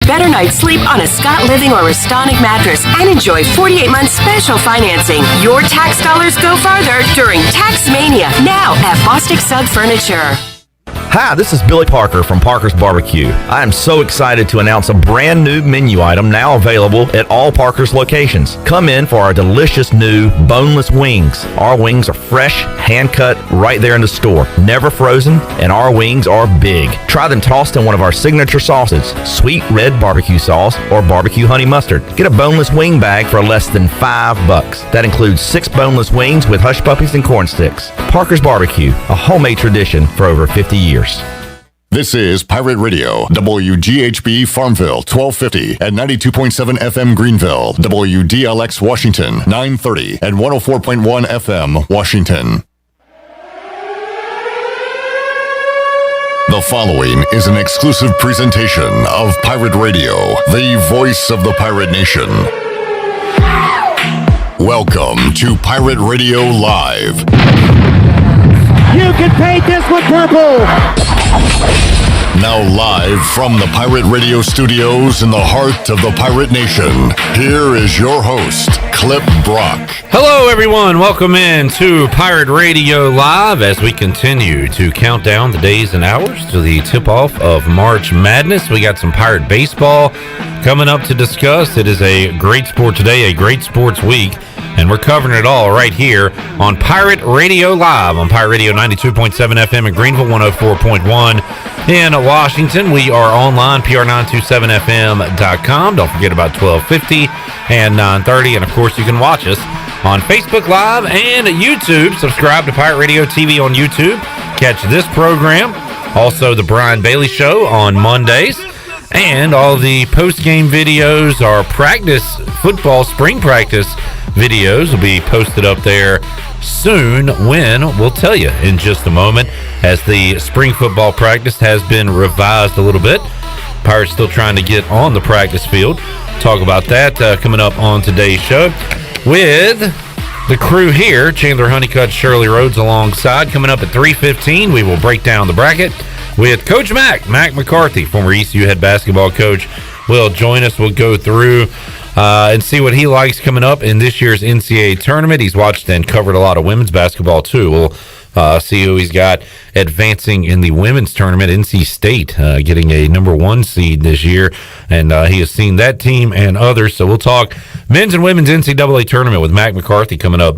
better night's sleep on a Scott Living or Restonic mattress and enjoy 48-month special financing. Your tax dollars go farther during Tax Mania, now at Bostic Sugg Furniture. Hi, this is Billy Parker from Parker's Barbecue. I am so excited to announce a brand new menu item now available at all Parker's locations. Come in for our delicious new boneless wings. Our wings are fresh, hand-cut, right there in the store. Never frozen, and our wings are big. Try them tossed in one of our signature sauces, sweet red barbecue sauce or barbecue honey mustard. Get a boneless wing bag for less than $5. That includes 6 boneless wings with hush puppies and corn sticks. Parker's Barbecue, a homemade tradition for over 50 years. This is Pirate Radio, WGHB Farmville, 1250 and 92.7 FM Greenville, WDLX Washington, 930 and 104.1 FM Washington. The following is an exclusive presentation of Pirate Radio, the voice of the pirate nation. Welcome to Pirate Radio Live. You can paint this one purple. Now live from the Pirate Radio studios in the heart of the Pirate Nation, here is your host, Clip Brock. Hello everyone, welcome in to Pirate Radio Live as we continue to count down the days and hours to the tip-off of March Madness. We got some Pirate baseball coming up to discuss. It is a great sport today, a great sports week, and we're covering it all right here on Pirate Radio Live on Pirate Radio 92.7 FM in Greenville, 104.1 in Washington. We are online, pr927fm.com. Don't forget about 1250 and 930. And, of course, you can watch us on Facebook Live and YouTube. Subscribe to Pirate Radio TV on YouTube. Catch this program. Also, the Brian Bailey Show on Mondays. And all the post-game videos, our practice, football spring practice videos will be posted up there soon. When, we'll tell you in just a moment, as the spring football practice has been revised a little bit. Pirates still trying to get on the practice field. Talk about that coming up on today's show with the crew here. Chandler Honeycutt, Shirley Rhodes alongside. Coming up at 3:15, we will break down the bracket with Coach Mack McCarthy, former ECU head basketball coach, will join us. We'll go through and see what he likes coming up in this year's NCAA tournament. He's watched and covered a lot of women's basketball, too. We'll see who he's got advancing in the women's tournament. NC State getting a number 1 seed this year, and he has seen that team and others. So we'll talk men's and women's NCAA tournament with Mack McCarthy coming up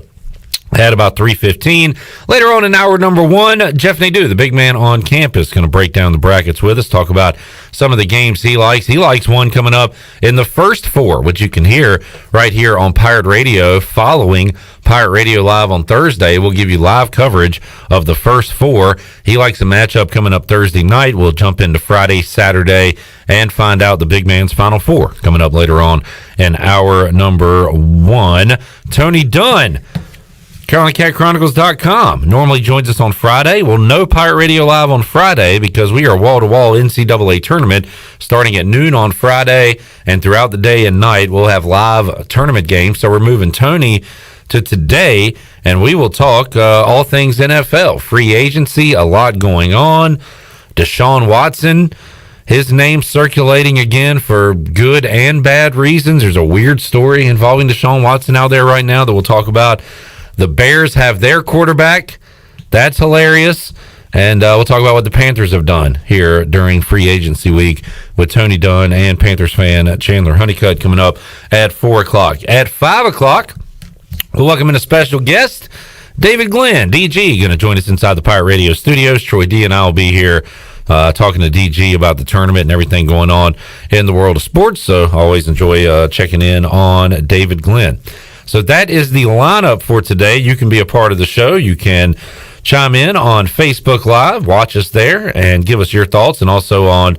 at about 3:15. Later on in hour number 1, Jeff Nadu, the big man on campus, going to break down the brackets with us, talk about some of the games he likes. He likes one coming up in the first 4, which you can hear right here on Pirate Radio following Pirate Radio Live on Thursday. We'll give you live coverage of the first 4. He likes a matchup coming up Thursday night. We'll jump into Friday, Saturday, and find out the big man's Final 4 coming up later on in hour number 1. Tony Dunn, CarolinaCatChronicles.com, normally joins us on Friday. Well, no Pirate Radio Live on Friday because we are wall-to-wall NCAA tournament starting at noon on Friday, and throughout the day and night we'll have live tournament games. So we're moving Tony to today, and we will talk all things NFL, free agency, a lot going on. Deshaun Watson, his name circulating again for good and bad reasons. There's a weird story involving Deshaun Watson out there right now that we'll talk about. The Bears have their quarterback. That's hilarious. And we'll talk about what the Panthers have done here during free agency week with Tony Dunn and Panthers fan Chandler Honeycutt coming up at 4 o'clock. At 5 o'clock, we'll welcome in a special guest, David Glenn, DG, going to join us inside the Pirate Radio studios. Troy D and I will be here talking to DG about the tournament and everything going on in the world of sports. So always enjoy checking in on David Glenn. So that is the lineup for today. You can be a part of the show. You can chime in on Facebook Live, watch us there, and give us your thoughts, and also on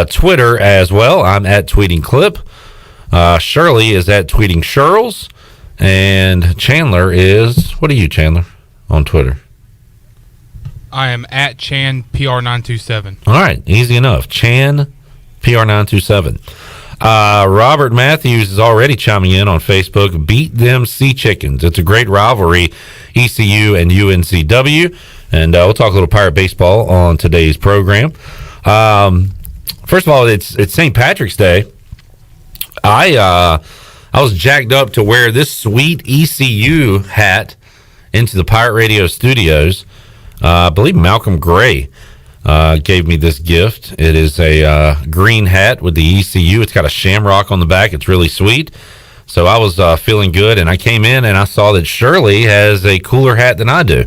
Twitter as well. I'm at Tweeting Clip. Shirley is at Tweeting Shirls. And Chandler is, what are you, Chandler, on Twitter? I am at Chan PR927. All right, easy enough. Chan PR927. Robert Matthews is already chiming in on Facebook. Beat them Sea Chickens. It's a great rivalry, ECU and UNCW. And we'll talk a little Pirate baseball on today's program. first of all, it's St. Patrick's Day. I was jacked up to wear this sweet ECU hat into the Pirate Radio studios. I believe Malcolm Gray gave me this gift. It is a green hat with the ECU. It's got a shamrock on the back. It's really sweet. So I was feeling good, and I came in and I saw that Shirley has a cooler hat than I do,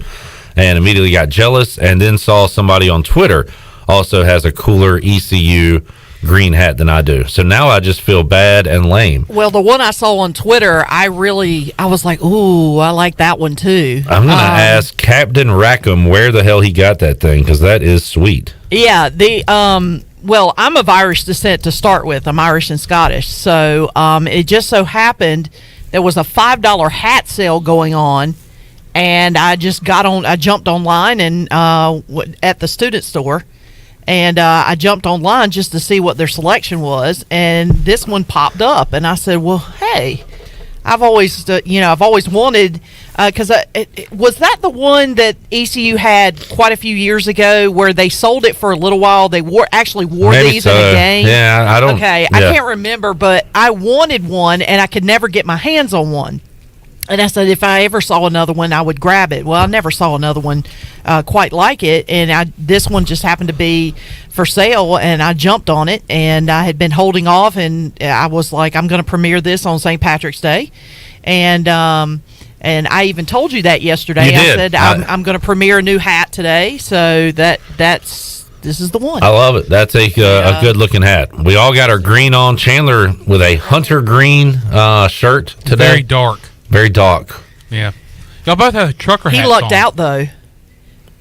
and immediately got jealous, and then saw somebody on Twitter also has a cooler ECU green hat than I do. So now I just feel bad and lame. Well, the one I saw on Twitter, I was like, ooh, I like that one too. I'm going to ask Captain Rackham where the hell he got that thing, because that is sweet. Yeah, well, I'm of Irish descent to start with. I'm Irish and Scottish. So it just so happened there was a $5 hat sale going on, and I jumped online and at the student store. And I jumped online just to see what their selection was, and this one popped up. And I said, "Well, hey, I've always wanted." Because was that the one that ECU had quite a few years ago, where they sold it for a little while? They wore Maybe these so. in a game. Yeah, I don't. Okay, yeah. I can't remember, but I wanted one, and I could never get my hands on one. And I said, if I ever saw another one, I would grab it. Well, I never saw another one quite like it, and this one just happened to be for sale, and I jumped on it, and I had been holding off, and I was like, I'm going to premiere this on St. Patrick's Day, and I even told you that yesterday. You did. I said I'm going to premiere a new hat today, so this is the one. I love it. That's a good looking hat. We all got our green on. Chandler with a hunter green shirt today. Very dark. Very dark. Yeah. Y'all both have trucker hats He lucked on. out, though,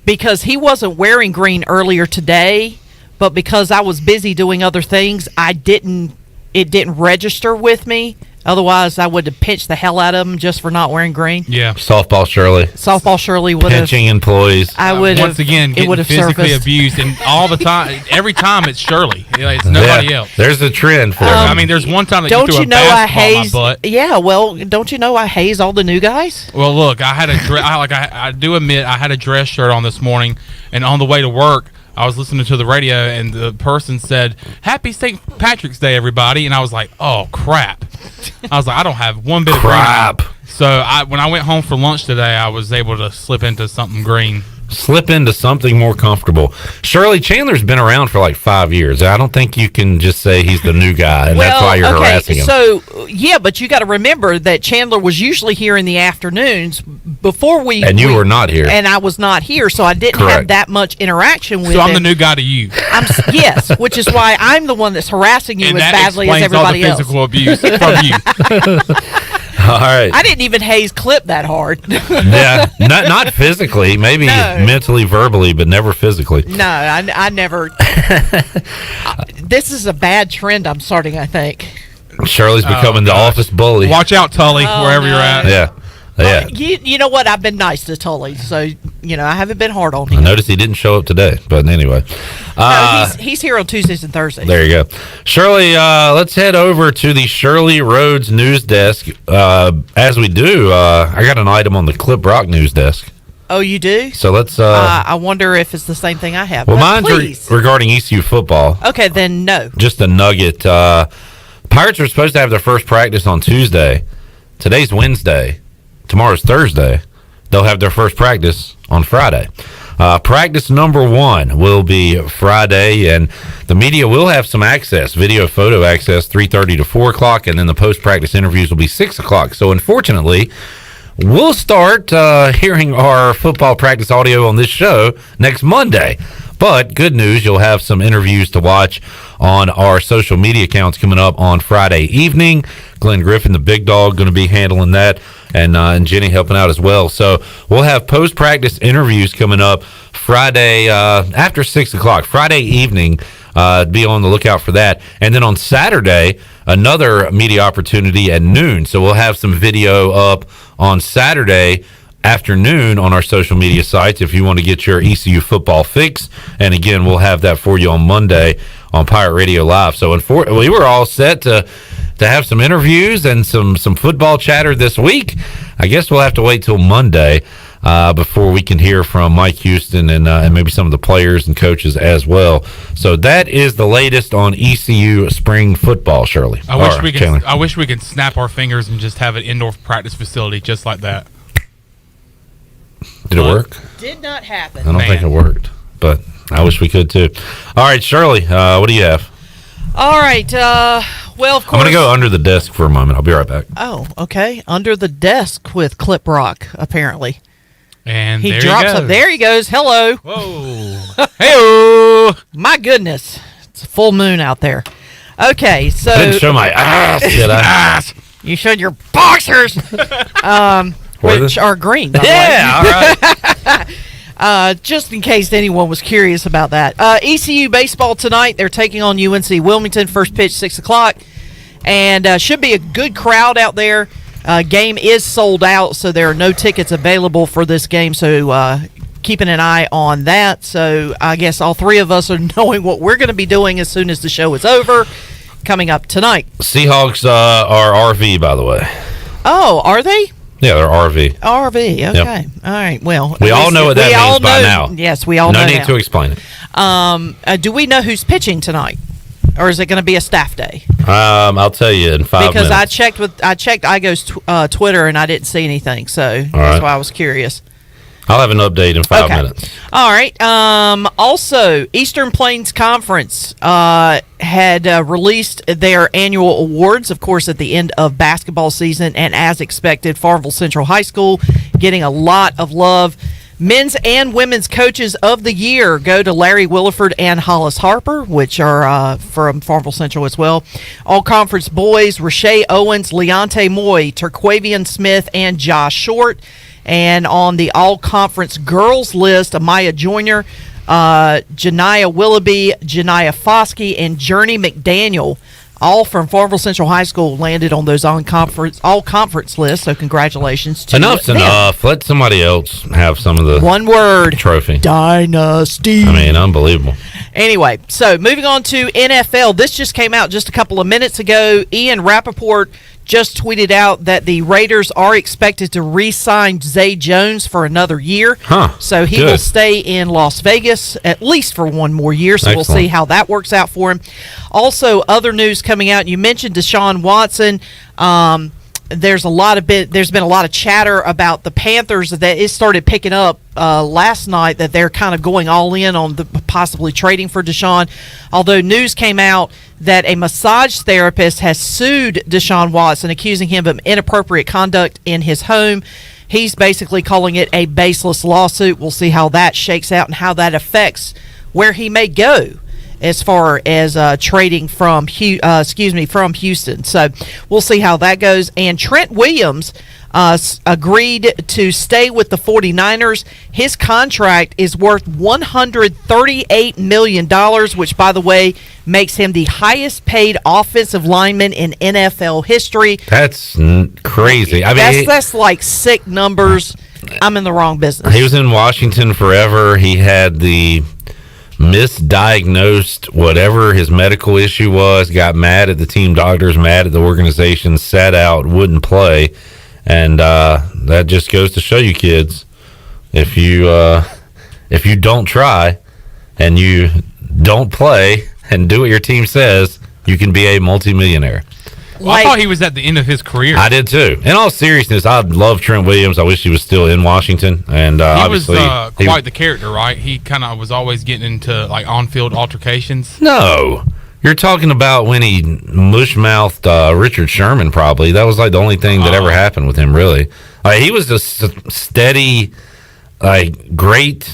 because he wasn't wearing green earlier today, but because I was busy doing other things, it didn't register with me. Otherwise, I would have pinched the hell out of him just for not wearing green. Yeah. Softball Shirley would have. Pinching employees. I would once again it getting would have physically surfaced. abused, and all the time, every time it's Shirley. It's nobody else. There's a trend for it. I mean, there's one time that Don't you threw you a know I basketball in my haze? butt. Yeah, well, don't you know I haze all the new guys? Well, look, I had I do admit I had a dress shirt on this morning, and on the way to work, I was listening to the radio, and the person said, "Happy St. Patrick's Day, everybody!" And I was like, "Oh crap!" I was like, "I don't have one bit of Crap. green." So when I went home for lunch today, I was able to slip into something green. Slip into something more comfortable. Shirley, Chandler's been around for like 5 years. I don't think you can just say he's the new guy, and that's why you're harassing him. So, yeah, but you got to remember that Chandler was usually here in the afternoons before we... And you were not here. And I was not here, so I didn't have Correct. that much interaction with him. So I'm the new guy to you, Yes, which is why I'm the one that's harassing you and as that badly as explains all everybody the else. physical abuse from you. All right. I didn't even haze Clip that hard. Yeah, not physically, maybe No. mentally, verbally, but never physically. No, I never... This is a bad trend I'm starting, I think. Shirley's becoming the gosh. office bully. Watch out, Tully, wherever you're at. Yeah. Yeah. You know what? I've been nice to Tully, so I haven't been hard on I him. noticed he didn't show up today, but anyway. No, he's here on Tuesdays and Thursdays. There you go. Shirley, let's head over to the Shirley Rhodes news desk. As we do, I got an item on the Clip Rock news desk. Oh, you do? So let's... I wonder if it's the same thing I have. well, But mine's please. regarding ECU football. Okay, then no. Just a nugget. Pirates are supposed to have their first practice on Tuesday. Today's Wednesday. Tomorrow's Thursday. They'll have their first practice on Friday. Practice number 1 will be Friday, and the media will have some access, video, photo access, 3:30 to 4 o'clock, and then the post-practice interviews will be 6 o'clock. So, unfortunately, we'll start hearing our football practice audio on this show next Monday. But good news, you'll have some interviews to watch on our social media accounts coming up on Friday evening. Glenn Griffin, the big dog, going to be handling that, and Jenny helping out as well. So we'll have post-practice interviews coming up Friday after 6 o'clock, Friday evening. Be on the lookout for that. And then on Saturday, another media opportunity at noon. So we'll have some video up on Saturday afternoon on our social media sites if you want to get your ECU football fix. And again, we'll have that for you on Monday on Pirate Radio Live. So we were all set to have some interviews and some football chatter this week. I guess we'll have to wait till Monday. before we can hear from Mike Houston and maybe some of the players and coaches as well. So that is the latest on ECU spring football, Shirley. I wish we could snap our fingers and just have an indoor practice facility just like that. Did it work? Did not happen. I don't think it worked, but I wish we could too. All right, Shirley, what do you have? All right. Well, of course. I'm going to go under the desk for a moment. I'll be right back. Oh, okay. Under the desk with Clip Rock, apparently. And he there drops he goes. up. There he goes. Hello. Whoa. Hey-o. My goodness. It's a full moon out there. Okay, so. I didn't show my ass, did I? You showed your boxers. Which are green, by the way. Yeah, all right. Just in case anyone was curious about that. ECU baseball tonight. They're taking on UNC Wilmington. First pitch, 6 o'clock. And should be a good crowd out there. Game is sold out, so there are no tickets available for this game. So keeping an eye on that. So I guess all three of us are knowing what we're going to be doing as soon as the show is over. Coming up tonight. Seahawks are RV, by the way. Oh, are they? Yeah, they're RV. RV, okay. Yep. All right, well. We all know what that means by now. Yes, we all know No need now. to explain it. Do we know who's pitching tonight? Or is it going to be a staff day? I'll tell you in 5 because minutes. I checked Igo's Twitter and I didn't see anything, so that's why I was curious. I'll have an update in 5 minutes. All right. Also, Eastern Plains Conference had released their annual awards, of course, at the end of basketball season, and as expected, Farmville Central High School getting a lot of love. Men's and women's coaches of the year go to Larry Williford and Hollis Harper, which are from Farmville Central as well. All conference boys, Rashay Owens, Leonte Moy, Terquavian Smith, and Josh Short. And on the all-conference girls list, Amaya Joyner, Janiyah Willoughby, Janiyah Foskey, and Journey McDaniel, all from Farmville Central High School, landed on those all-conference lists. So congratulations to Enough's them. enough. Let somebody else have some of the One word. trophy. Dynasty. I mean, unbelievable. Anyway, so moving on to NFL. This just came out just a couple of minutes ago. Ian Rappaport just tweeted out that the Raiders are expected to re-sign Zay Jones for another year. So he will stay in Las Vegas at least for one more year. So we'll see how that works out for him. Also, other news coming out. You mentioned Deshaun Watson. There's been a lot of chatter about the Panthers that it started picking up last night that they're kind of going all in on possibly trading for Deshaun. Although news came out that a massage therapist has sued Deshaun Watson, accusing him of inappropriate conduct in his home. He's basically calling it a baseless lawsuit. We'll see how that shakes out and how that affects where he may go as far as trading from Houston. So we'll see how that goes. And Trent Williams agreed to stay with the 49ers. His contract is worth $138 million, which, by the way, makes him the highest paid offensive lineman in NFL history. That's crazy. I mean, that's like sick numbers. I'm in the wrong business. He was in Washington forever. He had the misdiagnosed whatever his medical issue was, got mad at the team doctors, mad at the organization, sat out, wouldn't play. And that just goes to show you, kids, if you don't try and you don't play and do what your team says, you can be a multimillionaire. Well, I thought he was at the end of his career. I did too. In all seriousness, I love Trent Williams. I wish he was still in Washington. And obviously, he was quite the character, right? He kind of was always getting into like on-field altercations. No, you're talking about when he mush-mouthed Richard Sherman. Probably that was like the only thing that ever happened with him. Really, he was a steady, great,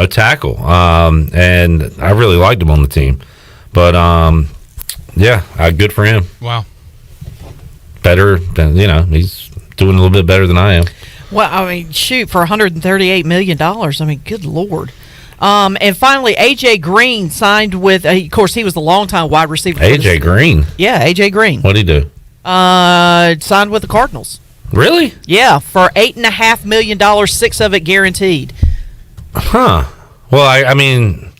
tackle. And I really liked him on the team. But yeah, good for him. Wow. better than, he's doing a little bit better than I am. Well, I mean, shoot, for $138 million. I mean, good Lord. And finally, A.J. Green signed with, of course, he was the longtime wide receiver. A.J. Green? Yeah, A.J. Green. What did he do? Signed with the Cardinals. Really? Yeah, for $8.5 million, $6 of it guaranteed. Huh. Well, I mean,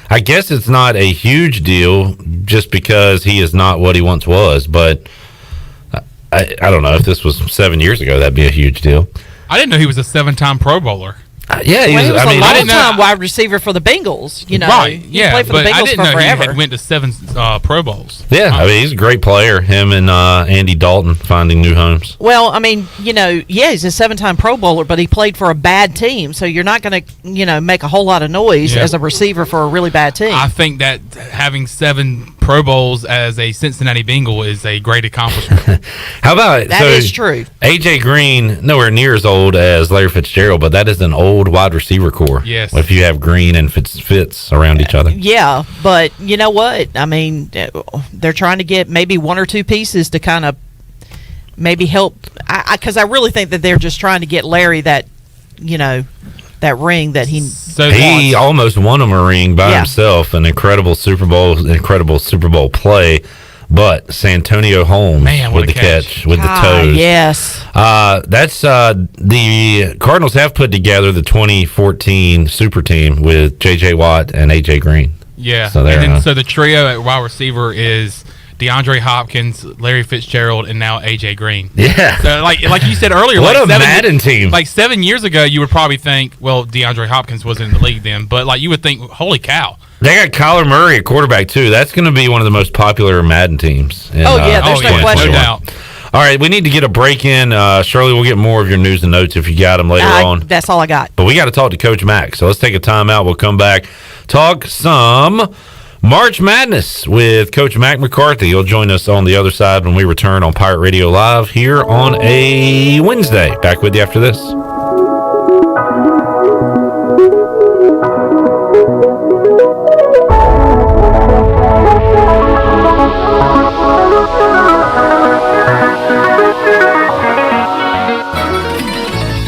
I guess it's not a huge deal just because he is not what he once was, but I don't know. If this was 7 years ago, that'd be a huge deal. I didn't know he was a 7-time Pro Bowler. Yeah, he Well, he was I mean, a I didn't know- long-time wide receiver for the Bengals. You know, Right, he yeah, played for the but I Bengals didn't for know forever. he had went to 7 Pro Bowls. yeah, I mean, he's a great player. Him and Andy Dalton finding new homes. Well, I mean, you know, yeah, he's a 7-time Pro Bowler, but he played for a bad team, so you're not going to, you know, make a whole lot of noise Yeah. as a receiver for a really bad team. I think that having 7 Pro Bowls as a Cincinnati Bengal is a great accomplishment. How about That is true. AJ Green, nowhere near as old as Larry Fitzgerald, but that is an old wide receiver core. Yes. If you have Green and Fitz around each other. Yeah, but you know what? I mean, they're trying to get maybe 1 or 2 pieces to kind of maybe help. Because I really think that they're just trying to get Larry that, you know, that ring that he So He almost won him a ring by Yeah. himself. An incredible Super Bowl play. But Santonio Holmes Man, what with a the catch. catch with the Ah, toes. yes. That's the Cardinals have put together the 2014 super team with J.J. Watt and A.J. Green. Yeah, So there, and then huh? so the trio at wide receiver is DeAndre Hopkins, Larry Fitzgerald, and now AJ Green. Yeah. So like you said earlier, What like a Madden team. Like 7 years ago, you would probably think, well, DeAndre Hopkins wasn't in the league then, but like you would think, holy cow. They got Kyler Murray at quarterback, too. That's going to be one of the most popular Madden teams. In, Oh, yeah, there's no question. No doubt. All right, we need to get a break in. Shirley, we'll get more of your news and notes if you got them later on. That's all I got. But we got to talk to Coach Mack. So let's take a timeout. We'll come back, talk some March Madness with Coach Mack McCarthy. He'll join us on the other side when we return on Pirate Radio Live here on a Wednesday. Back with you after this.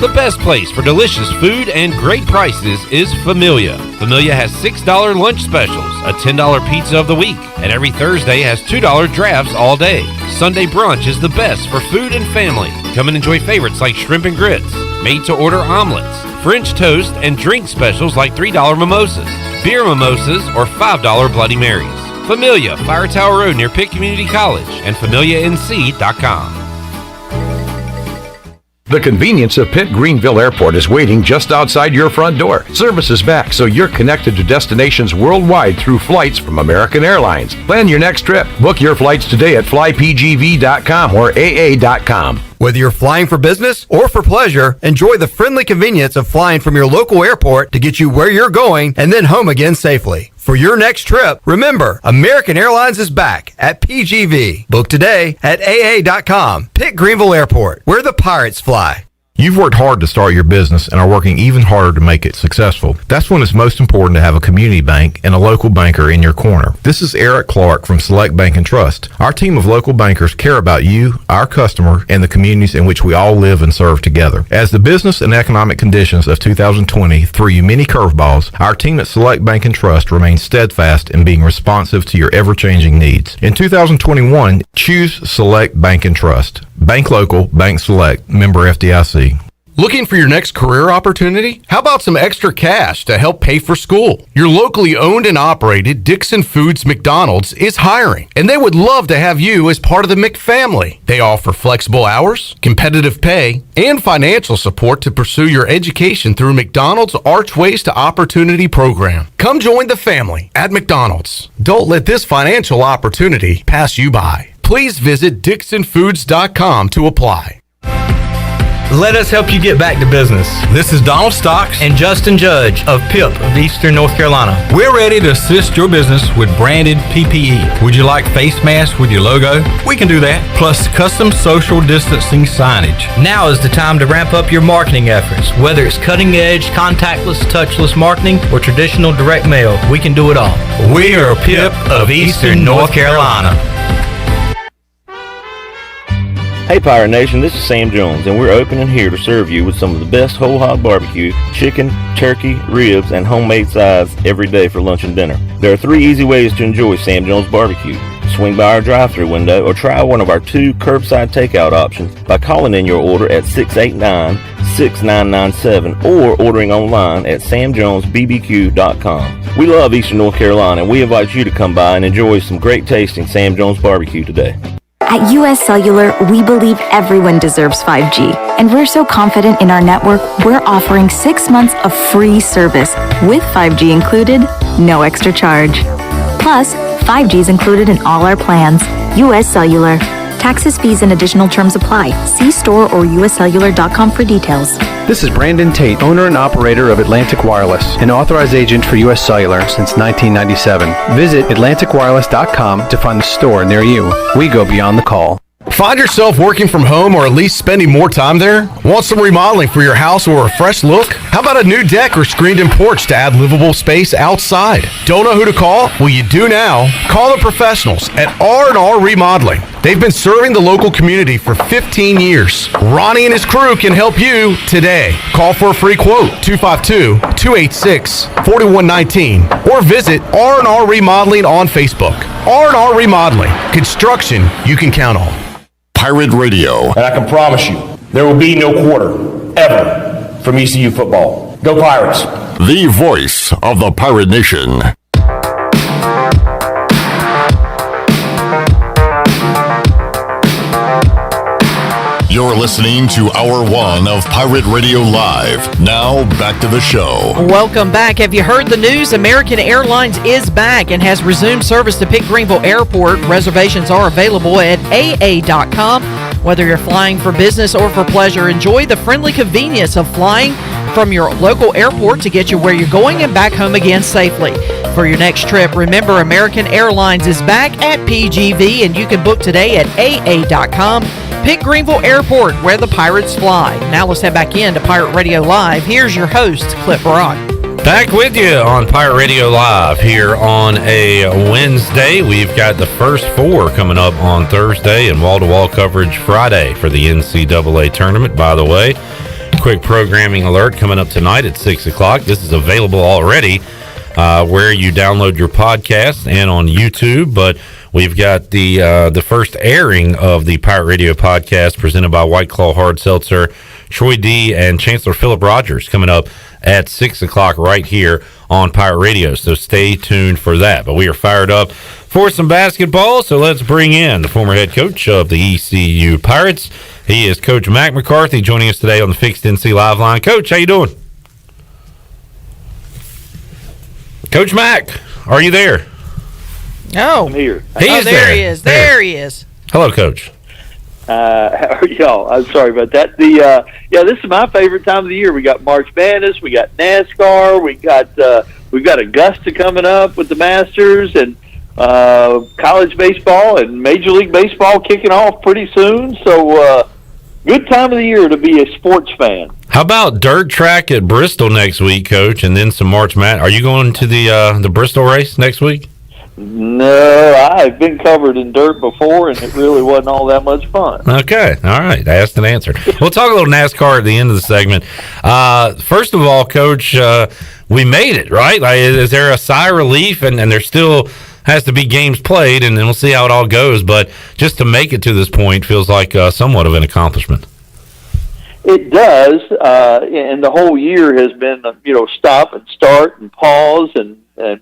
The best place for delicious food and great prices is Familia. Familia has $6 lunch specials, a $10 pizza of the week, and every Thursday has $2 drafts all day. Sunday brunch is the best for food and family. Come and enjoy favorites like shrimp and grits, made-to-order omelets, French toast, and drink specials like $3 mimosas, beer mimosas, or $5 Bloody Marys. Familia, Fire Tower Road near Pitt Community College, and FamiliaNC.com. The convenience of Pitt Greenville Airport is waiting just outside your front door. Service is back, so you're connected to destinations worldwide through flights from American Airlines. Plan your next trip. Book your flights today at flypgv.com or aa.com. Whether you're flying for business or for pleasure, enjoy the friendly convenience of flying from your local airport to get you where you're going and then home again safely. For your next trip, remember, American Airlines is back at PGV. Book today at aa.com. Pitt Greenville Airport, where the pirates fly. You've worked hard to start your business and are working even harder to make it successful. That's when it's most important to have a community bank and a local banker in your corner. This is Eric Clark from Select Bank and Trust. Our team of local bankers care about you, our customer, and the communities in which we all live and serve together. As the business and economic conditions of 2020 threw you many curveballs, our team at Select Bank and Trust remains steadfast in being responsive to your ever-changing needs. In 2021, choose Select Bank and Trust. Bank local, bank select, member FDIC. Looking for your next career opportunity? How about some extra cash to help pay for school? Your locally owned and operated Dixon Foods McDonald's is hiring, and they would love to have you as part of the McFamily. They offer flexible hours, competitive pay, and financial support to pursue your education through McDonald's Archways to Opportunity program. Come join the family at McDonald's. Don't let this financial opportunity pass you by. Please visit DixonFoods.com to apply. Let us help you get back to business. This is Donald Stocks And Justin Judge of PIP of Eastern North Carolina. We're ready to assist your business with branded PPE. Would you like face masks with your logo? We can do that. Plus custom social distancing signage. Now is the time to ramp up your marketing efforts. Whether it's cutting edge, contactless, touchless marketing, or traditional direct mail, we can do it all. We are PIP of Eastern North Carolina. Hey Pirate Nation, this is Sam Jones, and we're open and here to serve you with some of the best whole hog barbecue, chicken, turkey, ribs, and homemade sides every day for lunch and dinner. There are 3 easy ways to enjoy Sam Jones barbecue. Swing by our drive-thru window or try one of our 2 curbside takeout options by calling in your order at 689-6997 or ordering online at samjonesbbq.com. We love Eastern North Carolina, and we invite you to come by and enjoy some great tasting Sam Jones barbecue today. At US Cellular, we believe everyone deserves 5G, and we're so confident in our network, we're offering 6 months of free service with 5G included, no extra charge. Plus, 5G is included in all our plans. US Cellular. Taxes, fees, and additional terms apply. See store or uscellular.com for details. This is Brandon Tate, owner and operator of Atlantic Wireless, an authorized agent for US Cellular since 1997. Visit atlanticwireless.com to find the store near you. We go beyond the call. Find yourself working from home or at least spending more time there? Want some remodeling for your house or a fresh look? How about a new deck or screened-in porch to add livable space outside? Don't know who to call? Well, you do now. Call the professionals at R&R Remodeling. They've been serving the local community for 15 years. Ronnie and his crew can help you today. Call for a free quote, 252-286-4119, or visit R&R Remodeling on Facebook. R&R Remodeling, construction you can count on. Pirate Radio. And I can promise you, there will be no quarter, ever, from ECU football. Go Pirates! The voice of the Pirate Nation. You're listening to Hour 1 of Pirate Radio Live. Now, back to the show. Welcome back. Have you heard the news? American Airlines is back and has resumed service to Pitt Greenville Airport. Reservations are available at aa.com. Whether you're flying for business or for pleasure, enjoy the friendly convenience of flying from your local airport to get you where you're going and back home again safely. For your next trip, remember American Airlines is back at PGV, and you can book today at aa.com. Pitt Greenville Airport, where the Pirates fly. Now let's head back into Pirate Radio Live. Here's your host, Clip Brock. Back with you on Pirate Radio Live here on a Wednesday. We've got the first four coming up on Thursday and wall-to-wall coverage Friday for the NCAA tournament, by the way. Quick programming alert coming up tonight at 6 o'clock. This is available already where you download your podcast and on YouTube, but we've got the first airing of the Pirate Radio podcast presented by White Claw Hard Seltzer, Troy D. and Chancellor Philip Rogers coming up at 6 o'clock right here on Pirate Radio. So stay tuned for that. But we are fired up for some basketball, so let's bring in the former head coach of the ECU Pirates. He is Coach Mack McCarthy, joining us today on the Fixed NC Live line. Coach, how you doing? Coach Mack, are you there? Oh, I'm here. There he is. There he is. Hello, Coach. How are y'all? I'm sorry about that. This is my favorite time of the year. We got March Madness, we got NASCAR, we've got Augusta coming up with the Masters, and college baseball and Major League Baseball kicking off pretty soon. So good time of the year to be a sports fan. How about dirt track at Bristol next week, Coach, and then some March Madness? Are you going to the Bristol race next week? No, I've been covered in dirt before, and it really wasn't all that much fun. Okay, all right, asked and answered. We'll talk a little NASCAR at the end of the segment. First of all, Coach, we made it, right? Is there a sigh of relief, and there still has to be games played, and then we'll see how it all goes, but just to make it to this point feels like somewhat of an accomplishment. It does, and the whole year has been, stop and start and pause and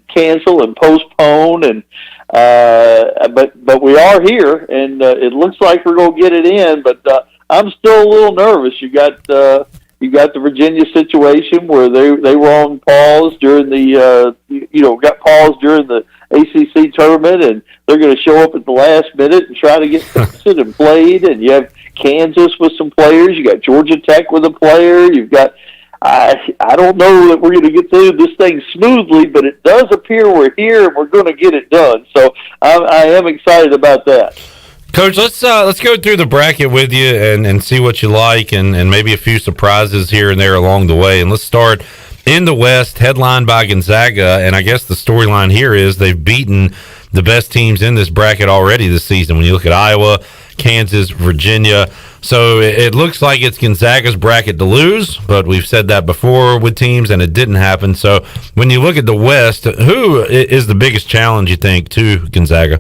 cancel and postpone, and but we are here, and it looks like we're going to get it in. But I'm still a little nervous. You got the Virginia situation where they were on pause during the got paused during the ACC tournament, and they're going to show up at the last minute and try to get it and played. And you have Kansas with some players. You got Georgia Tech with a player. You've got. I don't know that we're going to get through this thing smoothly, but it does appear we're here and we're going to get it done. So I am excited about that. Coach, let's go through the bracket with you and see what you like and maybe a few surprises here and there along the way. And let's start in the West, headlined by Gonzaga. And I guess the storyline here is they've beaten the best teams in this bracket already this season. When you look at Iowa, Kansas, Virginia. So it looks like it's Gonzaga's bracket to lose, but we've said that before with teams, and it didn't happen. So when you look at the West, who is the biggest challenge, you think, to Gonzaga?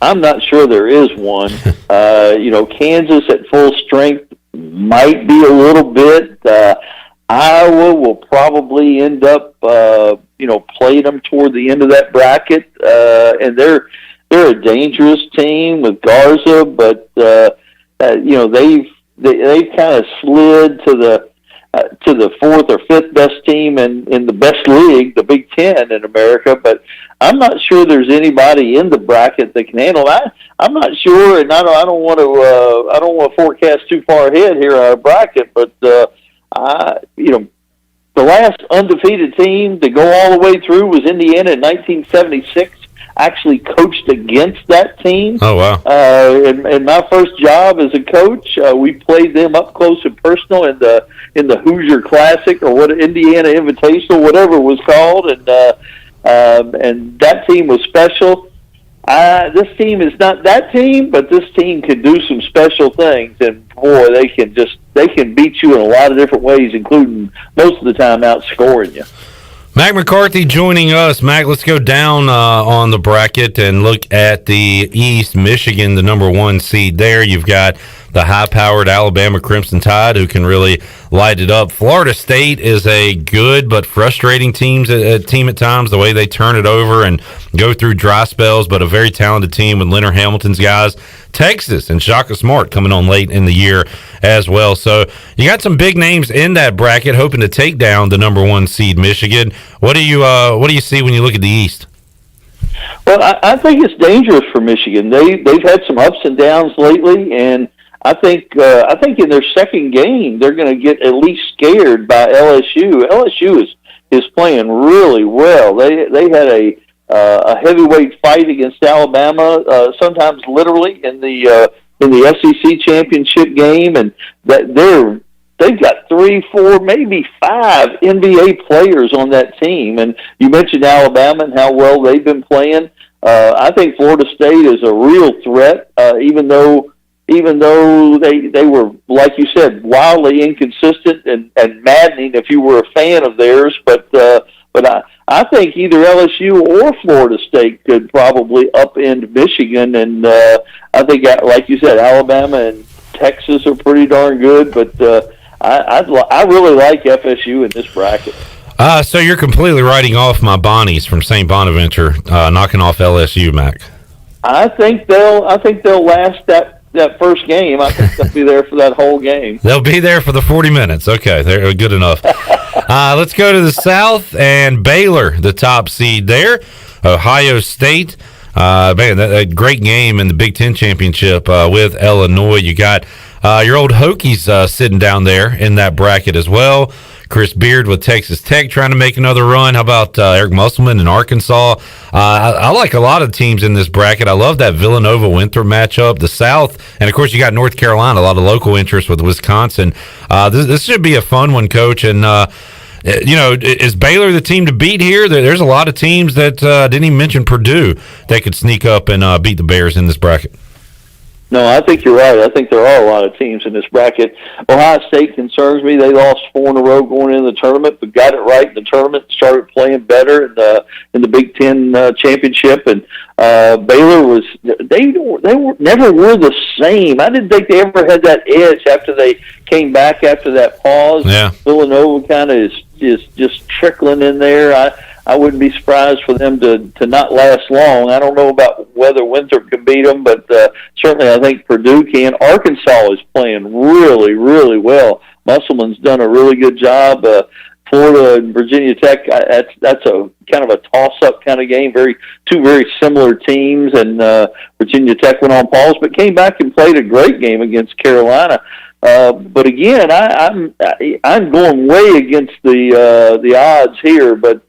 I'm not sure there is one. Kansas at full strength might be a little bit. Iowa will probably end up, playing them toward the end of that bracket, and they're a dangerous team with Garza, but they've kind of slid to the fourth or fifth best team in the best league, the Big Ten in America. But I'm not sure there's anybody in the bracket that can handle it. I'm not sure, and I don't want to forecast too far ahead here on our bracket, but the last undefeated team to go all the way through was Indiana in 1976. Actually coached against that team. Oh, wow. In my first job as a coach, we played them up close and personal in the Hoosier Classic or Indiana Invitational, whatever it was called, and that team was special. This team is not that team, but this team can do some special things, and boy, they can beat you in a lot of different ways, including most of the time outscoring you. Mack McCarthy joining us. Mack, let's go down on the bracket and look at the East. Michigan, the number 1 seed there. You've got the high-powered Alabama Crimson Tide, who can really light it up. Florida State is a good but frustrating team at times, the way they turn it over and go through dry spells, but a very talented team with Leonard Hamilton's guys. Texas and Shaka Smart coming on late in the year as well. So you got some big names in that bracket hoping to take down the number 1 seed Michigan. What do you see when you look at the East? Well, I think it's dangerous for Michigan. They've had some ups and downs lately, and I think in their second game they're going to get at least scared by LSU. LSU is playing really well. They had a heavyweight fight against Alabama, sometimes literally in the SEC championship game, and they've got 3, 4, maybe 5 NBA players on that team. And you mentioned Alabama and how well they've been playing. I think Florida State is a real threat, even though they were, like you said, wildly inconsistent and maddening if you were a fan of theirs. But I think either LSU or Florida State could probably upend Michigan, and I think, like you said, Alabama and Texas are pretty darn good. But I really like FSU in this bracket. So you're completely writing off my Bonnies from St. Bonaventure, knocking off LSU, Mac. I think they'll last that first game. I think they'll be there for that whole game. They'll be there for the 40 minutes. Okay, they're good enough. Let's go to the South, and Baylor, the top seed there. Ohio State, a great game in the Big Ten championship with Illinois. You got your old Hokies sitting down there in that bracket as well. Chris Beard with Texas Tech trying to make another run. How about Eric Musselman in Arkansas? I like a lot of teams in this bracket. I love that Villanova-Winthrop matchup. The South, and of course you got North Carolina, a lot of local interest with Wisconsin. This should be a fun one, Coach. And is Baylor the team to beat here? There's a lot of teams that didn't even mention Purdue that could sneak up and beat the Bears in this bracket. No, I think you're right. I think there are a lot of teams in this bracket. Ohio State concerns me. They lost 4 in a row going into the tournament, but got it right in the tournament, started playing better in the Big Ten championship. And Baylor never were the same. I didn't think they ever had that edge after they came back after that pause. Yeah. Villanova kind of is just trickling in there. I wouldn't be surprised for them to not last long. I don't know about whether Winthrop can beat them, but certainly I think Purdue can. Arkansas is playing really, really well. Musselman's done a really good job. Florida and Virginia Tech, that's a kind of a toss-up kind of game. Two very similar teams, and Virginia Tech went on pause, but came back and played a great game against Carolina. But again, I'm going way against the odds here, but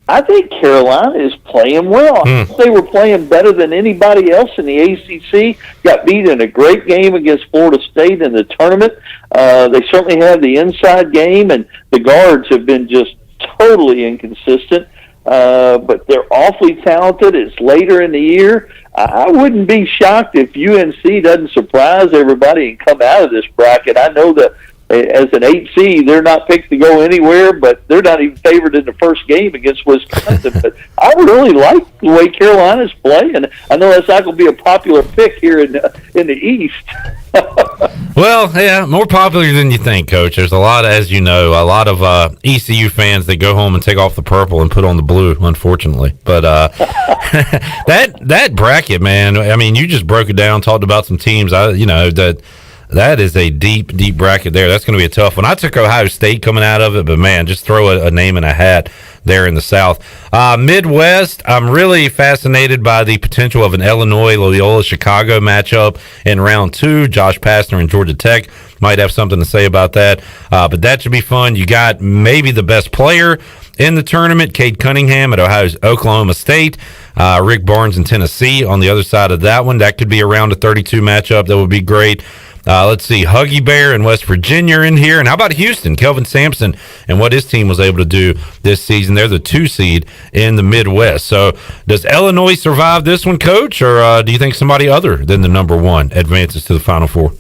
I think Carolina is playing well. They were playing better than anybody else in the ACC. Got beat in a great game against Florida State in the tournament. They certainly have the inside game, and the guards have been just totally inconsistent. But they're awfully talented. It's later in the year. I wouldn't be shocked if UNC doesn't surprise everybody and come out of this bracket. I know that as an 8 seed, they're not picked to go anywhere, but they're not even favored in the first game against Wisconsin. But I really like the way Carolina's playing. I know that's not going to be a popular pick here in the East. Well, yeah, more popular than you think, Coach. There's a lot of, as you know, a lot of ECU fans that go home and take off the purple and put on the blue, unfortunately. But that bracket, man, I mean, you just broke it down, talked about some teams. That is a deep bracket there. That's going to be a tough one. I took Ohio State coming out of it, but, man, just throw a name in a hat there in the South. Midwest, I'm really fascinated by the potential of an Illinois-Loyola Chicago matchup in round 2. Josh Pastner and Georgia Tech might have something to say about that. But that should be fun. You got maybe the best player in the tournament, Cade Cunningham at Oklahoma State. Rick Barnes in Tennessee on the other side of that one. That could be a round of 32 matchup. That would be great. Let's see, Huggy Bear in West Virginia in here. And how about Houston? Kelvin Sampson and what his team was able to do this season. They're the 2 seed in the Midwest. So does Illinois survive this one, Coach, or do you think somebody other than the number 1 advances to the Final Four?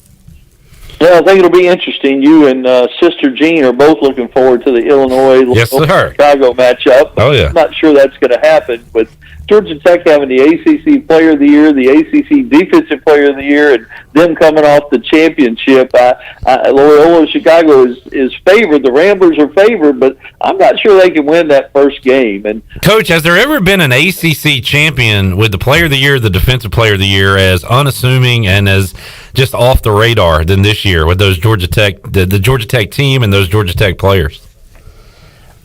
Yeah, I think it'll be interesting. You and Sister Jean are both looking forward to the Illinois-Chicago matchup. Oh, yeah. I'm not sure that's going to happen, but Georgia Tech having the ACC Player of the Year, the ACC Defensive Player of the Year, and them coming off the championship. Loyola Chicago is favored. The Ramblers are favored, but I'm not sure they can win that first game. And Coach, has there ever been an ACC champion with the Player of the Year, the Defensive Player of the Year, as unassuming and as just off the radar than this year with those Georgia Tech, the Georgia Tech team and those Georgia Tech players?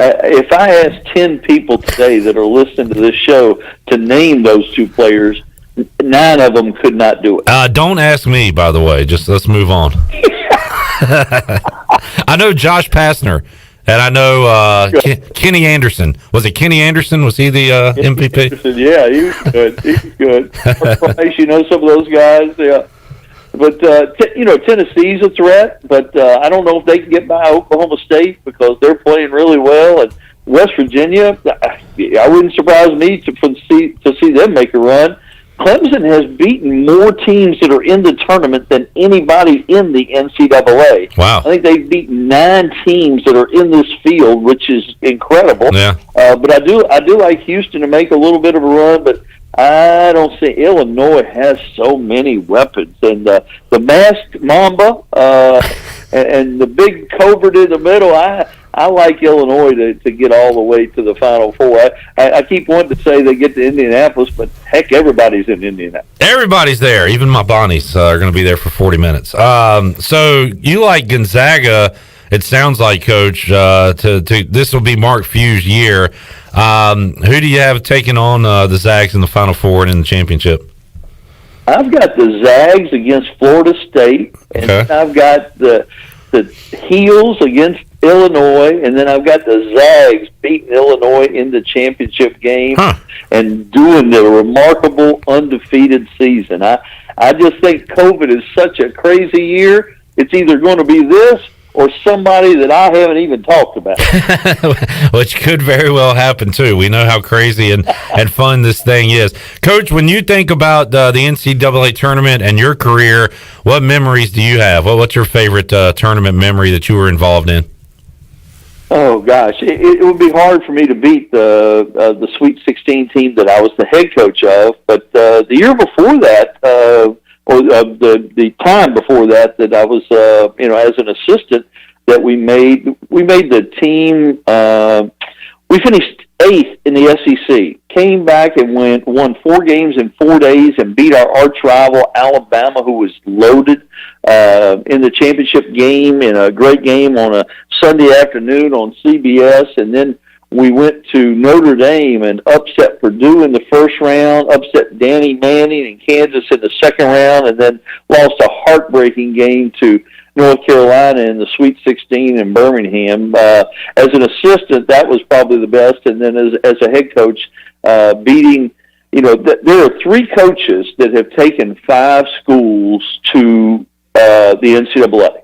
If I ask 10 people today that are listening to this show to name those 2 players, 9 of them could not do it. Don't ask me, by the way. Just let's move on. I know Josh Pastner, and I know Kenny Anderson. Was it Kenny Anderson? Was he the MVP? Anderson, yeah, he was good. He was good. Price, you know some of those guys. Yeah. But, Tennessee's a threat, but I don't know if they can get by Oklahoma State because they're playing really well. And West Virginia, I wouldn't surprise me to see them make a run. Clemson has beaten more teams that are in the tournament than anybody in the NCAA. Wow. I think they've beaten 9 teams that are in this field, which is incredible. Yeah. But I do like Houston to make a little bit of a run, but I don't see. Illinois has so many weapons, and the masked Mamba and the big Cobra in the middle. I like Illinois to get all the way to the Final Four. I keep wanting to say they get to Indianapolis, but heck, everybody's in Indianapolis. Everybody's there. Even my Bonnies are going to be there for 40 minutes. So you like Gonzaga? It sounds like, Coach. This will be Mark Few's year. Who do you have taking on the Zags in the Final Four and in the championship? I've got the Zags against Florida State, and then I've got the Heels against Illinois, and then I've got the Zags beating Illinois in the championship game and doing the remarkable undefeated season. I just think COVID is such a crazy year. It's either going to be this or somebody that I haven't even talked about. Which could very well happen, too. We know how crazy and fun this thing is. Coach, when you think about the NCAA tournament and your career, what memories do you have? What's your favorite tournament memory that you were involved in? Oh, gosh. It would be hard for me to beat the Sweet 16 team that I was the head coach of. But the year before that, the time before that I was, as an assistant, that we made the team. We finished 8th in the SEC. Came back and won 4 games in 4 days and beat our arch rival Alabama, who was loaded in the championship game in a great game on a Sunday afternoon on CBS, and then we went to Notre Dame and upset Purdue in the first round, upset Danny Manning in Kansas in the second round, and then lost a heartbreaking game to North Carolina in the Sweet 16 in Birmingham. As an assistant, that was probably the best, and then as a head coach, beating, there are 3 coaches that have taken 5 schools to the NCAA.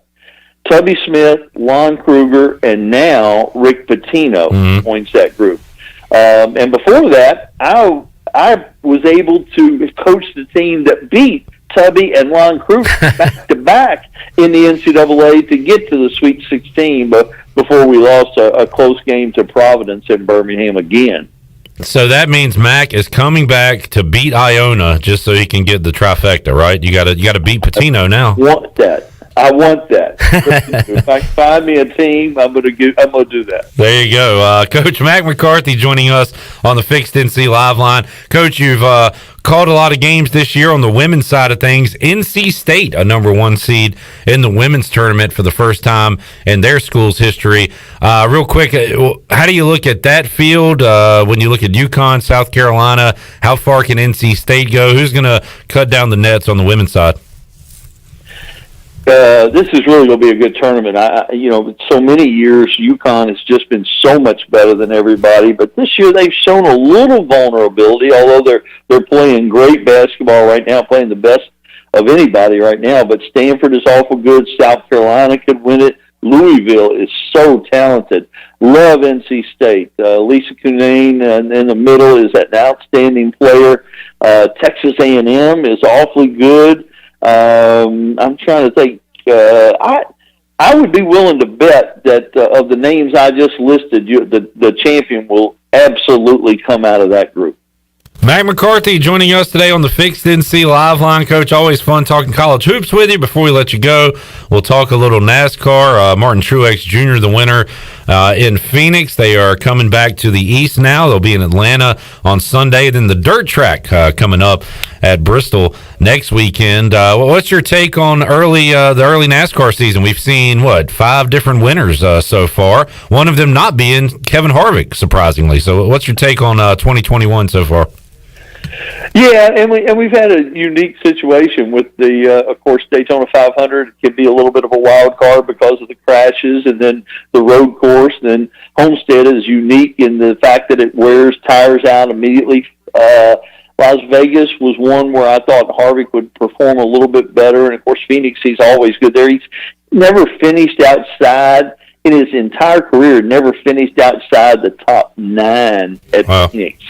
Tubby Smith, Lon Kruger, and now Rick Pitino joins that group. And before that, I was able to coach the team that beat Tubby and Lon Kruger back-to-back in the NCAA to get to the Sweet 16, but before we lost a close game to Providence in Birmingham again. So that means Mack is coming back to beat Iona just so he can get the trifecta, right? You got to beat Pitino now. I want that. I want that. If I can find me a team, I'm gonna do that. There you go. Coach Mack McCarthy joining us on the Fixed NC Live line. Coach, you've called a lot of games this year on the women's side of things. NC State, a number 1 seed in the women's tournament for the first time in their school's history. Real quick, how do you look at that field when you look at UConn, South Carolina? How far can NC State go? Who's going to cut down the nets on the women's side? This is really going to be a good tournament. So many years UConn has just been so much better than everybody, but this year they've shown a little vulnerability. Although they're playing great basketball right now, playing the best of anybody right now. But Stanford is awful good. South Carolina could win it. Louisville is so talented. Love NC State. Lisa Cunane in the middle is an outstanding player. Texas A&M is awfully good. I'm trying to think. I would be willing to bet that of the names I just listed, the champion will absolutely come out of that group. Mack McCarthy joining us today on the Fixed NC Live line. Coach, always fun talking college hoops with you. Before we let you go, we'll talk a little NASCAR. Martin Truex Jr., the winner in Phoenix. They are coming back to the East now. They'll be in Atlanta on Sunday. Then the dirt track coming up at Bristol next weekend. What's your take on the early NASCAR season? We've seen, 5 different winners so far. One of them not being Kevin Harvick, surprisingly. So what's your take on 2021 so far? Yeah, and we've had a unique situation with the, of course, Daytona 500 can be a little bit of a wild card because of the crashes, and then the road course. And then Homestead is unique in the fact that it wears tires out immediately. Las Vegas was one where I thought Harvick would perform a little bit better, and of course Phoenix, he's always good there. He's never finished outside. In his entire career, never finished outside the top 9 at Phoenix.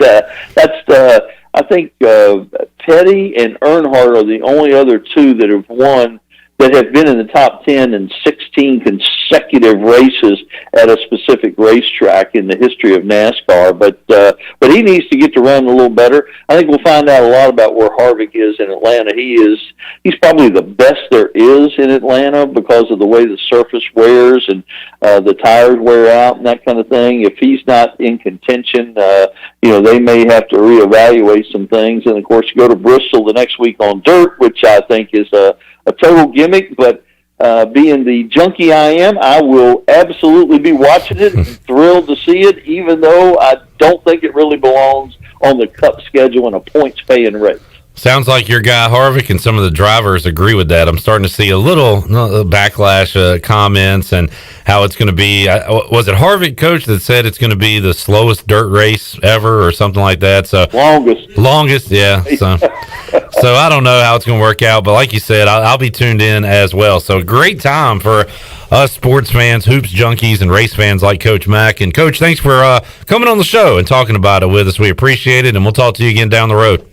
I think Petty and Earnhardt are the only other 2 that have won, that have been in the top 10 in 16 consecutive races at a specific racetrack in the history of NASCAR. But he needs to get to run a little better. I think we'll find out a lot about where Harvick is in Atlanta. He's probably the best there is in Atlanta because of the way the surface wears and the tires wear out and that kind of thing. If he's not in contention, they may have to reevaluate some things. And of course, you go to Bristol the next week on dirt, which I think is a total gimmick, but being the junkie I am, I will absolutely be watching it and thrilled to see it, even though I don't think it really belongs on the Cup schedule in a points-paying race. Sounds like your guy Harvick and some of the drivers agree with that. I'm starting to see a little backlash comments and how it's going to be. Was it Harvick, Coach, that said it's going to be the slowest dirt race ever or something like that? So longest, yeah. So I don't know how it's going to work out, but like you said, I'll be tuned in as well. So great time for us sports fans, hoops junkies, and race fans like Coach Mack. And Coach, thanks for coming on the show and talking about it with us. We appreciate it, and we'll talk to you again down the road.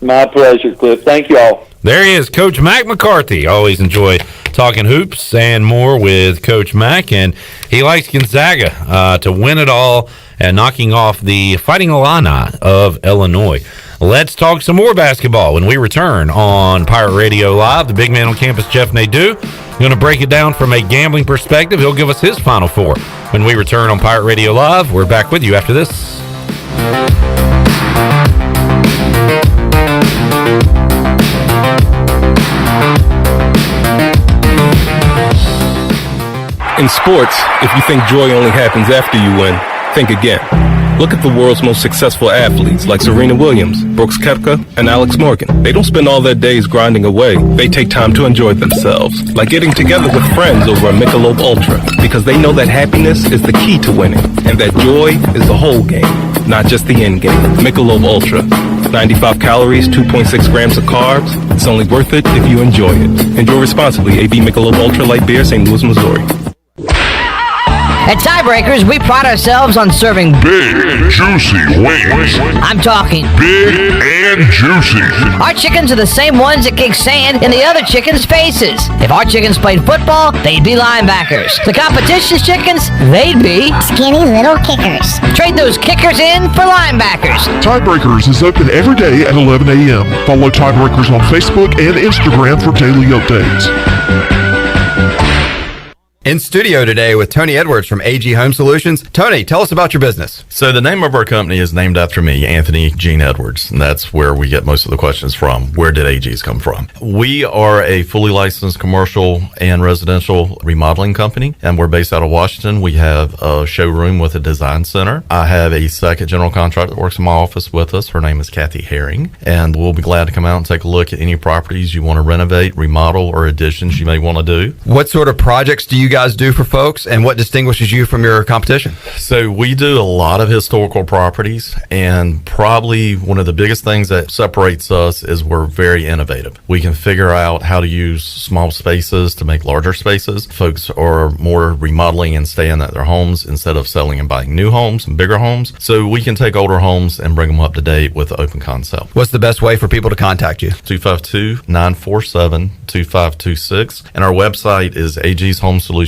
My pleasure, Cliff. Thank you all. There he is, Coach Mack McCarthy. Always enjoy talking hoops and more with Coach Mack, and he likes Gonzaga to win it all and knocking off the Fighting Illini of Illinois. Let's talk some more basketball when we return on Pirate Radio Live. The big man on campus, Jeff Nadu, going to break it down from a gambling perspective. He'll give us his Final Four when we return on Pirate Radio Live. We're back with you after this. In sports, if you think joy only happens after you win, think again. Look at the world's most successful athletes like Serena Williams, Brooks Koepka, and Alex Morgan. They don't spend all their days grinding away. They take time to enjoy themselves, like getting together with friends over a Michelob Ultra, because they know that happiness is the key to winning, and that joy is the whole game, not just the end game. Michelob Ultra. 95 calories, 2.6 grams of carbs. It's only worth it if you enjoy it. Enjoy responsibly. AB Michelob Ultra Light Beer, St. Louis, Missouri. At Tiebreakers, we pride ourselves on serving big, juicy wings. I'm talking big and juicy. Our chickens are the same ones that kick sand in the other chickens' faces. If our chickens played football, they'd be linebackers. The competition's chickens, they'd be skinny little kickers. Trade those kickers in for linebackers. Tiebreakers is open every day at 11 a.m. Follow Tiebreakers on Facebook and Instagram for daily updates. In studio today with Tony Edwards from AG Home Solutions. Tony, tell us about your business. So the name of our company is named after me, Anthony Gene Edwards, and that's where we get most of the questions from. Where did AGs come from? We are a fully licensed commercial and residential remodeling company, and we're based out of Washington. We have a showroom with a design center. I have a second general contractor that works in my office with us. Her name is Kathy Herring, and we'll be glad to come out and take a look at any properties you want to renovate, remodel, or additions you may want to do. What sort of projects do you guys do for folks, and what distinguishes you from your competition? So we do a lot of historical properties, and probably one of the biggest things that separates us is we're very innovative. We can figure out how to use small spaces to make larger spaces. Folks are more remodeling and staying at their homes instead of selling and buying new homes and bigger homes. So we can take older homes and bring them up to date with open concept. What's the best way for people to contact you? 252-947-2526, and our website is agshomesolutions.com.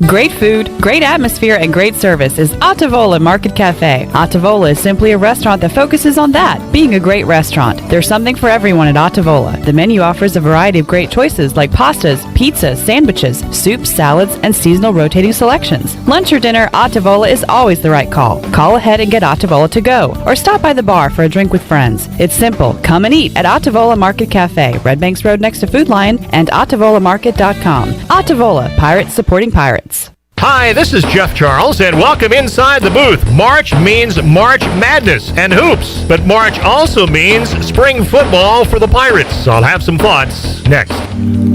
Great food, great atmosphere, and great service is Ottavola Market Cafe. Ottavola is simply a restaurant that focuses on that, being a great restaurant. There's something for everyone at Ottavola. The menu offers a variety of great choices like pastas, pizzas, sandwiches, soups, salads, and seasonal rotating selections. Lunch or dinner, Ottavola is always the right call. Call ahead and get Ottavola to go, or stop by the bar for a drink with friends. It's simple. Come and eat at Ottavola Market Cafe, Red Banks Road next to Food Lion, and OttavolaMarket.com. Ottavola, pirates supporting pirates. Hi, this is Jeff Charles, and welcome inside the booth. March means March Madness and hoops, but March also means spring football for the Pirates. I'll have some thoughts next.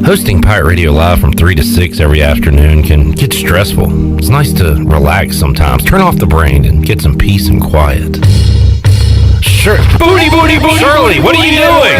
Hosting Pirate Radio Live from 3 to 6 every afternoon can get stressful. It's nice to relax sometimes, turn off the brain, and get some peace and quiet. Sure. Booty, booty, booty. Shirley, what are you doing?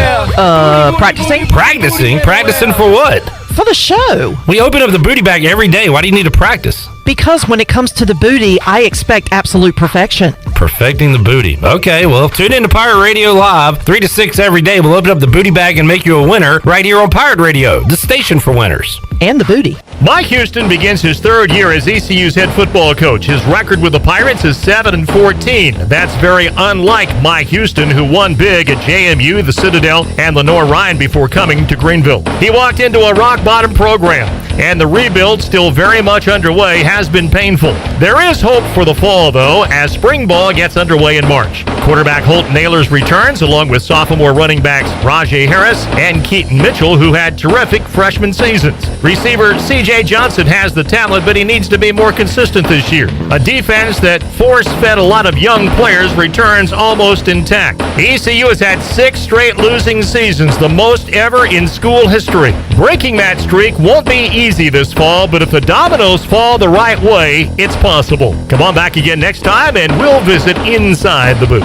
Practicing. Practicing? Practicing for what? For the show. We open up the booty bag every day. Why do you need to practice? Because when it comes to the booty, I expect absolute perfection. Perfecting the booty. Okay, well, tune in to Pirate Radio Live, 3 to 6 every day. We'll open up the booty bag and make you a winner right here on Pirate Radio, the station for winners. And the booty. Mike Houston begins his third year as ECU's head football coach. His record with the Pirates is 7-14. That's very unlike Mike Houston, who won big at JMU, the Citadel, and Lenore Ryan before coming to Greenville. He walked into a rock-bottom program, and the rebuild, still very much underway, has been painful. There is hope for the fall, though, as spring ball gets underway in March. Quarterback Holt Naylors returns, along with sophomore running backs Rajay Harris and Keaton Mitchell, who had terrific freshman seasons. Receiver C.J. Johnson has the talent, but he needs to be more consistent this year. A defense that force-fed a lot of young players returns almost intact. ECU has had 6 straight losing seasons, the most ever in school history. Breaking that streak won't be easy this fall, but if the dominoes fall the right way, it's possible. Come on back again next time, and we'll visit inside the booth.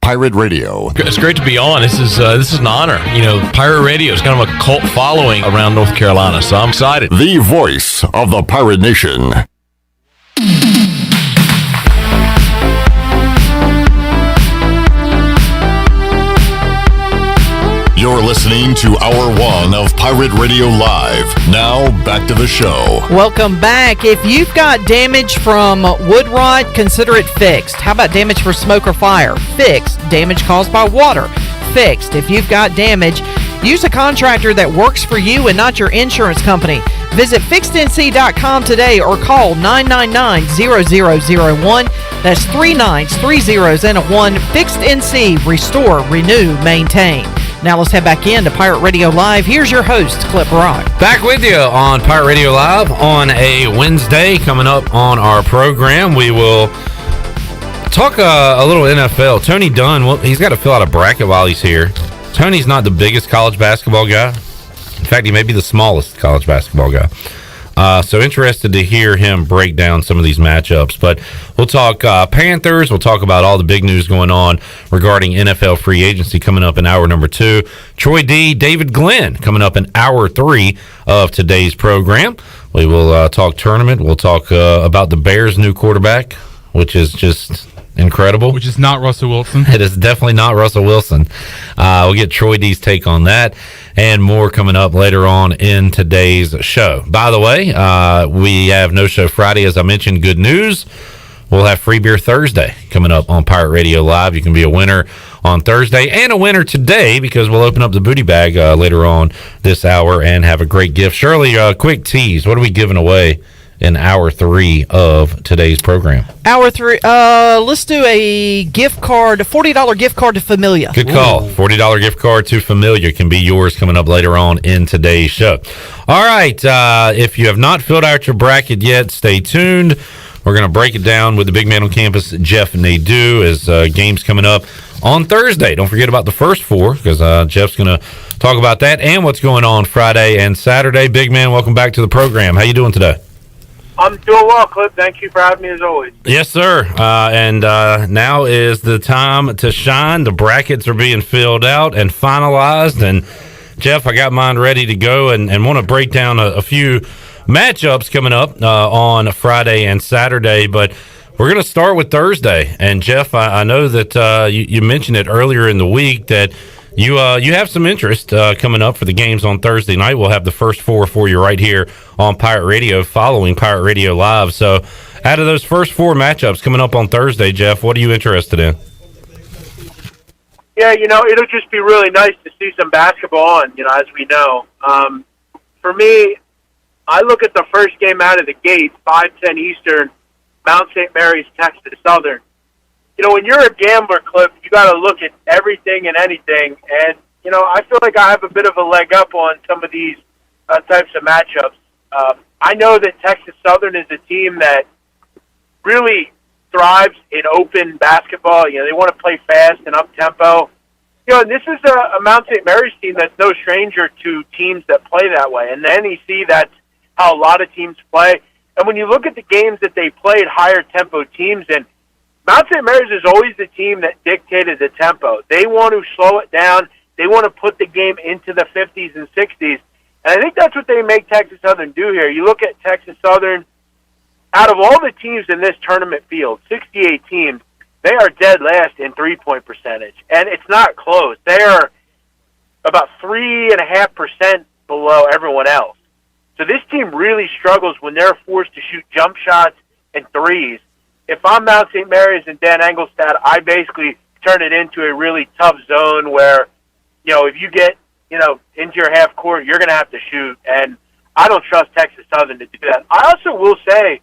Pirate Radio. It's great to be on. This is an honor. You know, Pirate Radio is kind of a cult following around North Carolina, so I'm excited. The voice of the Pirate Nation. You're listening to Hour 1 of Pirate Radio Live. Now, back to the show. Welcome back. If you've got damage from wood rot, consider it fixed. How about damage for smoke or fire? Fixed. Damage caused by water? Fixed. If you've got damage, use a contractor that works for you and not your insurance company. Visit fixednc.com today or call 999-0001. That's 3 9s, 3 zeros, and a 1. Fixed NC. Restore, renew, maintain. Now let's head back in to Pirate Radio Live. Here's your host, Clip Rock. Back with you on Pirate Radio Live on a Wednesday. Coming up on our program, we will talk a little NFL. Tony Dunn, well, he's got to fill out a bracket while he's here. Tony's not the biggest college basketball guy. In fact, he may be the smallest college basketball guy. So interested to hear him break down some of these matchups. But we'll talk Panthers. We'll talk about all the big news going on regarding NFL free agency coming up in hour number 2. Troy D, David Glenn coming up in hour 3 of today's program. We will talk tournament. We'll talk about the Bears' new quarterback, which is just incredible. Which is not Russell Wilson. It is definitely not Russell Wilson. We'll get Troy D's take on that and more coming up later on in today's show. By the way, we have no show Friday. As I mentioned, good news. We'll have Free Beer Thursday coming up on Pirate Radio Live. You can be a winner on Thursday, and a winner today because we'll open up the booty bag later on this hour and have a great gift. Shirley, quick tease. What are we giving away in hour 3 of today's program? Hour 3. Let's do a gift card, a $40 gift card to Familia. Good call. $40 gift card to Familia can be yours coming up later on in today's show. All right. If you have not filled out your bracket yet, stay tuned. We're going to break it down with the big man on campus, Jeff Nadu, as games coming up on Thursday. Don't forget about the first 4 because Jeff's going to talk about that and what's going on Friday and Saturday. Big man, welcome back to the program. How you doing today? I'm doing well, Clip. Thank you for having me as always. Yes, sir. And now is the time to shine. The brackets are being filled out and finalized. And, Jeff, I got mine ready to go and want to break down a few matchups coming up on Friday and Saturday. But we're going to start with Thursday. And, Jeff, I know that you mentioned it earlier in the week that you have some interest coming up for the games on Thursday night. We'll have the first 4 for you right here on Pirate Radio following Pirate Radio Live. So out of those first 4 matchups coming up on Thursday, Jeff, what are you interested in? Yeah, it'll just be really nice to see some basketball on, as we know. For me, I look at the first game out of the gate, 5:10 Eastern, Mount St. Mary's, Texas Southern. When you're a gambler, Clip, you got to look at everything and anything. And, I feel like I have a bit of a leg up on some of these types of matchups. I know that Texas Southern is a team that really thrives in open basketball. They want to play fast and up-tempo. And this is a Mount St. Mary's team that's no stranger to teams that play that way. And the NEC, that's how a lot of teams play. And when you look at the games that they played, higher-tempo teams, and Mount St. Mary's is always the team that dictated the tempo. They want to slow it down. They want to put the game into the 50s and 60s. And I think that's what they make Texas Southern do here. You look at Texas Southern, out of all the teams in this tournament field, 68 teams, they are dead last in three-point percentage. And it's not close. They are about 3.5% below everyone else. So this team really struggles when they're forced to shoot jump shots and threes. If I'm Mount St. Mary's and Dan Engelstad, I basically turn it into a really tough zone where, if you get, into your half court, you're going to have to shoot. And I don't trust Texas Southern to do that. I also will say,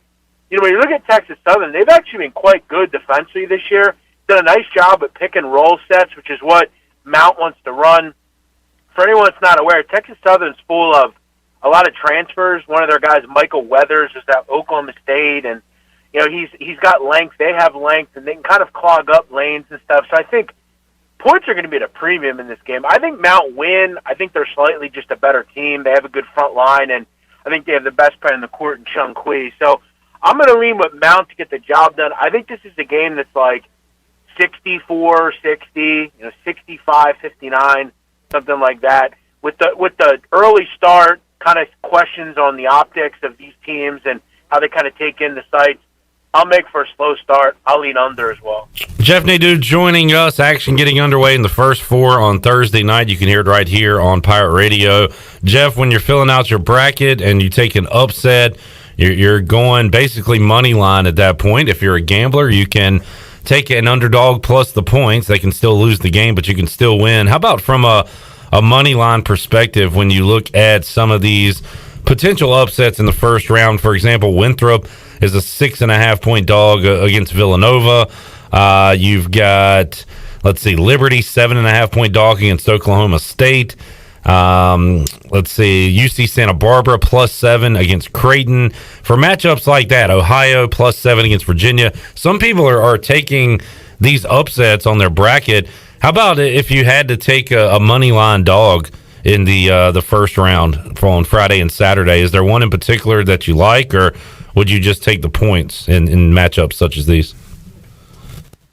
when you look at Texas Southern, they've actually been quite good defensively this year. Done a nice job at pick and roll sets, which is what Mount wants to run. For anyone that's not aware, Texas Southern's full of a lot of transfers. One of their guys, Michael Weathers, is at Oklahoma State, and he's got length. They have length, and they can kind of clog up lanes and stuff. So I think points are going to be at a premium in this game. I think Mount win. I think they're slightly just a better team. They have a good front line, and I think they have the best player in the court in Chung Kui. So I'm going to lean with Mount to get the job done. I think this is a game that's like 64-60, 65-59, something like that. With the early start, kind of questions on the optics of these teams and how they kind of take in the sights. I'll make for a slow start. I'll lean under as well. Jeff Nadu joining us. Action getting underway in the first 4 on Thursday night. You can hear it right here on Pirate Radio. Jeff, when you're filling out your bracket and you take an upset, you're going basically money line at that point. If you're a gambler, you can take an underdog plus the points. They can still lose the game, but you can still win. How about from a money line perspective when you look at some of these potential upsets in the first round? For example, Winthrop is a 6.5-point dog against Villanova. You've got, Liberty, 7.5-point dog against Oklahoma State. Let's see, UC Santa Barbara +7 against Creighton. For matchups like that, Ohio +7 against Virginia. Some people are taking these upsets on their bracket. How about if you had to take a money line dog in the first round on Friday and Saturday? Is there one in particular that you like, or would you just take the points in matchups such as these?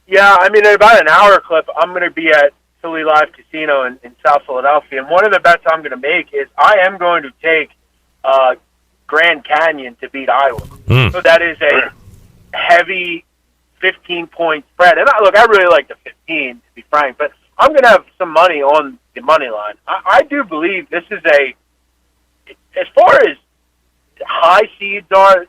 Yeah, in about an hour, Clip, I'm going to be at Philly Live Casino in South Philadelphia, and one of the bets I'm going to make is I am going to take Grand Canyon to beat Iowa. So that is a heavy 15-point spread. And I really like the 15, to be frank, but I'm going to have some money on the money line. I do believe this is as far as high seeds are,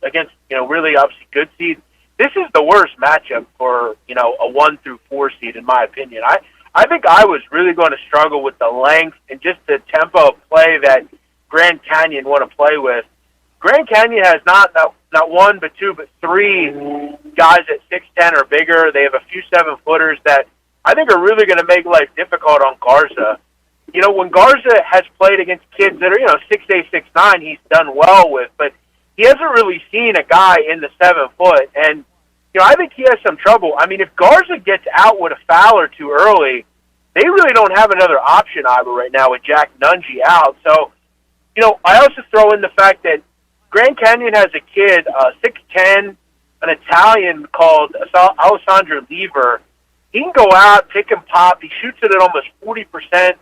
against, really obviously good seeds, this is the worst matchup for, a 1 through 4 seed, in my opinion. I think Iowa's really going to struggle with the length and just the tempo of play that Grand Canyon want to play with. Grand Canyon has not one, but two, but three guys at 6'10" or bigger. They have a few 7-footers that I think are really going to make life difficult on Garza. When Garza has played against kids that are, 6'8", 6'9", he's done well with, but he hasn't really seen a guy in the 7-foot. And, I think he has some trouble. I mean, if Garza gets out with a foul or two early, they really don't have another option, Iowa, right now with Jack Nungy out. So, I also throw in the fact that Grand Canyon has a kid, 6'10", an Italian called Alessandro Lever. He can go out, pick and pop. He shoots it at almost 40%.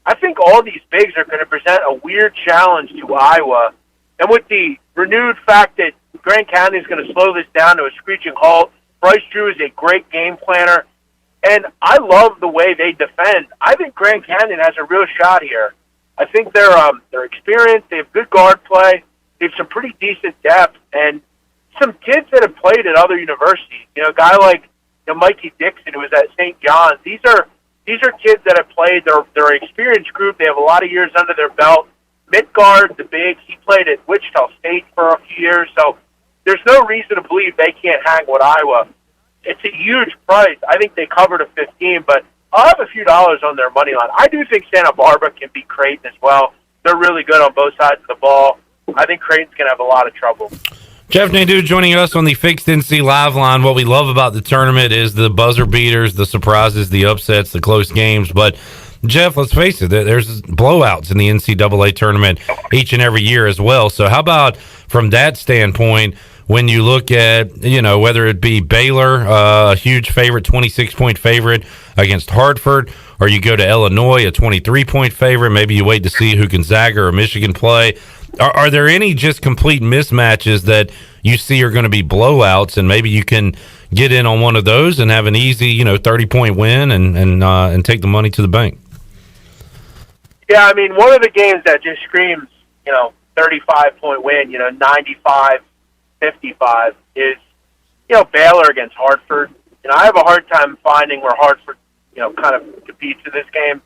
I think all these bigs are going to present a weird challenge to Iowa. And with the renewed fact that Grand Canyon is going to slow this down to a screeching halt, Bryce Drew is a great game planner. And I love the way they defend. I think Grand Canyon has a real shot here. I think they're experienced. They have good guard play. They have some pretty decent depth and some kids that have played at other universities. A guy like Mikey Dixon, who was at St. John's. These are kids that have played. They're an experienced group. They have a lot of years under their belt. Midgard, the big, he played at Wichita State for a few years. So there's no reason to believe they can't hang with Iowa. It's a huge price. I think they covered a 15, but I'll have a few dollars on their money line. I do think Santa Barbara can beat Creighton as well. They're really good on both sides of the ball. I think Creighton's going to have a lot of trouble. Jeff Nadu joining us on the Fixed NC Live line. What we love about the tournament is the buzzer beaters, the surprises, the upsets, the close games. But, Jeff, let's face it, there's blowouts in the NCAA tournament each and every year as well. So how about from that standpoint, when you look at, whether it be Baylor, a huge favorite, 26-point favorite against Hartford, or you go to Illinois, a 23-point favorite, maybe you wait to see who Gonzaga or Michigan play. Are there any just complete mismatches that you see are going to be blowouts, and maybe you can get in on one of those and have an easy, 30-point win and take the money to the bank? Yeah, I mean, one of the games that just screams, 35-point win, 95-55 is, Baylor against Hartford. I have a hard time finding where Hartford, kind of competes in this game.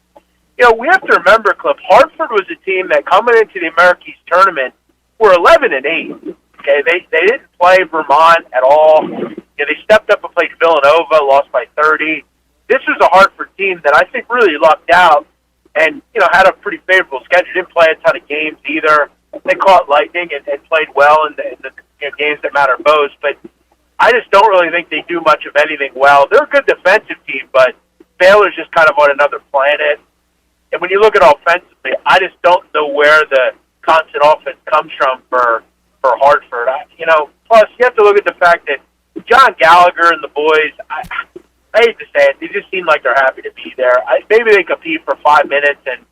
We have to remember, Cliff, Hartford was a team that coming into the American East tournament were 11-8. Okay, they didn't play Vermont at all. They stepped up and played Villanova, lost by 30. This was a Hartford team that I think really lucked out and had a pretty favorable schedule. Didn't play a ton of games either. They caught lightning and played well in the games that matter most. But I just don't really think they do much of anything well. They're a good defensive team, but Baylor's just kind of on another planet. And when you look at offensively, I just don't know where the constant offense comes from for Hartford. Plus you have to look at the fact that John Gallagher and the boys, I hate to say it, they just seem like they're happy to be there. Maybe they compete for 5 minutes and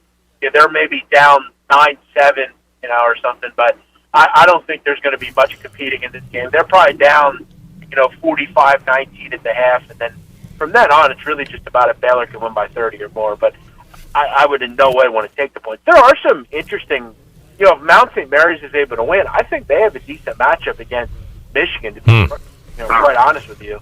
they're maybe down 9-7, or something. But I don't think there's going to be much competing in this game. They're probably down, 45-19 at the half, and then from then on, it's really just about if Baylor can win by 30 or more. But I would in no way want to take the points. There are some interesting, if Mount St. Mary's is able to win, I think they have a decent matchup against Michigan, to be quite honest with you.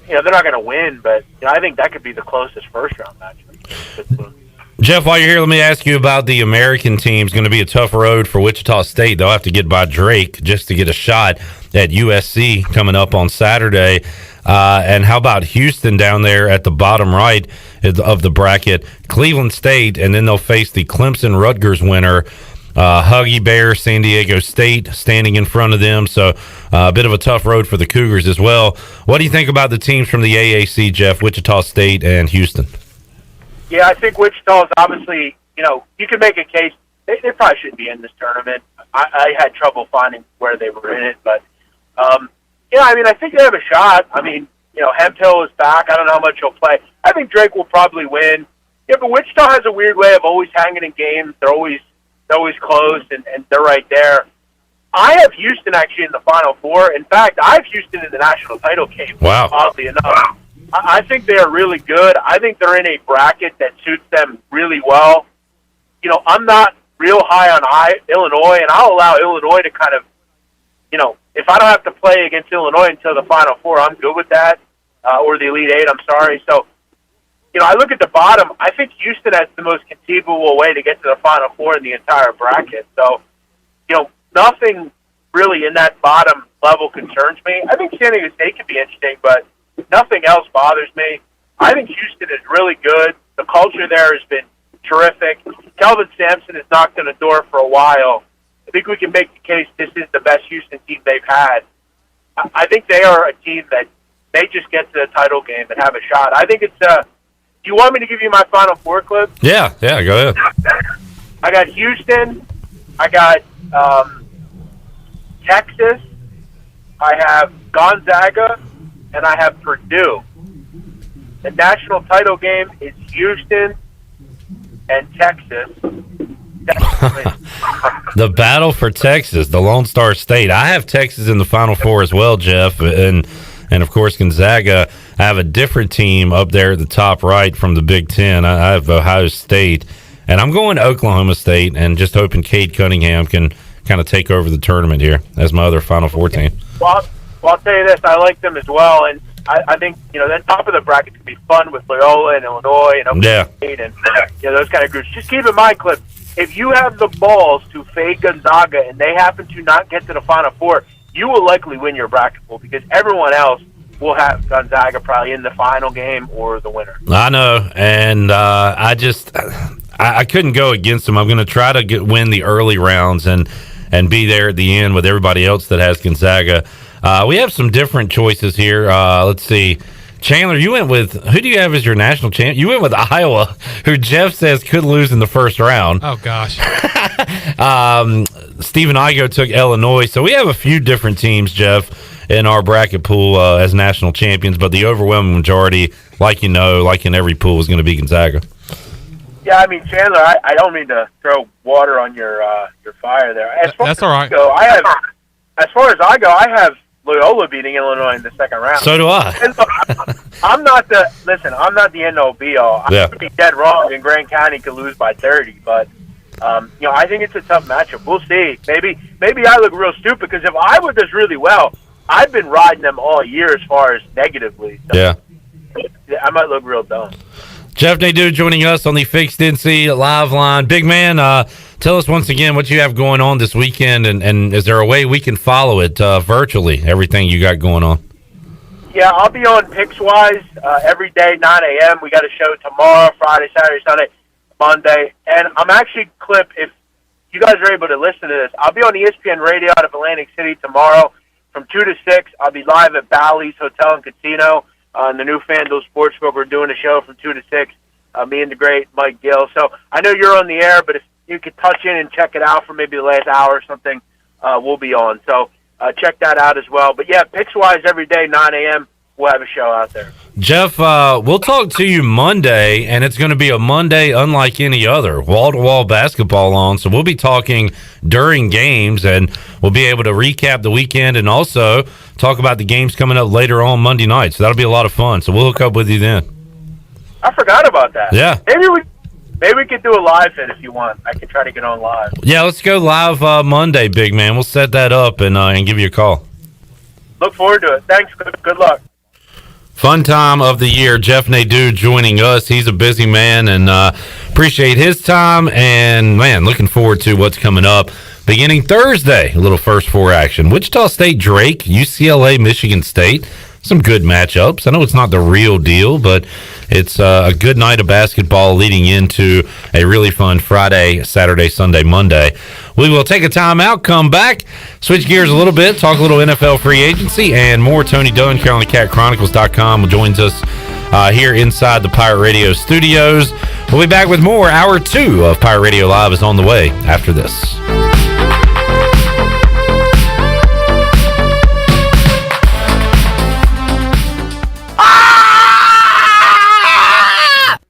They're not going to win, but I think that could be the closest first-round matchup. Jeff, while you're here, let me ask you about the American team. It's going to be a tough road for Wichita State. They'll have to get by Drake just to get a shot at USC coming up on Saturday. And how about Houston down there at the bottom right of the bracket? Cleveland State, and then they'll face the Clemson-Rutgers winner. Huggy Bear, San Diego State standing in front of them. So a bit of a tough road for the Cougars as well. What do you think about the teams from the AAC, Jeff, Wichita State and Houston? Yeah, I think Wichita is obviously, you can make a case. They probably shouldn't be in this tournament. I had trouble finding where they were in it, but I think they have a shot. Hemphill is back. I don't know how much he'll play. I think Drake will probably win. Yeah, but Wichita has a weird way of always hanging in games. They're always close, and they're right there. I have Houston actually in the Final Four. In fact, I have Houston in the national title game. Wow. Oddly enough. Wow. I think they are really good. I think they're in a bracket that suits them really well. I'm not real high on Illinois, and I'll allow Illinois to kind of if I don't have to play against Illinois until the Final Four, I'm good with that, or the Elite Eight, I'm sorry. So, I look at the bottom. I think Houston has the most conceivable way to get to the Final Four in the entire bracket. So, nothing really in that bottom level concerns me. I think San Diego State could be interesting, but nothing else bothers me. I think Houston is really good. The culture there has been terrific. Kelvin Sampson has knocked on the door for a while. I think we can make the case this is the best Houston team they've had. I think they are a team that they just get to the title game and have a shot. I think it's do you want me to give you my Final Four clip? Yeah, go ahead. I got Houston. I got Texas. I have Gonzaga. And I have Purdue. The national title game is Houston and Texas. The battle for Texas, the Lone Star State. I have Texas in the Final Four as well, Jeff, and of course Gonzaga. I have a different team up there at the top right from the Big Ten. I have Ohio State, and I'm going to Oklahoma State, and just hoping Cade Cunningham can kind of take over the tournament here as my other Final Four team. Well, I'll tell you this, I like them as well, and I think, that top of the bracket could be fun with Loyola and Illinois and Oklahoma State and those kind of groups. Just keep in mind, Cliff, if you have the balls to fade Gonzaga and they happen to not get to the Final Four, you will likely win your bracket pool because everyone else will have Gonzaga probably in the final game or the winner. I know, and I couldn't go against them. I'm going to try to win the early rounds and be there at the end with everybody else that has Gonzaga. We have some different choices here. Let's see. Chandler, you went with, who do you have as your national champ? You went with Iowa, who Jeff says could lose in the first round. Oh, gosh. Stephen Igo took Illinois. So we have a few different teams, Jeff, in our bracket pool as national champions, but the overwhelming majority, like in every pool, is going to be Gonzaga. Yeah, Chandler, I don't mean to throw water on your fire there. That's all right. As far as I go, I have Loyola beating Illinois in the second round. So do I. And look, I'm not the end-all be-all. I could be dead wrong, and Grand County could lose by 30. But I think it's a tough matchup. We'll see. Maybe I look real stupid because if Iowa does really well, I've been riding them all year as far as negatively. So I might look real dumb. Jeff Nadu joining us on the Fixed NC Live Line. Big man, tell us once again what you have going on this weekend, and is there a way we can follow it virtually, everything you got going on? Yeah, I'll be on Pickswise every day, 9 a.m. We got a show tomorrow, Friday, Saturday, Sunday, Monday. And I'm actually, Clip, if you guys are able to listen to this, I'll be on ESPN Radio out of Atlantic City tomorrow from 2 to 6. I'll be live at Bally's Hotel and Casino. In the new FanDuel Sportsbook, we're doing a show from 2 to 6, me and the great Mike Gill. So I know you're on the air, but if you could touch in and check it out for maybe the last hour or something, we'll be on. So check that out as well. But, yeah, Pickswise every day, 9 a.m., we'll have a show out there. Jeff, we'll talk to you Monday, and it's going to be a Monday unlike any other, wall-to-wall basketball on. So we'll be talking during games, and we'll be able to recap the weekend and also talk about the games coming up later on Monday night. So that'll be a lot of fun. So we'll hook up with you then. I forgot about that. Yeah. Maybe we could do a live fit if you want. I could try to get on live. Yeah, let's go live Monday, big man. We'll set that up and give you a call. Look forward to it. Thanks. Good luck. Fun time of the year. Jeff Nadu joining us. He's a busy man and appreciate his time. And, man, looking forward to what's coming up. Beginning Thursday, a little first four action. Wichita State, Drake, UCLA, Michigan State. Some good matchups. I know it's not the real deal, but it's a good night of basketball leading into a really fun Friday, Saturday, Sunday, Monday. We will take a time out, come back, switch gears a little bit, talk a little NFL free agency, and more. Tony Dunn, CarolinaCatChronicles.com, joins us here inside the Pirate Radio studios. We'll be back with more. Hour 2 of Pirate Radio Live is on the way after this.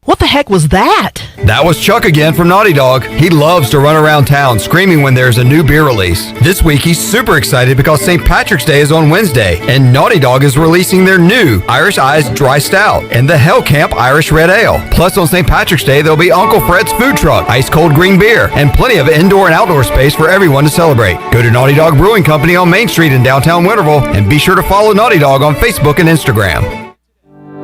What the heck was that? That was Chuck again from Naughty Dog. He loves to run around town screaming when there's a new beer release. This week he's super excited because St. Patrick's Day is on Wednesday, and Naughty Dog is releasing their new Irish Eyes Dry Stout and the Hell Camp Irish Red Ale. Plus on St. Patrick's Day there'll be Uncle Fred's Food Truck, ice cold green beer, and plenty of indoor and outdoor space for everyone to celebrate. Go to Naughty Dog Brewing Company on Main Street in downtown Winterville, and be sure to follow Naughty Dog on Facebook and Instagram.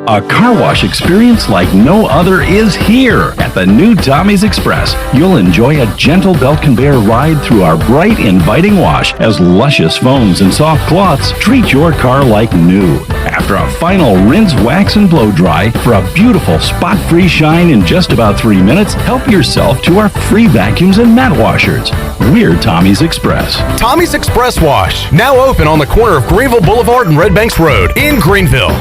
A car wash experience like no other is here at the new Tommy's Express. You'll enjoy a gentle belt conveyor ride through our bright, inviting wash as luscious foams and soft cloths treat your car like new. After a final rinse, wax, and blow dry for a beautiful spot-free shine in just about 3 minutes, help yourself to our free vacuums and mat washers. We're Tommy's Express. Tommy's Express Wash, now open on the corner of Greenville Boulevard and Red Banks Road in Greenville.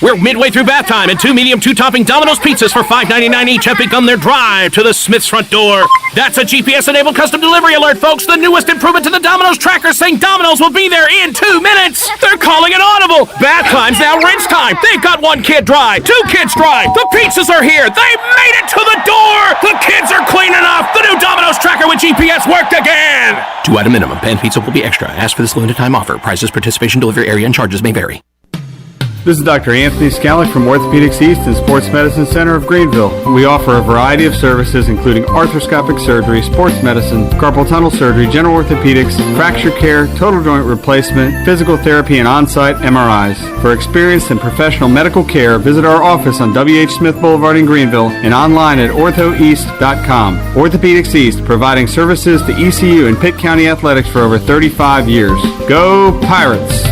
We're midway through bath time, and 2 medium, 2-topping Domino's pizzas for $5.99 each have begun their drive to the Smith's front door. That's a GPS-enabled custom delivery alert, folks. The newest improvement to the Domino's tracker, saying Domino's will be there in 2 minutes. They're calling it audible. Bath time's now rinse time. They've got 1 kid dry, 2 kids dry. The pizzas are here. They made it to the door. The kids are clean enough. The new Domino's tracker with GPS worked again. 2-item minimum. Pan pizza will be extra. Ask for this limited time offer. Prices, participation, delivery area, and charges may vary. This is Dr. Anthony Scalick from Orthopedics East and Sports Medicine Center of Greenville. We offer a variety of services including arthroscopic surgery, sports medicine, carpal tunnel surgery, general orthopedics, fracture care, total joint replacement, physical therapy, and on-site MRIs. For experienced and professional medical care, visit our office on W.H. Smith Boulevard in Greenville and online at orthoeast.com. Orthopedics East, providing services to ECU and Pitt County athletics for over 35 years. Go Pirates!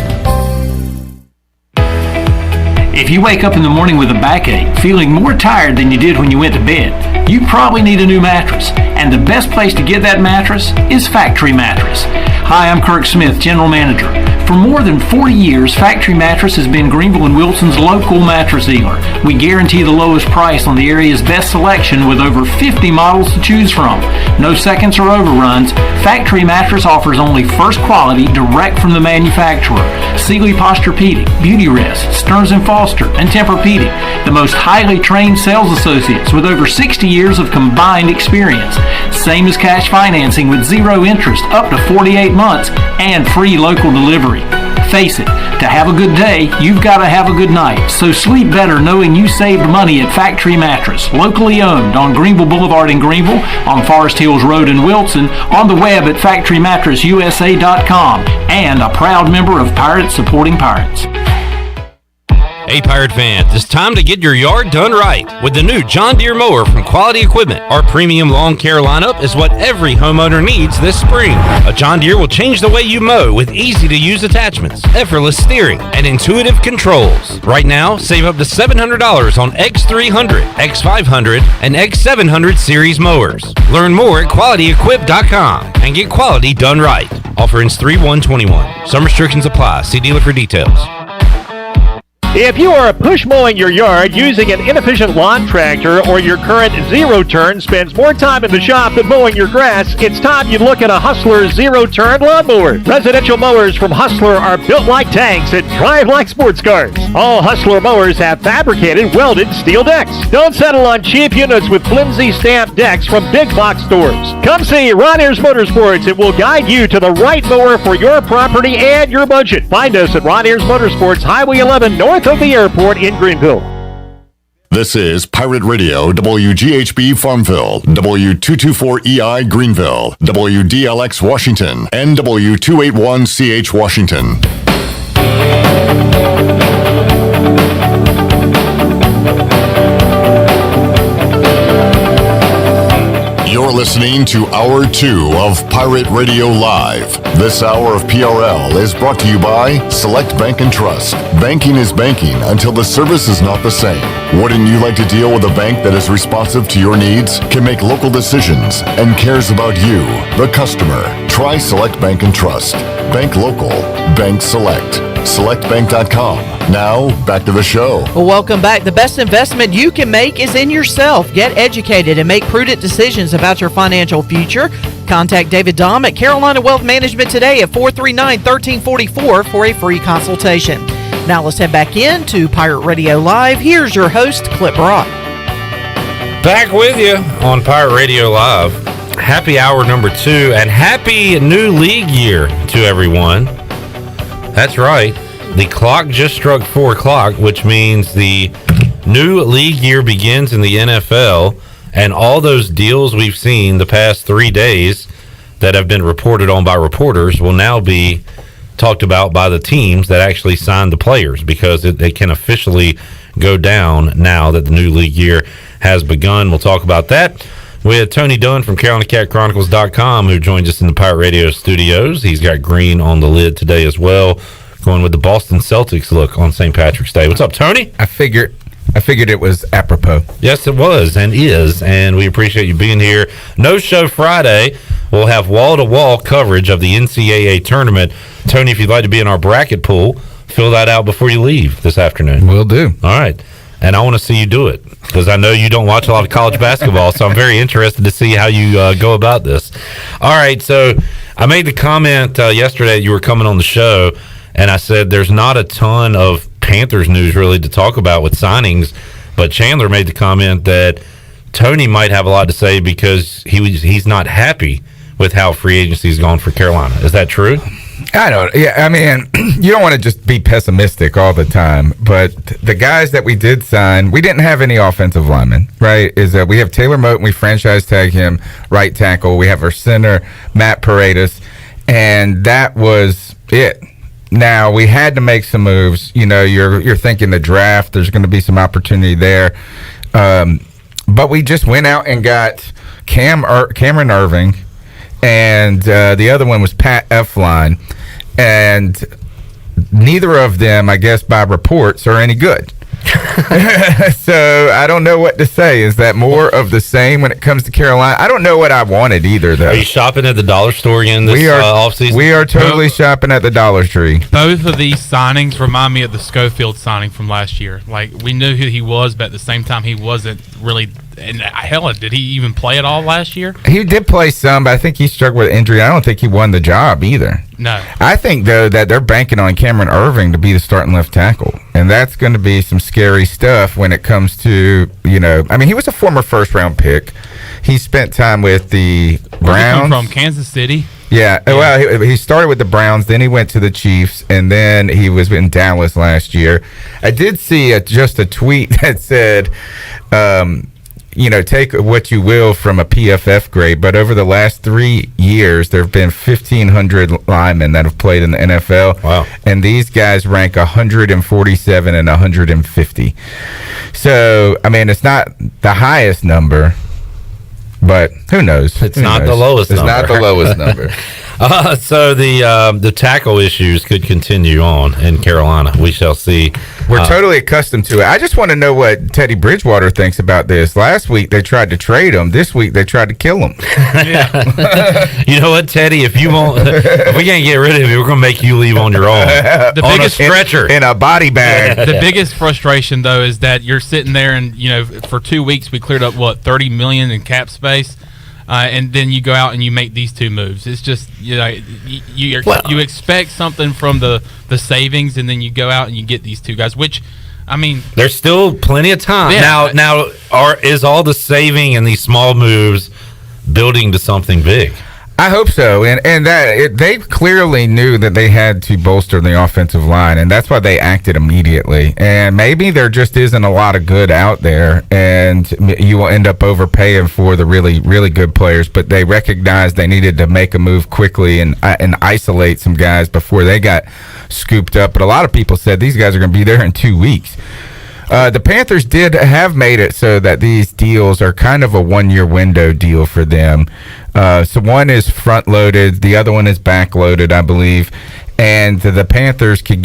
If you wake up in the morning with a backache, feeling more tired than you did when you went to bed, you probably need a new mattress. And the best place to get that mattress is Factory Mattress. Hi, I'm Kirk Smith, General Manager. For more than 40 years, Factory Mattress has been Greenville and Wilson's local mattress dealer. We guarantee the lowest price on the area's best selection with over 50 models to choose from. No seconds or overruns. Factory Mattress offers only first quality direct from the manufacturer. Sealy Posturepedic, Beauty Rest, Stearns & Foster, and Tempur-Pedic. The most highly trained sales associates with over 60 years of combined experience. Same as cash financing with 0 interest up to 48 months and free local delivery. Face it, to have a good day, you've got to have a good night. So sleep better knowing you saved money at Factory Mattress, locally owned on Greenville Boulevard in Greenville, on Forest Hills Road in Wilson, on the web at factorymattressusa.com, and a proud member of Pirates Supporting Pirates. Hey Pirate fans, it's time to get your yard done right with the new John Deere mower from Quality Equipment. Our premium lawn care lineup is what every homeowner needs this spring. A John Deere will change the way you mow with easy-to-use attachments, effortless steering, and intuitive controls. Right now, save up to $700 on X300, X500, and X700 series mowers. Learn more at QualityEquip.com and get quality done right. Offer ends 3/1/21. Some restrictions apply. See dealer for details. If you are push mowing your yard using an inefficient lawn tractor or your current zero-turn spends more time in the shop than mowing your grass, it's time you look at a Hustler zero-turn lawnmower. Residential mowers from Hustler are built like tanks and drive like sports cars. All Hustler mowers have fabricated, welded steel decks. Don't settle on cheap units with flimsy stamped decks from big box stores. Come see Ron Ayers Motorsports and we'll guide you to the right mower for your property and your budget. Find us at Ron Ayers Motorsports, Highway 11 north of the airport in Greenville. This is Pirate Radio, WGHB Farmville, W224EI Greenville, WDLX Washington, and W281CH Washington. You're listening to Hour 2 of Pirate Radio Live. This hour of PRL is brought to you by Select Bank and Trust. Banking is banking until the service is not the same. Wouldn't you like to deal with a bank that is responsive to your needs, can make local decisions, and cares about you, the customer? Try Select Bank and Trust. Bank local. Bank select. SelectBank.com. Now, back to the show. Well, welcome back. The best investment you can make is in yourself. Get educated and make prudent decisions about your financial future. Contact David Dahm at Carolina Wealth Management today at 439-1344 for a free consultation. Now let's head back into Pirate Radio Live. Here's your host, Clip Brock. Back with you on Pirate Radio Live. Happy hour number 2 and happy new league year to everyone. That's right. The clock just struck 4 o'clock, which means the new league year begins in the NFL, and all those deals we've seen the past 3 days that have been reported on by reporters will now be talked about by the teams that actually signed the players, because they can officially go down now that the new league year has begun. We'll talk about that with Tony Dunn from CarolinaCatChronicles.com, who joins us in the Pirate Radio studios. He's got green on the lid today as well, going with the Boston Celtics look on St. Patrick's Day. What's up, Tony? I figured it was apropos. Yes, it was and is, and we appreciate you being here. No show Friday. We'll have wall-to-wall coverage of the NCAA tournament. Tony, if you'd like to be in our bracket pool, fill that out before you leave this afternoon. Will do. All right. And I want to see you do it, because I know you don't watch a lot of college basketball, so I'm very interested to see how you go about this. All right, so I made the comment yesterday you were coming on the show, and I said there's not a ton of Panthers news really to talk about with signings, but Chandler made the comment that Tony might have a lot to say because he's not happy with how free agency has gone for Carolina. Is that true? I don't. Yeah, I mean, you don't want to just be pessimistic all the time, but the guys that we did sign, we didn't have any offensive linemen, right? Is that we have Taylor Moton, we franchise tag him, right tackle. We have our center, Matt Paredes, and that was it. Now, we had to make some moves. You know, you're thinking the draft, there's going to be some opportunity there. But we just went out and got Cameron Irving, and the other one was Pat Elflein, and neither of them, I guess by reports, are any good. So I don't know what to say. Is that more of the same when it comes to Carolina? I don't know what I wanted either, though. Are you shopping at the dollar store again this offseason? We are totally shopping at the Dollar Tree. Both of these signings remind me of the Schofield signing from last year. Like, we knew who he was, but at the same time, he wasn't really. And hell, did he even play at all last year? He did play some, but I think he struggled with injury. I don't think he won the job either. No. I think, though, that they're banking on Cameron Irving to be the starting left tackle. And that's going to be some scary stuff when it comes to, you know, I mean, he was a former first-round pick. He spent time with the Browns. From Kansas City. Yeah, well, he started with the Browns, then he went to the Chiefs, and then he was in Dallas last year. I did see just a tweet that said, you know, take what you will from a PFF grade, but over the last 3 years, there have been 1,500 linemen that have played in the NFL. Wow. And these guys rank 147 and 150. So, I mean, it's not the highest number, but who knows? It's not the lowest number. It's not the lowest number. So the tackle issues could continue on in Carolina. We shall see. We're totally accustomed to it. I just want to know what Teddy Bridgewater thinks about this. Last week they tried to trade him. This week they tried to kill him. You know what, Teddy? If you won't, if we can't get rid of you, we're going to make you leave on your own. The on biggest a stretcher in a body bag. The biggest frustration, though, is that you're sitting there and, you know, for 2 weeks we cleared up $30 million in cap space. And then you go out and you make these two moves. It's just, you know, you expect something from the savings, and then you go out and you get these two guys, which, I mean, there's still plenty of time. Yeah. Now is all the saving and these small moves building to something big? I hope so, and that they clearly knew that they had to bolster the offensive line, and that's why they acted immediately. And maybe there just isn't a lot of good out there, and you will end up overpaying for the really, really good players. But they recognized they needed to make a move quickly and isolate some guys before they got scooped up. But a lot of people said these guys are going to be there in 2 weeks. The Panthers did have made it so that these deals are kind of a one-year window deal for them. So one is front-loaded, the other one is back-loaded, I believe. And the Panthers can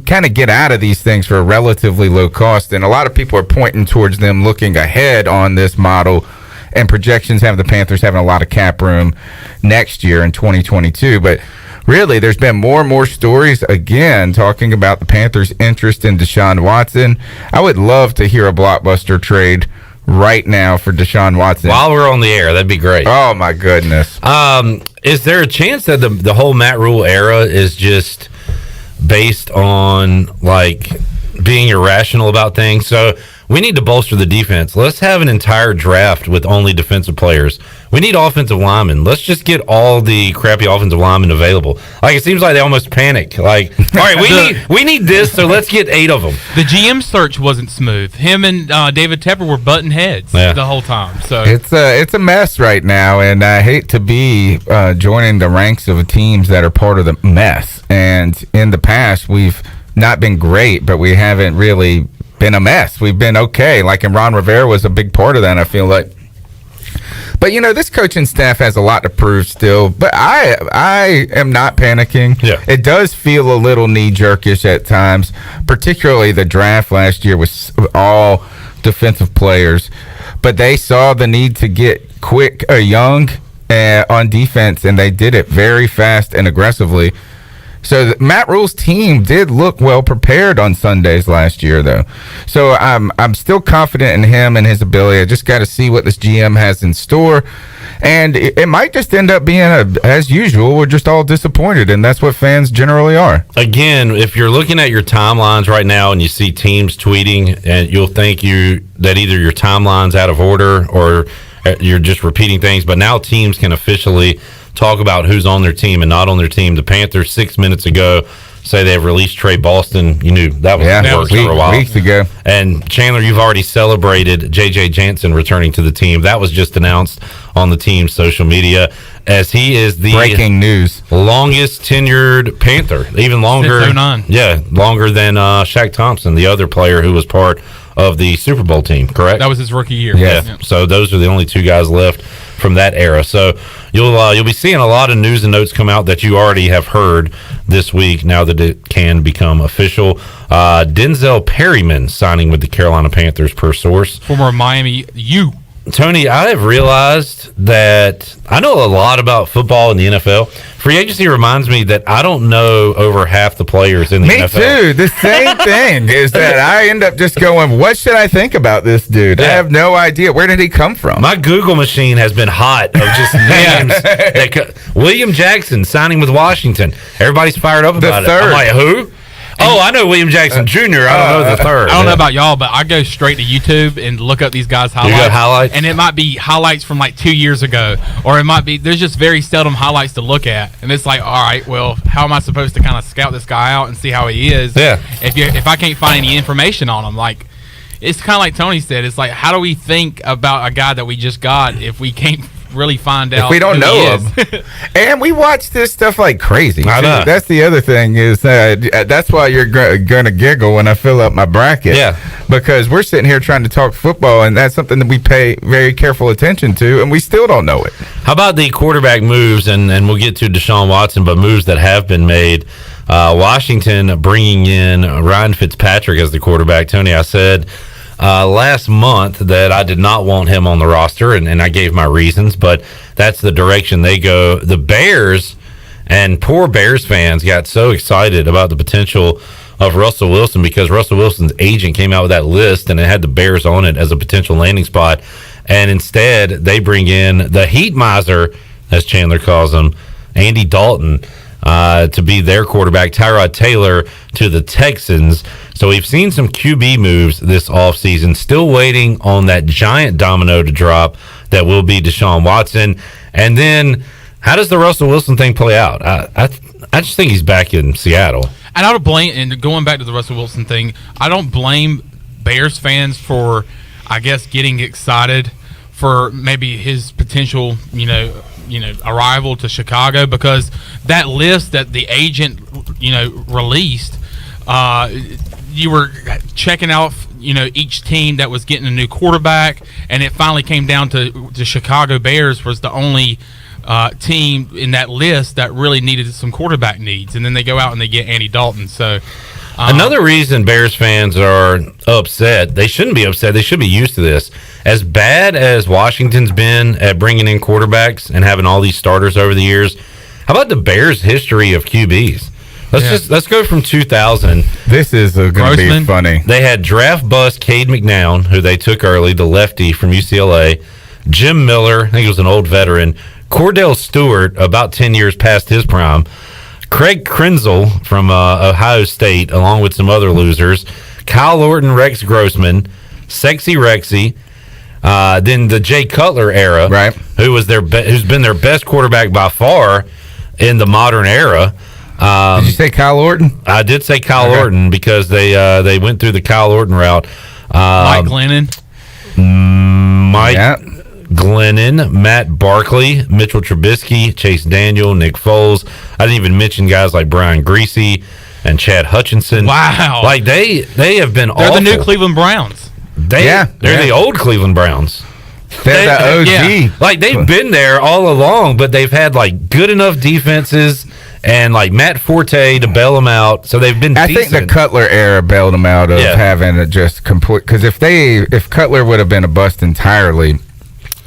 kind of get out of these things for a relatively low cost. And a lot of people are pointing towards them looking ahead on this model. And projections have the Panthers having a lot of cap room next year in 2022. But really, there's been more and more stories, again, talking about the Panthers' interest in Deshaun Watson. I would love to hear a blockbuster trade right now for Deshaun Watson. While we're on the air, that'd be great. Oh, my goodness. Is there a chance that the whole Matt Rule era is just based on, like, being irrational about things? So we need to bolster the defense. Let's have an entire draft with only defensive players. We need offensive linemen. Let's just get all the crappy offensive linemen available. Like, it seems like they almost panicked. Like, all right, we need this, so let's get 8 of them. The GM search wasn't smooth. Him and David Tepper were butting heads the whole time. So it's a mess right now, and I hate to be joining the ranks of teams that are part of the mess. And in the past, we've not been great, but we haven't really been a mess. We've been okay. Like, and Ron Rivera was a big part of that, I feel like. But, this coaching staff has a lot to prove still. But I am not panicking. Yeah. It does feel a little knee-jerkish at times, particularly the draft last year was all defensive players. But they saw the need to get young on defense, and they did it very fast and aggressively. So Matt Rule's team did look well prepared on Sundays last year, though. So I'm still confident in him and his ability. I just got to see what this GM has in store. And it might just end up being, as usual, we're just all disappointed, and that's what fans generally are. Again, if you're looking at your timelines right now and you see teams tweeting, and you'll think that either your timeline's out of order or you're just repeating things. But now teams can officially talk about who's on their team and not on their team. The Panthers 6 minutes ago say they've released Trey Boston. You knew that was in the works for a while. Weeks ago. And Chandler, you've already celebrated J.J. Jansen returning to the team. That was just announced on the team's social media, as he is the breaking news longest tenured Panther, even longer. Since 09. Yeah, longer than Shaq Thompson, the other player who was part of the Super Bowl team. Correct. That was his rookie year. Yeah. So those are the only 2 guys left from that era. So you'll be seeing a lot of news and notes come out that you already have heard this week, now that it can become official. Denzel Perryman signing with the Carolina Panthers, per source. Former Miami U. Tony, I have realized that I know a lot about football in the NFL. Free agency reminds me that I don't know over half the players in the NFL. Me too. The same thing is that I end up just going, what should I think about this dude? I have no idea. Where did he come from? My Google machine has been hot of just names. William Jackson signing with Washington. Everybody's fired up about it. I'm like, who? Oh, I know William Jackson Jr. I don't know the third. I don't know about y'all, but I go straight to YouTube and look up these guys' highlights. You got highlights? And it might be highlights from like 2 years ago, or it might be, there's just very seldom highlights to look at. And it's like, all right, well, how am I supposed to kind of scout this guy out and see how he is? Yeah. If I can't find any information on him, like, it's kind of like Tony said. It's like, how do we think about a guy that we just got if we can't really find out if we don't who know he him? And we watch this stuff like crazy. I know. That's the other thing is that's why you're gonna giggle when I fill up my bracket. Yeah, because we're sitting here trying to talk football, and that's something that we pay very careful attention to, and we still don't know it. How about the quarterback moves? And we'll get to Deshaun Watson, but moves that have been made. Washington bringing in Ryan Fitzpatrick as the quarterback. Tony, I said last month that I did not want him on the roster, and I gave my reasons, but that's the direction they go. The Bears and poor Bears fans got so excited about the potential of Russell Wilson because Russell Wilson's agent came out with that list and it had the Bears on it as a potential landing spot, and instead they bring in the Heat Miser, as Chandler calls him, Andy Dalton, to be their quarterback. Tyrod Taylor to the Texans. So we've seen some QB moves this offseason, still waiting on that giant domino to drop that will be Deshaun Watson. And then how does the Russell Wilson thing play out? I just think he's back in Seattle. And I don't blame, and going back to the Russell Wilson thing, I don't blame Bears fans for, I guess, getting excited for maybe his potential, arrival to Chicago, because that list that the agent, released, you were checking out, each team that was getting a new quarterback, and it finally came down to the Chicago Bears was the only team in that list that really needed some quarterback needs, and then they go out and they get Andy Dalton. So another reason Bears fans are upset, they shouldn't be upset, they should be used to this. As bad as Washington's been at bringing in quarterbacks and having all these starters over the years, how about the Bears' history of QBs? Let's go from 2000. This is going to be funny. They had draft bust Cade McNown, who they took early, the lefty from UCLA. Jim Miller, I think he was an old veteran. Cordell Stewart, about 10 years past his prime. Craig Krenzel from Ohio State, along with some other losers. Kyle Orton, Rex Grossman. Sexy Rexy, then the Jay Cutler era, right? Who's been their best quarterback by far in the modern era. Did you say Kyle Orton? I did say Kyle Orton because they went through the Kyle Orton route. Mike Glennon. Glennon, Matt Barkley, Mitchell Trubisky, Chase Daniel, Nick Foles. I didn't even mention guys like Brian Greasy and Chad Hutchinson. Wow. Like they have been They're awful. the new Cleveland Browns. They're the old Cleveland Browns. They're the OG. Yeah. Like they've been there all along, but they've had like good enough defenses and like Matt Forte to bail them out. So they've been I decent. think the Cutler era bailed them out of having it just complete. Because if Cutler would have been a bust entirely,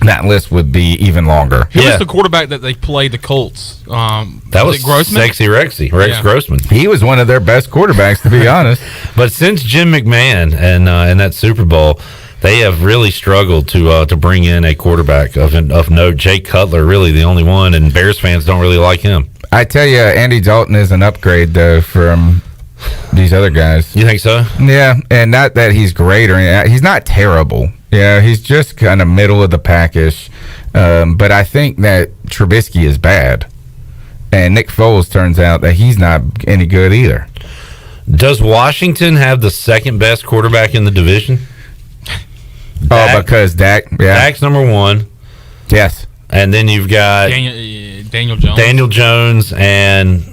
that list would be even longer. Who was the quarterback that they played the Colts? That was Grossman? Sexy Rexy, Rex Grossman. He was one of their best quarterbacks, to be honest. But since Jim McMahon and in that Super Bowl, they have really struggled to bring in a quarterback of note. Jay Cutler, really the only one, and Bears fans don't really like him. I tell you, Andy Dalton is an upgrade though from these other guys. You think so? Yeah, and not that he's great or anything. He's not terrible. Yeah, he's just kind of middle of the packish. But I think that Trubisky is bad. And Nick Foles turns out that he's not any good either. Does Washington have the second best quarterback in the division? Oh, because Dak. Yeah. Dak's number one. Yes. And then you've got Daniel Jones. Daniel Jones and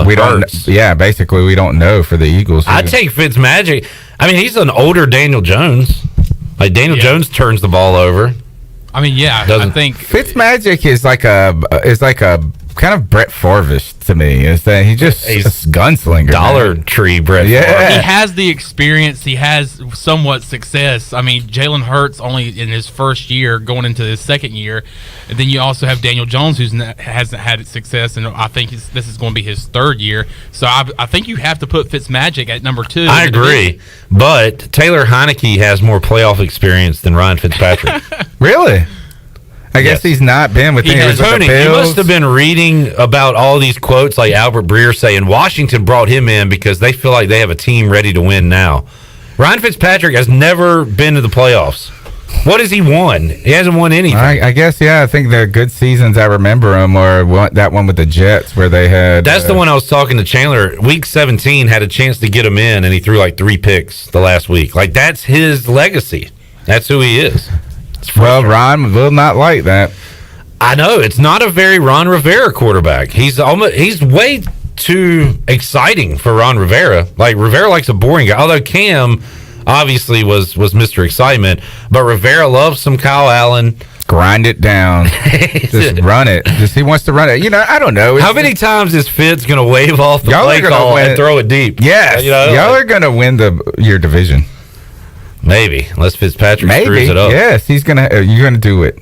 we don't. Hurts. Yeah, basically we don't know for the Eagles. I take Fitzmagic. I mean, he's an older Daniel Jones. Like Daniel Jones turns the ball over. I mean, I think Fitzmagic is like a kind of Brett Favre-ish to me. Is that he's a gunslinger, Dollar Tree Brett Favre. He has the experience. He has somewhat success. I mean, Jalen Hurts only in his first year, going into his second year, and then you also have Daniel Jones, who hasn't had success, and I think this is going to be his third year. So I think you have to put Fitzmagic at number 2. I agree, but Taylor Heineke has more playoff experience than Ryan Fitzpatrick. Really? I guess he's not been with any of the Tony, Bills. you must have been reading about all these quotes like Albert Breer saying Washington brought him in because they feel like they have a team ready to win now. Ryan Fitzpatrick has never been to the playoffs. What has he won? He hasn't won anything. I guess, I think the good seasons I remember him are that one with the Jets where they had... That's the one I was talking to Chandler. Week 17 had a chance to get him in, and he threw like 3 picks the last week. Like, that's his legacy. That's who he is. Well, Ron will not like that. I know. It's not a very Ron Rivera quarterback. He's way too exciting for Ron Rivera. Like, Rivera likes a boring guy. Although Cam obviously was Mr. Excitement, but Rivera loves some Kyle Allen. Grind it down. Just run it. He wants to run it. I don't know. How many times is Fitz going to wave off the play call and throw it deep? Yes. Y'all are going to win your division. Maybe, unless Fitzpatrick screws it up. Yes, you're gonna do it.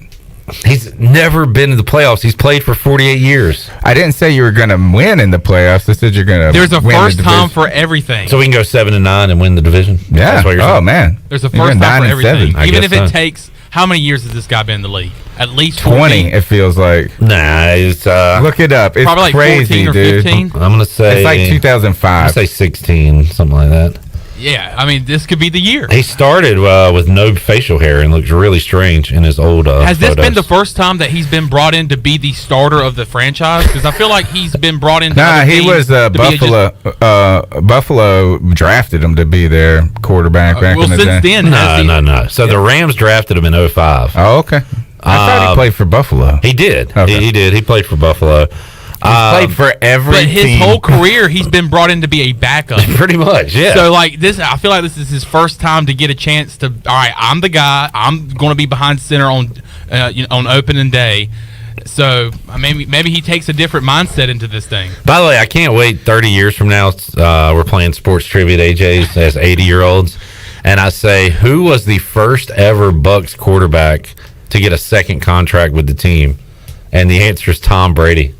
He's never been in the playoffs. He's played for 48 years. I didn't say you were gonna win in the playoffs. I said you're gonna. There's a win first the time division. for everything. So we can go 7-9 and win the division. Yeah. That's what you're saying. Man. There's a first time for everything. Even if it so. takes. How many years has this guy been in the league? At least 20. It feels like. Nah, it's look it up. It's probably like crazy, 14 or dude. 15. I'm gonna say it's like 2005. I'm gonna say 16, something like that. Yeah, I mean, this could be the year. He started with no facial hair and looks really strange in his old Has this photos. been the first time that he's been brought in to be the starter of the franchise? Because I feel like he's been brought in. Nah, he was Buffalo. Buffalo drafted him to be their quarterback back in the day. Then, no. So the Rams drafted him in 2005. Oh, okay. I thought he played for Buffalo. He did. Okay. He did. He played for Buffalo. He's played for every But his team. whole career, he's been brought in to be a backup. Pretty much, yeah. So, like, I feel like this is his first time to get a chance to, all right, I'm the guy. I'm going to be behind center on opening day. So, maybe he takes a different mindset into this thing. By the way, I can't wait 30 years from now. We're playing sports trivia at AJ's as 80-year-olds. And I say, who was the first ever Bucs quarterback to get a second contract with the team? And the answer is Tom Brady.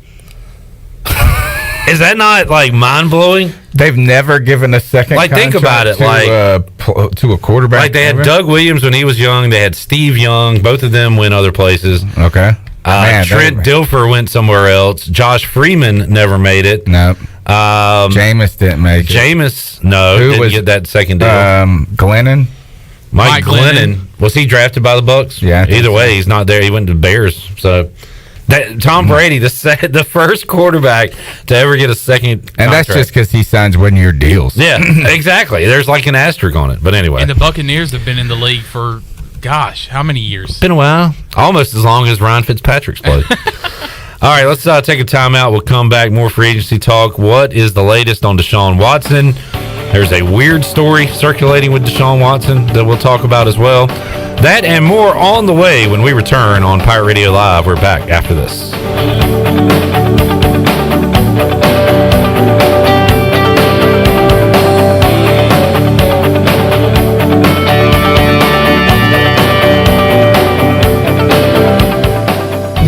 Is that not like mind blowing? They've never given a second. Like, think about it, to a quarterback. Like they had Doug Williams when he was young. They had Steve Young. Both of them went other places. Okay. Trent Dilfer went somewhere else. Josh Freeman never made it. No. Jameis didn't make it. Jameis, no, didn't get that second deal. Glennon. Mike Glennon. Was he drafted by the Bucks? Yeah. Either way, he's not there. He went to the Bears. So Tom Brady, the first quarterback to ever get a second contract. And that's just because he signs 1-year deals. Yeah, exactly. There's like an asterisk on it. But anyway. And the Buccaneers have been in the league for, gosh, how many years? Been a while. Almost as long as Ryan Fitzpatrick's played. All right, let's take a timeout. We'll come back. More free agency talk. What is the latest on Deshaun Watson? There's a weird story circulating with Deshaun Watson that we'll talk about as well. That and more on the way when we return on Pirate Radio Live. We're back after this.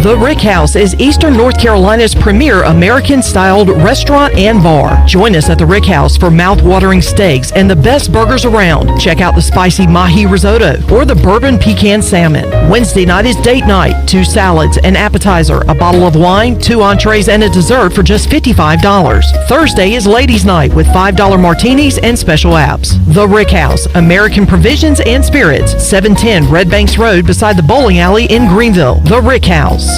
The Rick House is Eastern North Carolina's premier American-styled restaurant and bar. Join us at the Rick House for mouth-watering steaks and the best burgers around. Check out the spicy mahi risotto or the bourbon pecan salmon. Wednesday night is date night. 2 salads, an appetizer, a bottle of wine, 2 entrees, and a dessert for just $55. Thursday is ladies' night with $5 martinis and special apps. The Rick House, American Provisions and Spirits, 710 Red Banks Road beside the bowling alley in Greenville. The Rick House.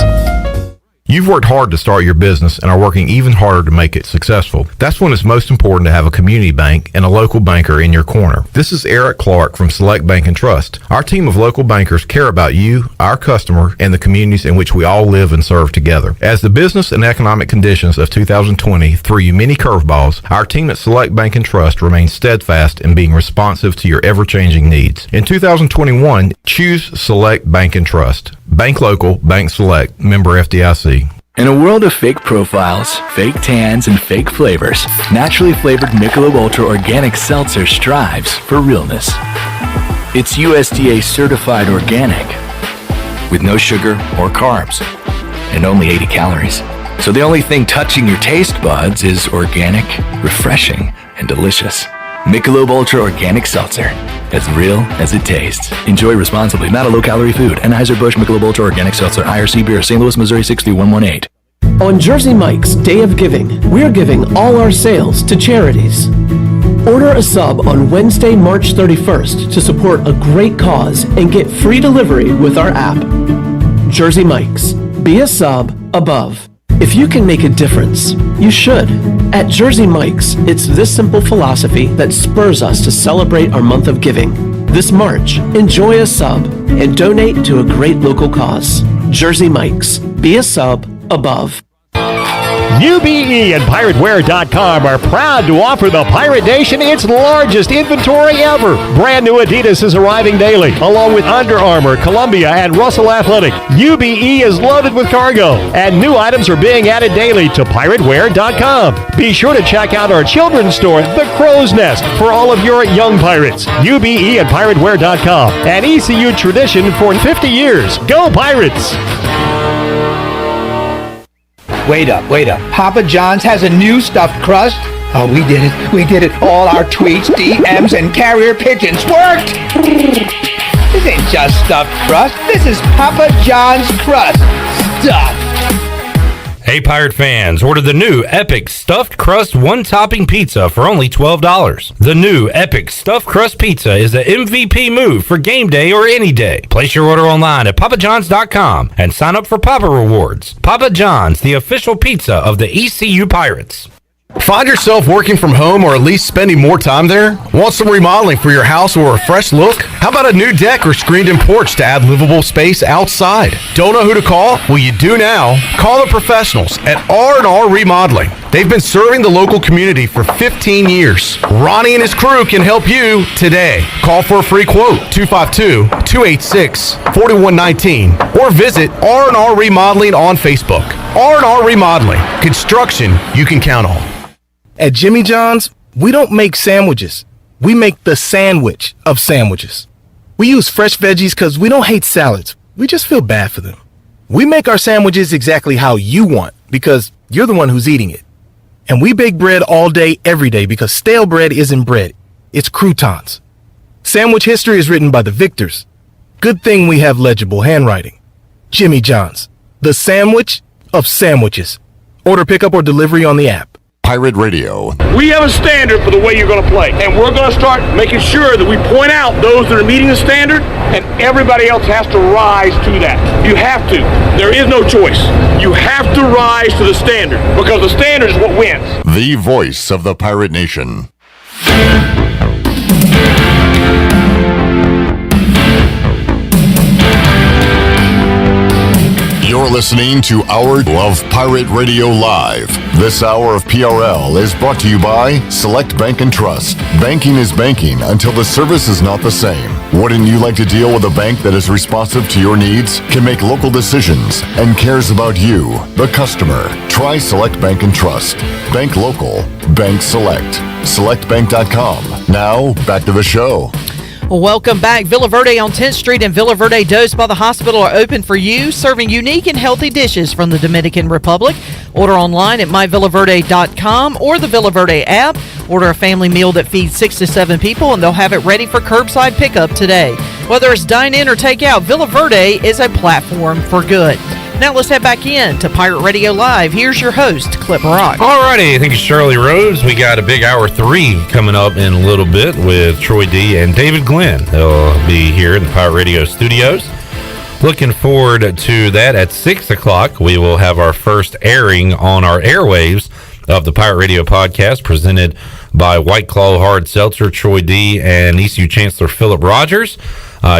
You've worked hard to start your business and are working even harder to make it successful. That's when it's most important to have a community bank and a local banker in your corner. This is Eric Clark from Select Bank and Trust. Our team of local bankers care about you, our customer, and the communities in which we all live and serve together. As the business and economic conditions of 2020 threw you many curveballs, our team at Select Bank and Trust remains steadfast in being responsive to your ever-changing needs. In 2021, choose Select Bank and Trust. Bank local, bank select, member FDIC. In a world of fake profiles, fake tans, and fake flavors, naturally flavored Michelob Ultra Organic Seltzer strives for realness. It's USDA certified organic, with no sugar or carbs, and only 80 calories. So the only thing touching your taste buds is organic, refreshing, and delicious. Michelob Ultra Organic Seltzer. As real as it tastes. Enjoy responsibly. Not a low-calorie food. Anheuser-Busch Michelob Ultra Organic Seltzer. IRC Beer. St. Louis, Missouri 63118. On Jersey Mike's Day of Giving, we're giving all our sales to charities. Order a sub on Wednesday, March 31st to support a great cause and get free delivery with our app. Jersey Mike's. Be a sub above. If you can make a difference, you should. At Jersey Mike's, it's this simple philosophy that spurs us to celebrate our month of giving. This March, enjoy a sub and donate to a great local cause. Jersey Mike's. Be a sub above. UBE and PirateWear.com are proud to offer the Pirate Nation its largest inventory ever. Brand new Adidas is arriving daily, along with Under Armour, Columbia, and Russell Athletic. UBE is loaded with cargo, and new items are being added daily to PirateWear.com. Be sure to check out our children's store, The Crow's Nest, for all of your young pirates. UBE and PirateWear.com, an ECU tradition for 50 years. Go Pirates! Wait up. Papa John's has a new stuffed crust? Oh, we did it. All our tweets, DMs, and carrier pigeons worked! This ain't just stuffed crust. This is Papa John's crust. Stuffed. Hey, Pirate fans, order the new Epic Stuffed Crust One-Topping Pizza for only $12. The new Epic Stuffed Crust Pizza is the MVP move for game day or any day. Place your order online at papajohns.com and sign up for Papa Rewards. Papa John's, the official pizza of the ECU Pirates. Find yourself working from home or at least spending more time there? Want some remodeling for your house or a fresh look? How about a new deck or screened-in porch to add livable space outside? Don't know who to call? Well, you do now. Call the professionals at R&R Remodeling. They've been serving the local community for 15 years. Ronnie and his crew can help you today. Call for a free quote, 252-286-4119, or visit R&R Remodeling on Facebook. R&R Remodeling, construction you can count on. At Jimmy John's, we don't make sandwiches. We make the sandwich of sandwiches. We use fresh veggies because we don't hate salads. We just feel bad for them. We make our sandwiches exactly how you want because you're the one who's eating it. And we bake bread all day, every day because stale bread isn't bread. It's croutons. Sandwich history is written by the victors. Good thing we have legible handwriting. Jimmy John's, the sandwich of sandwiches. Order pickup or delivery on the app. Pirate Radio. We have a standard for the way you're going to play, and we're going to start making sure that we point out those that are meeting the standard, and everybody else has to rise to that. You have to. There is no choice. You have to rise to the standard, because the standard is what wins. The voice of the Pirate Nation. You're listening to Hour of Pirate Radio Live. This hour of PRL is brought to you by Select Bank and Trust. Banking is banking until the service is not the same. Wouldn't you like to deal with a bank that is responsive to your needs, can make local decisions, and cares about you, the customer? Try Select Bank and Trust. Bank local. Bank select. SelectBank.com. Now, back to the show. Welcome back. Villa Verde on 10th Street and Villa Verde Dos by the hospital are open for you, serving unique and healthy dishes from the Dominican Republic. Order online at myvillaverde.com or the Villa Verde app. Order a family meal that feeds 6 to 7 people, and they'll have it ready for curbside pickup today. Whether it's dine-in or take-out, Villa Verde is a platform for good. Now let's head back in to Pirate Radio Live. Here's your host, Clip Rock. Alrighty, thank you, Shirley Rhodes. We got a big hour 3 coming up in a little bit with Troy D and David Glenn. They'll be here in the Pirate Radio studios. Looking forward to that. At 6 o'clock, we will have our first airing on our airwaves of the Pirate Radio podcast, presented by White Claw Hard Seltzer, Troy D, and ECU Chancellor Philip Rogers.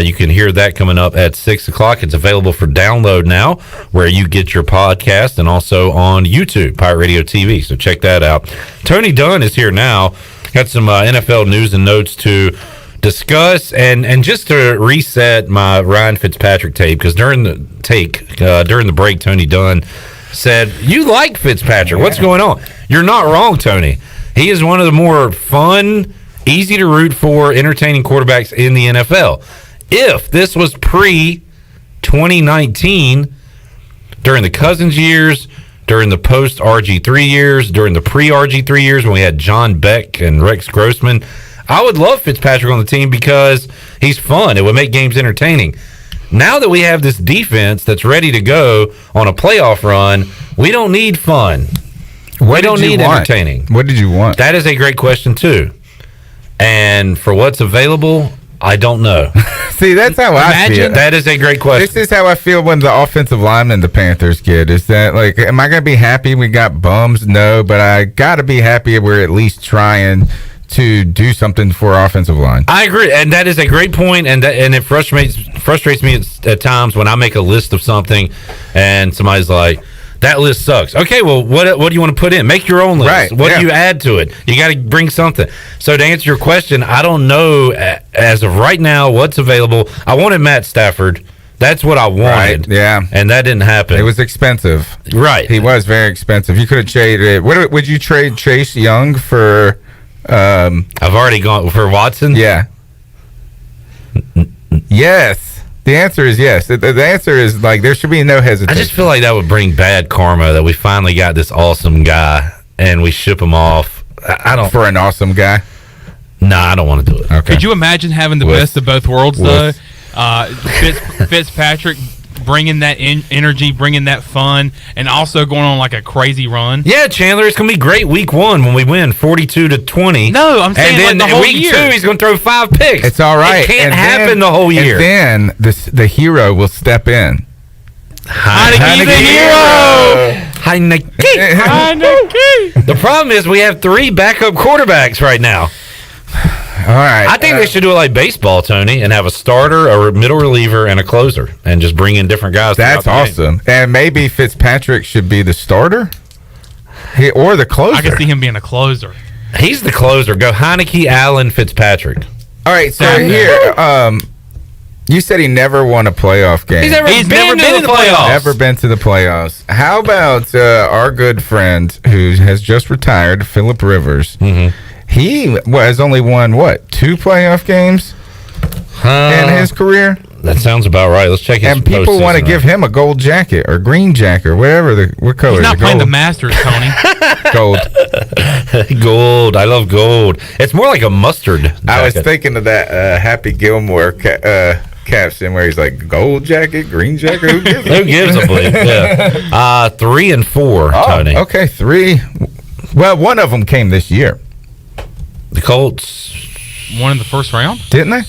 You can hear that coming up at 6 o'clock. It's available for download now where you get your podcast, and also on YouTube, Pirate Radio TV. So check that out. Tony Dunn is here now. Got some NFL news and notes to discuss, and just to reset my Ryan Fitzpatrick tape, because during the break, Tony Dunn said, "You like Fitzpatrick. What's going on?" You're not wrong, Tony. He is one of the more fun, easy to root for, entertaining quarterbacks in the NFL. If this was pre-2019, during the Cousins years, during the post-RG3 years, during the pre-RG3 years when we had John Beck and Rex Grossman, I would love Fitzpatrick on the team because he's fun. It would make games entertaining. Now that we have this defense that's ready to go on a playoff run, we don't need fun. We don't need entertaining. What did you want? That is a great question, too. And for what's available, I don't know. See, that's how I feel. That is a great question. This is how I feel when the offensive linemen the Panthers get. Is that, like, am I going to be happy we got bums? No, but I got to be happy we're at least trying to do something for our offensive line. I agree, and that is a great point, and it frustrates me at times when I make a list of something and somebody's like, "That list sucks." Okay, well, what do you want to put in? Make your own list. Right, what do you add to it? You got to bring something. So to answer your question, I don't know as of right now what's available. I wanted Matt Stafford. That's what I wanted. Right, yeah. And that didn't happen. It was expensive. Right. He was very expensive. You could have traded. Would you trade Chase Young for? I've already gone for Watson. Yeah. Yes. The answer is yes. The answer is, like, there should be no hesitation. I just feel like that would bring bad karma that we finally got this awesome guy and we ship him off. I don't for an awesome guy. Nah, I don't want to do it. Okay. Could you imagine having the best of both worlds, though? Fitzpatrick bringing that energy, bringing that fun, and also going on like a crazy run. Yeah, Chandler, it's going to be great week 1 when we win 42-20. No, I'm saying, and then like the whole week year. 2, he's going to throw 5 picks. It's all right. It can't happen the whole year. And then the hero will step in. Heineke the hero! Heineke! The problem is we have 3 backup quarterbacks right now. All right. I think they should do it like baseball, Tony, and have a starter, a middle reliever, and a closer, and just bring in different guys. That's awesome. And maybe Fitzpatrick should be the starter or the closer. I can see him being a closer. He's the closer. Go Heineke, Allen, Fitzpatrick. All right, so here, you said he never won a playoff game. He's never been to the playoffs. Never been to the playoffs. How about our good friend who has just retired, Phillip Rivers? Mm-hmm. He has only won, 2 playoff games in his career? That sounds about right. Let's check his And people want to give him a gold jacket or green jacket or whatever. What color? He's not playing the Masters, Tony. Gold. Gold. I love gold. It's more like a mustard jacket. I was thinking of that Happy Gilmore caption where he's like, gold jacket, green jacket, who gives Who gives a bleep? Yeah. 3 and 4, Tony. Okay, 3. Well, one of them came this year. The Colts won in the first round, didn't they?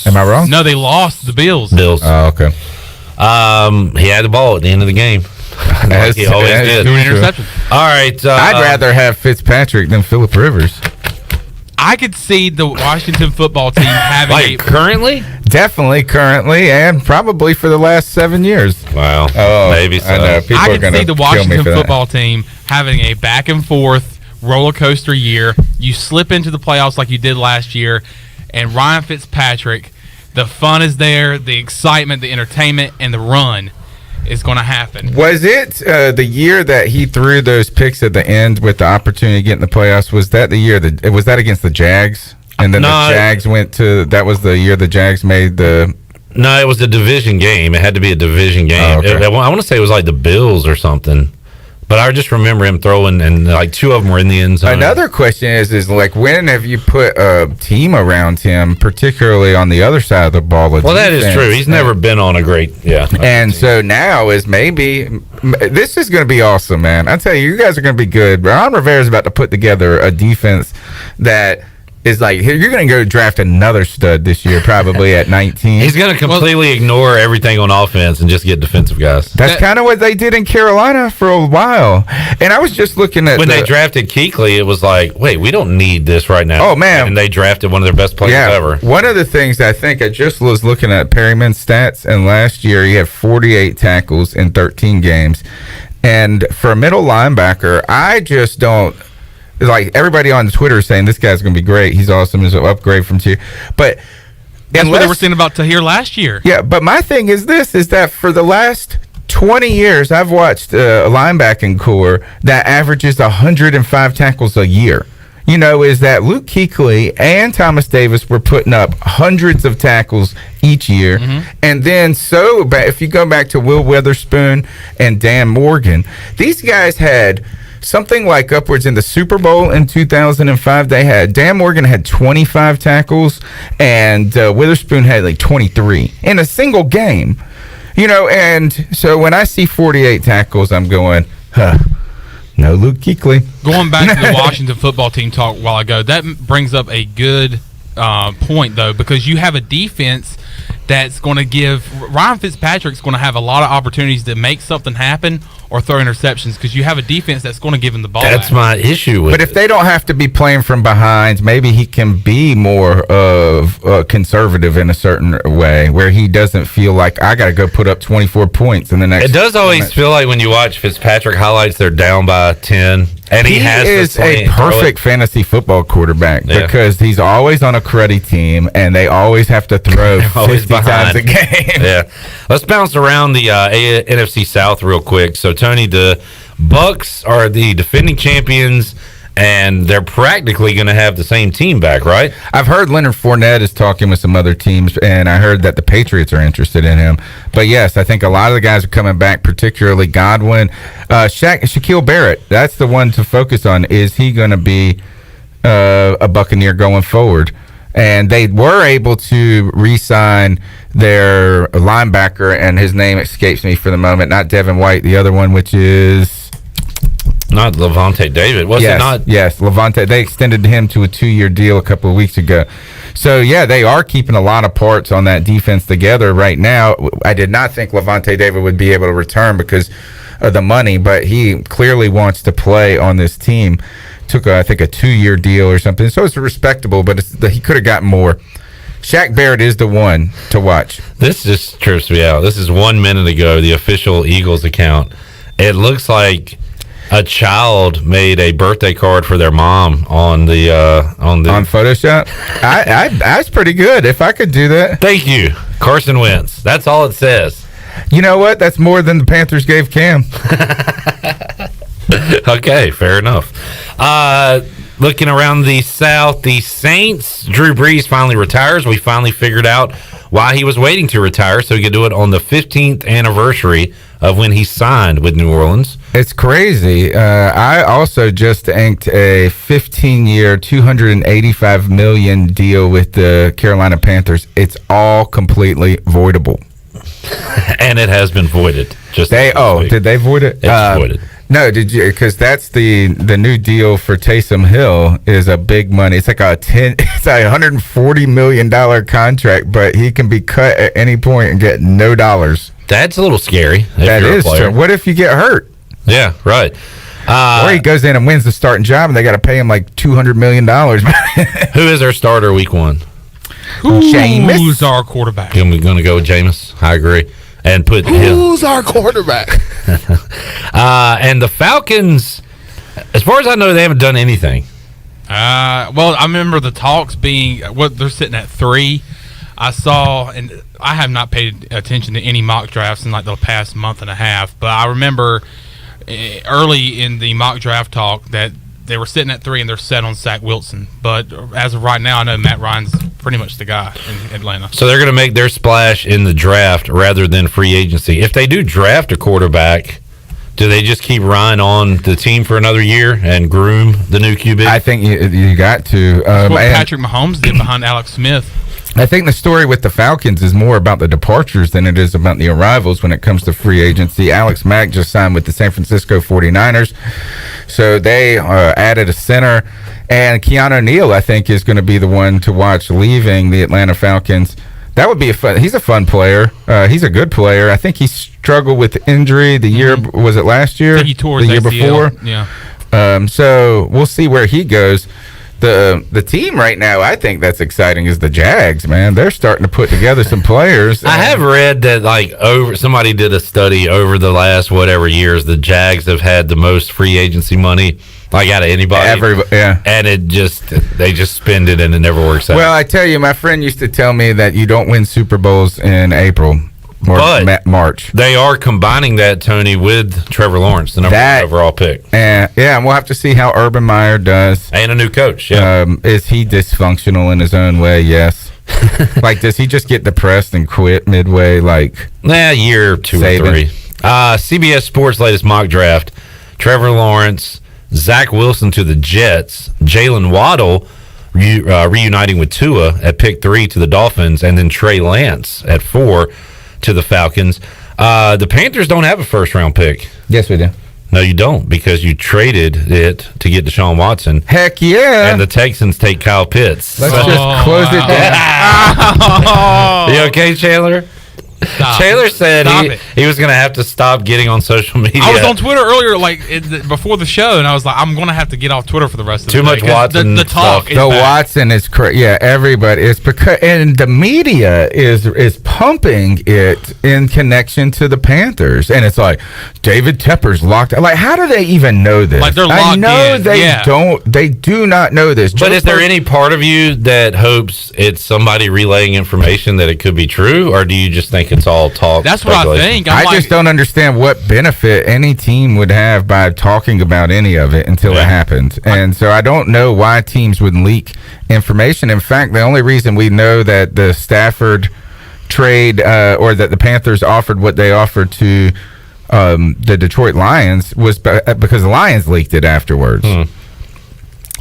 Am I wrong? No, they lost the Bills. Oh, okay. He had the ball at the end of the game. Like he always did. 2 interceptions. All right. I'd rather have Fitzpatrick than Phillip Rivers. I could see the Washington football team having currently? Definitely currently, and probably for the last 7 years. Wow. Oh, maybe so. I know. People I are could gonna see the kill me Washington for that. football team having a back and forth roller coaster year. You slip into the playoffs like you did last year, and Ryan Fitzpatrick, the fun is there, the excitement, the entertainment, and the run is going to happen. Was it the year that he threw those picks at the end with the opportunity to get in the playoffs? Was that the year that was that against the Jags? And then the Jags went to. That was the year the Jags made the. No, it was a division game. It had to be a division game. Oh, okay. I want to say it was like the Bills or something. But I just remember him throwing, and like 2 of them were in the end zone. Another question is like, when have you put a team around him, particularly on the other side of the ball? Well, that is true. He's never been on a great, And so now is maybe this is going to be awesome, man. I tell you, you guys are going to be good. Ron Rivera is about to put together a defense that is like, here, you're going to go draft another stud this year, probably at 19. He's going to completely ignore everything on offense and just get defensive guys. That's kind of what they did in Carolina for a while. And I was just looking at when they drafted Kuechly, it was like, wait, we don't need this right now. Oh, man. And they drafted one of their best players ever. One of the things I think I just was looking at Perryman's stats, and last year he had 48 tackles in 13 games. And for a middle linebacker, I just don't. Like, everybody on Twitter is saying this guy's going to be great. He's awesome. He's an upgrade from Tahir. But that's what they were saying about Tahir last year. Yeah, but my thing is this, is that for the last 20 years, I've watched a linebacking core that averages 105 tackles a year. You know, is that Luke Kuechly and Thomas Davis were putting up hundreds of tackles each year. And then if you go back to Will Witherspoon and Dan Morgan, these guys had something like upwards in the Super Bowl in 2005. Dan Morgan had 25 tackles, and Witherspoon had like 23 in a single game. You know, and so when I see 48 tackles, I'm going, no Luke Kuechly. Going back to the Washington football team talk a while ago, that brings up a good point, though, because you have a defense that's going to give Ryan Fitzpatrick's going to have a lot of opportunities to make something happen or throw interceptions, because you have a defense that's going to give him the ball. That's my issue with it. But if they don't have to be playing from behind, maybe he can be more of conservative in a certain way, where he doesn't feel like I got to go put up 24 points in the next. It does always feel like when you watch Fitzpatrick highlights, they're down by 10, and he is a perfect fantasy football quarterback because he's always on a cruddy team, and they always have to throw 50 times a game. Yeah, let's bounce around the NFC South real quick. So, Tony, the Bucks are the defending champions, and they're practically going to have the same team back, right? I've heard Leonard Fournette is talking with some other teams, and I heard that the Patriots are interested in him. But yes, I think a lot of the guys are coming back, particularly Godwin. Shaquille Barrett, that's the one to focus on. Is he going to be a Buccaneer going forward? And they were able to re-sign their linebacker, and his name escapes me for the moment. Not Devin White, the other one, which is not Levante David. Was it not? Yes, Levante. They extended him to a 2-year deal a couple of weeks ago. So, yeah, they are keeping a lot of parts on that defense together right now. I did not think Levante David would be able to return because of the money, but he clearly wants to play on this team. Took, I think, a 2-year deal or something. So it's respectable, but he could have gotten more. Shaq Barrett is the one to watch. This just trips me out. This is 1 minute ago, the official Eagles account. It looks like a child made a birthday card for their mom on Photoshop. That's pretty good. If I could do that. Thank you, Carson Wentz. That's all it says. You know what? That's more than the Panthers gave Cam. Okay, fair enough. Looking around the South, the Saints, Drew Brees finally retires. We finally figured out why he was waiting to retire, so he could do it on the 15th anniversary of when he signed with New Orleans. It's crazy. I also just inked a 15-year, $285 million deal with the Carolina Panthers. It's all completely voidable. And it has been voided. Did they void it? It's voided. No, did you? Because that's the new deal for Taysom Hill is a big money. It's like it's a $140 million contract, but he can be cut at any point and get no dollars. That's a little scary. That is true. What if you get hurt? Yeah, right. Or he goes in and wins the starting job, and they got to pay him like $200 million. Who is our starter week 1? Who's our quarterback? I'm going to go with Jameis. I agree. And put Who's our quarterback? And the Falcons, as far as I know, they haven't done anything. Well, I remember the talks being they're sitting at 3. I saw, and I have not paid attention to any mock drafts in like the past month and a half, but I remember early in the mock draft talk that they were sitting at 3 and they're set on Zach Wilson. But as of right now, I know Matt Ryan's pretty much the guy in Atlanta. So they're going to make their splash in the draft rather than free agency. If they do draft a quarterback, do they just keep Ryan on the team for another year and groom the new QB? I think you got to. That's what Patrick Mahomes did behind Alex Smith. I think the story with the Falcons is more about the departures than it is about the arrivals when it comes to free agency. Alex Mack just signed with the San Francisco 49ers, so they added a center, and Keanu Neal, I think, is going to be the one to watch leaving the Atlanta Falcons. That would be he's a fun player. He's a good player. I think he struggled with injury the year, was it last year? I think he tore the his year ACL. before. Yeah. So we'll see where he goes. The team right now, I think that's exciting, is the Jags, man. They're starting to put together some players. I have read that somebody did a study over the last whatever years, the Jags have had the most free agency money out of anybody. Yeah. And they just spend it and it never works out. Well, I tell you, my friend used to tell me that you don't win Super Bowls in April or March. They are combining that, Tony, with Trevor Lawrence, the number 1 overall pick. And we'll have to see how Urban Meyer does. And a new coach, yeah. Is he dysfunctional in his own way? Yes. Does he just get depressed and quit midway? Year 2 or 3. CBS Sports' latest mock draft, Trevor Lawrence, Zach Wilson to the Jets, Jalen Waddle reuniting with Tua at pick 3 to the Dolphins, and then Trey Lance at 4 to the Falcons. The Panthers don't have a first-round pick. Yes, we do. No, you don't, because you traded it to get Deshaun Watson. Heck yeah. And the Texans take Kyle Pitts. Let's just close it down. You okay, Chandler? Stop. Taylor said Stop he was going to have to stop getting on social media. I was on Twitter earlier, before the show, and I was like, I'm going to have to get off Twitter for the rest of the day. Too much Watson. The talk is the bad. Watson is crazy. Yeah, everybody. It's because, and the media is pumping it in connection to the Panthers, and it's like David Tepper's locked. How do they even know this? They're locked I know in. they don't. They do not know this. But is there any part of you that hopes it's somebody relaying information that it could be true, or do you just think it's all talk? That's what I think. I just don't understand what benefit any team would have by talking about any of it until it happened. And so I don't know why teams would leak information. In fact, the only reason we know that the Stafford trade or that the Panthers offered what they offered to the Detroit Lions was because the Lions leaked it afterwards.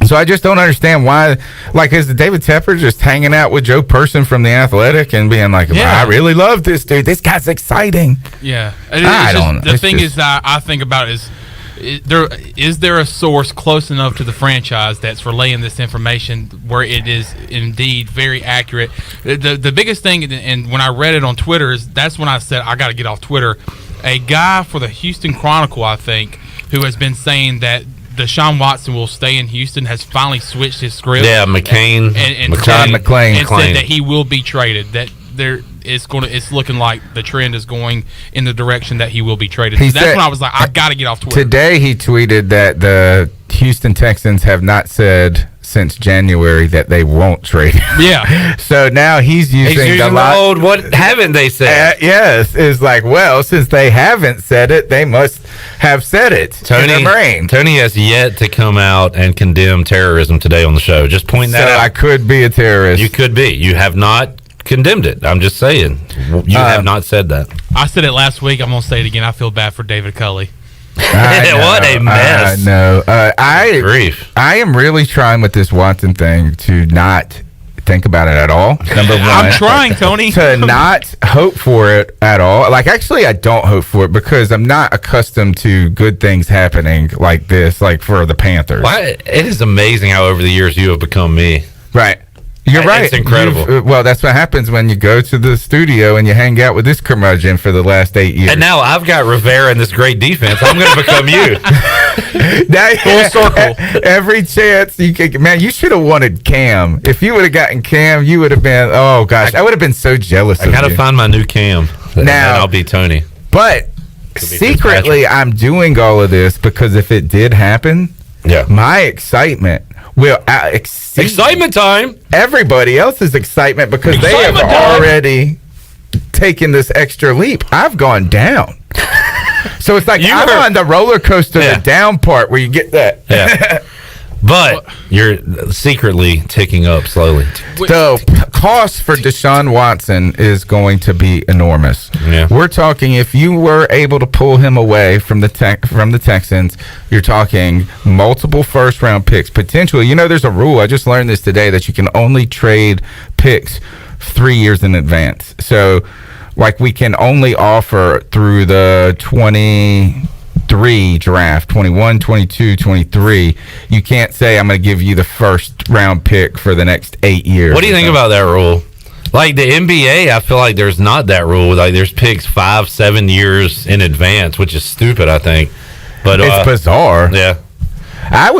So I just don't understand why. Is David Tepper just hanging out with Joe Person from The Athletic and being like, I really love this dude. This guy's exciting. Yeah. The thing is that I think about is there a source close enough to the franchise that's relaying this information where it is indeed very accurate? The biggest thing, and when I read it on Twitter, that's when I said I got to get off Twitter. A guy for the Houston Chronicle, I think, who has been saying that Deshaun Watson will stay in Houston, has finally switched his script. Yeah, McClain. And said that he will be traded. That it's looking like the trend is going in the direction that he will be traded. That's when I was like, I got to get off Twitter. Today he tweeted that the Houston Texans have not said since January that they won't trade him. Yeah. So now he's using the old, what haven't they said? Yes. It's since they haven't said it, they must have said it in their brain. Tony has yet to come out and condemn terrorism today on the show. Just point that out. I could be a terrorist. You could be. You have not condemned it. I'm just saying. You have not said that. I said it last week. I'm going to say it again. I feel bad for David Culley. What a mess. I know. Grief. I am really trying with this Watson thing to not think about it at all. Number one, I'm trying, Tony. to not hope for it at all. Like, actually, I don't hope for it because I'm not accustomed to good things happening like this, like for the Panthers. Well, it is amazing how over the years you have become me. Right. You're right. It's incredible. Well, that's what happens when you go to the studio and you hang out with this curmudgeon for the last 8 years. And now I've got Rivera in this great defense. I'm going to become you. Full circle. Every chance you could. Man, you should have wanted Cam. If you would have gotten Cam, you would have been. Oh gosh, I would have been so jealous. I got to find my new Cam. Now then I'll be Tony. But secretly, I'm doing all of this because if it did happen, my excitement will exceed excitement time. Everybody else's excitement because they have already taken this extra leap. I've gone down. So it's like I'm on the roller coaster, the down part where you get that. Yeah. But you're secretly ticking up slowly. The cost for Deshaun Watson is going to be enormous. Yeah. We're talking if you were able to pull him away from the Texans, you're talking multiple first-round picks. Potentially, there's a rule. I just learned this today that you can only trade picks 3 years in advance. So, like, we can only offer through the 23 draft, 21, 22, 23. You can't say I'm going to give you the first round pick for the next 8 years. What do you think about that rule? Like the NBA, I feel like there's not that rule. Like there's picks 5-7 years in advance, which is stupid, I think. But it's bizarre. Yeah. I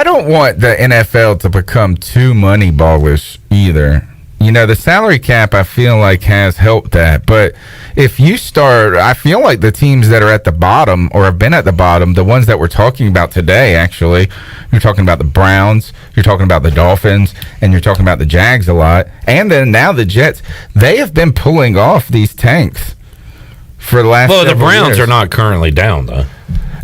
don't want the NFL to become too money ballish either. The salary cap, I feel like, has helped that. But if you start, I feel like the teams that are at the bottom or have been at the bottom, the ones that we're talking about today, actually, you're talking about the Browns, you're talking about the Dolphins, and you're talking about the Jags a lot. And then now the Jets, they have been pulling off these tanks for the last the Browns years. are not currently down, though.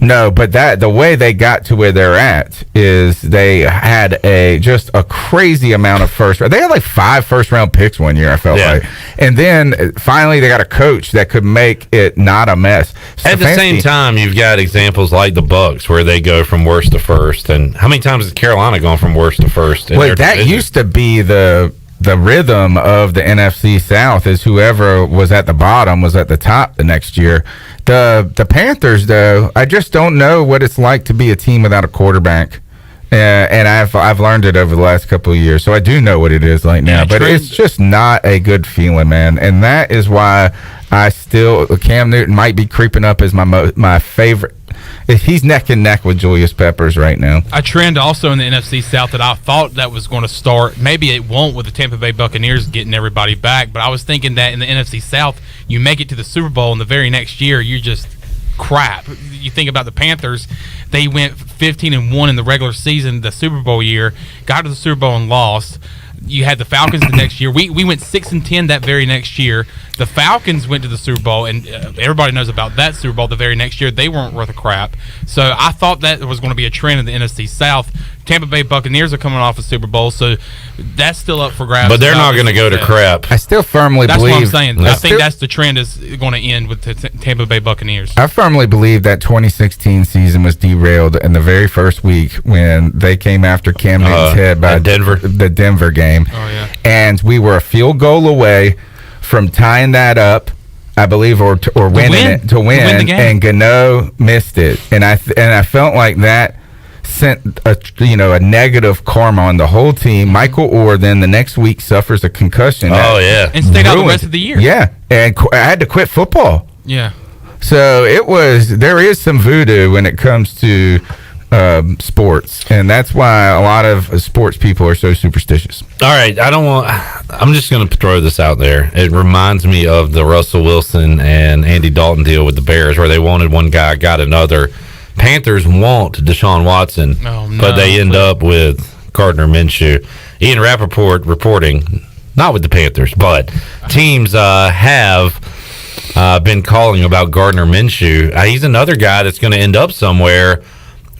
No, but the way they got to where they're at is they had just a crazy amount of they had like 5 first-round picks one year, I felt like. And then finally they got a coach that could make it not a mess. At the same time, you've got examples like the Bucks where they go from worst to first. And how many times has Carolina gone from worst to first? Well, that division? Used to be the rhythm of the NFC South is whoever was at the bottom was at the top the next year. The Panthers, though, I just don't know what it's like to be a team without a quarterback. And I've learned it over the last couple of years, so I do know what it is like now. But it's just not a good feeling, man. And that is why Cam Newton might be creeping up as my favorite. He's neck and neck with Julius Peppers right now. A trend also in the NFC South that I thought that was going to start. Maybe it won't with the Tampa Bay Buccaneers getting everybody back, but I was thinking that in the NFC South, you make it to the Super Bowl and the very next year, you're just crap. You think about the Panthers, they went 15-1 in the regular season, the Super Bowl year, got to the Super Bowl and lost. You had the Falcons the next year. We went 6-10 that very next year. The Falcons went to the Super Bowl, and everybody knows about that Super Bowl the very next year. They weren't worth a crap. So I thought that was going to be a trend in the NFC South. Tampa Bay Buccaneers are coming off a Super Bowl, so that's still up for grabs. But they're not going to go to crap. I still firmly believe. That's what I'm saying. I think that's the trend is going to end with the Tampa Bay Buccaneers. I firmly believe that 2016 season was derailed in the very first week when they came after Cam Newton's head by the Denver game. Oh, yeah. And we were a field goal away from tying that up, I believe, or winning it to win the game. And Gano missed it. And I felt like that sent a negative karma on the whole team. Michael Orr then the next week suffers a concussion. And stayed out the rest of the year. Yeah, and I had to quit football. Yeah. So there is some voodoo when it comes to sports, and that's why a lot of sports people are so superstitious. All right, I'm just going to throw this out there. It reminds me of the Russell Wilson and Andy Dalton deal with the Bears, where they wanted one guy, got another. Panthers want Deshaun Watson, but they end up with Gardner Minshew. Ian Rappaport reporting, not with the Panthers, but teams have been calling about Gardner Minshew. He's another guy that's going to end up somewhere.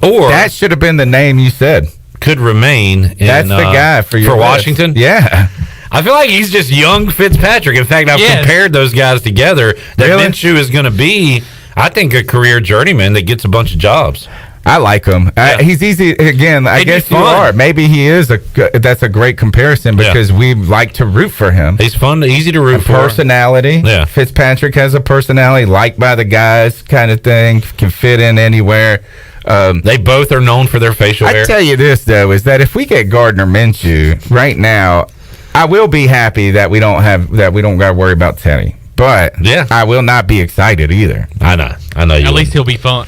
Or that should have been the name you said. Could remain in, that's the guy for Washington. Yeah. I feel like he's just young Fitzpatrick. In fact, I've compared those guys together. That Minshew is going to be, I think, a career journeyman that gets a bunch of jobs. I like him. He's easy. Again, I guess you are. Maybe he is that's a great comparison because we like to root for him. He's fun, easy to root for. Personality. Yeah. Fitzpatrick has a personality, liked by the guys, kind of thing. Can fit in anywhere. They both are known for their facial hair. I tell you this though, is that if we get Gardner Minshew right now, I will be happy that we don't got to worry about Teddy. But I will not be excited either. I know. At least he'll be fun.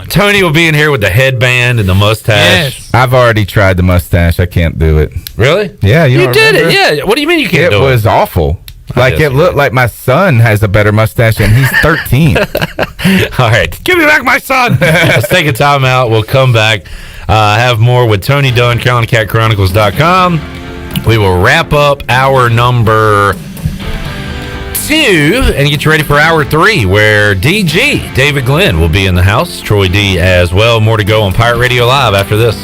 Tony will be in here with the headband and the mustache. Yes. I've already tried the mustache. I can't do it. Really? Yeah, you did it. Yeah. What do you mean you can't do it? It was awful. Like it looked like my son has a better mustache and he's 13. All right, give me back my son. Let's take a time out. We'll come back. Have more with Tony Dunn, CarolinaCatChronicles.com. We will wrap up hour number 2 and get you ready for hour 3, where DG, David Glenn, will be in the house. Troy D as well. More to go on Pirate Radio Live after this.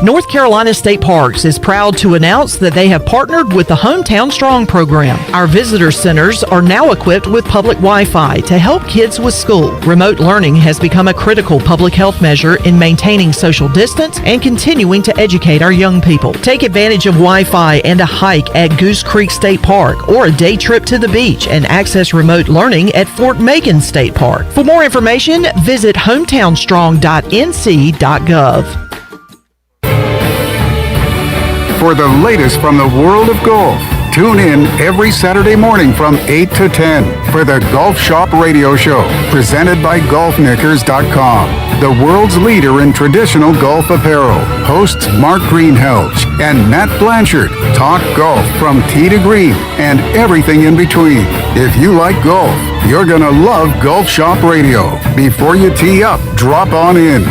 North Carolina State Parks is proud to announce that they have partnered with the Hometown Strong program. Our visitor centers are now equipped with public Wi-Fi to help kids with school. Remote learning has become a critical public health measure in maintaining social distance and continuing to educate our young people. Take advantage of Wi-Fi and a hike at Goose Creek State Park or a day trip to the beach and access remote learning at Fort Macon State Park. For more information, visit hometownstrong.nc.gov. For the latest from the world of golf, tune in every Saturday morning from 8 to 10 for the Golf Shop Radio Show, presented by GolfKnickers.com, the world's leader in traditional golf apparel. Hosts Mark Greenhelge and Matt Blanchard talk golf from tee to green and everything in between. If you like golf, you're going to love Golf Shop Radio. Before you tee up, drop on in.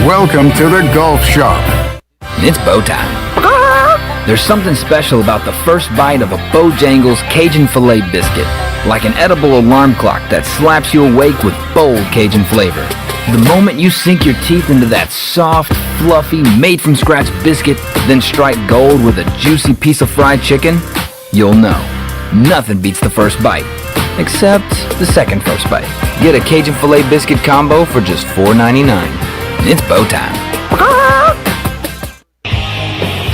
Welcome to the Golf Shop. It's bow time. There's something special about the first bite of a Bojangles Cajun Filet biscuit, like an edible alarm clock that slaps you awake with bold Cajun flavor. The moment you sink your teeth into that soft, fluffy, made-from-scratch biscuit, then strike gold with a juicy piece of fried chicken, you'll know. Nothing beats the first bite, except the second first bite. Get a Cajun Filet biscuit combo for just $4.99. It's bow time.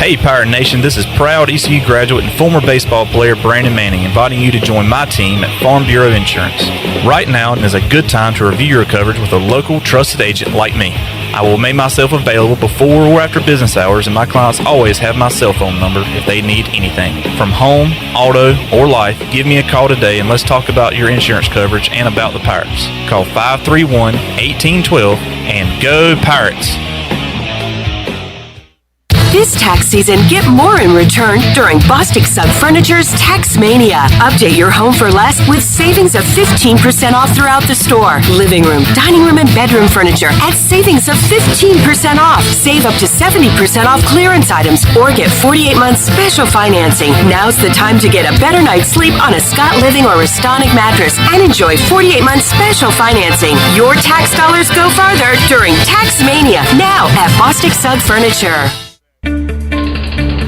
Hey Pirate Nation, this is proud ECU graduate and former baseball player Brandon Manning inviting you to join my team at Farm Bureau Insurance. Right now is a good time to review your coverage with a local trusted agent like me. I will make myself available before or after business hours, and my clients always have my cell phone number if they need anything. From home, auto, or life, give me a call today and let's talk about your insurance coverage and about the Pirates. Call 531-1812 and go Pirates! This tax season, get more in return during Bostic Sugg Furniture's Tax Mania. Update your home for less with savings of 15% off throughout the store. Living room, dining room, and bedroom furniture at savings of 15% off. Save up to 70% off clearance items or get 48 months special financing. Now's the time to get a better night's sleep on a Scott Living or Restonic mattress and enjoy 48 months special financing. Your tax dollars go farther during Tax Mania, now at Bostic Sugg Furniture.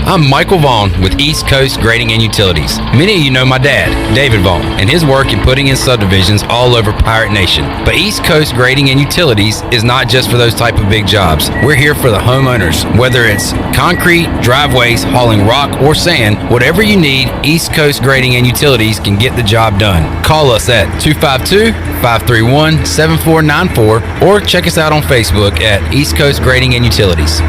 I'm Michael Vaughn with East Coast Grading and Utilities. Many of you know my dad, David Vaughn, and his work in putting in subdivisions all over Pirate Nation. But East Coast Grading and Utilities is not just for those type of big jobs. We're here for the homeowners. Whether it's concrete, driveways, hauling rock, or sand, whatever you need, East Coast Grading and Utilities can get the job done. Call us at 252-531-7494 or check us out on Facebook at East Coast Grading and Utilities.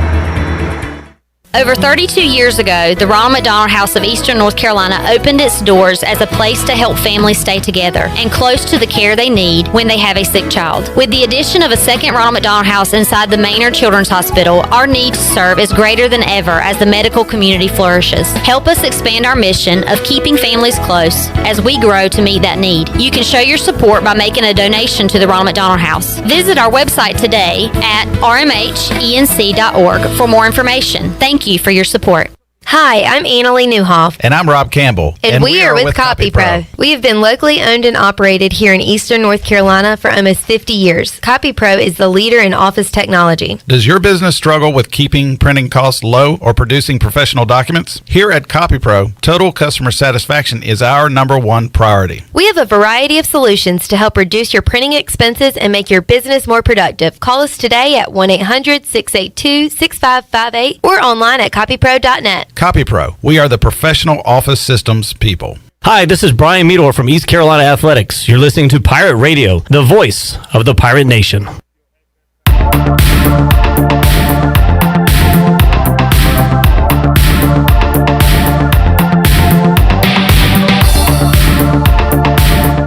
Over 32 years ago, the Ronald McDonald House of Eastern North Carolina opened its doors as a place to help families stay together and close to the care they need when they have a sick child. With the addition of a second Ronald McDonald House inside the Maynard Children's Hospital, our need to serve is greater than ever as the medical community flourishes. Help us expand our mission of keeping families close as we grow to meet that need. You can show your support by making a donation to the Ronald McDonald House. Visit our website today at rmhenc.org for more information. Thank you for your support. Hi, I'm Annalie Newhoff. And I'm Rob Campbell. And we are with CopyPro. We have been locally owned and operated here in Eastern North Carolina for almost 50 years. CopyPro is the leader in office technology. Does your business struggle with keeping printing costs low or producing professional documents? Here at CopyPro, total customer satisfaction is our #1 priority. We have a variety of solutions to help reduce your printing expenses and make your business more productive. Call us today at 1-800-682-6558 or online at copypro.net. CopyPro, we are the professional office systems people. Hi, this is Brian Meador from East Carolina Athletics. You're listening to Pirate Radio, the voice of the Pirate Nation.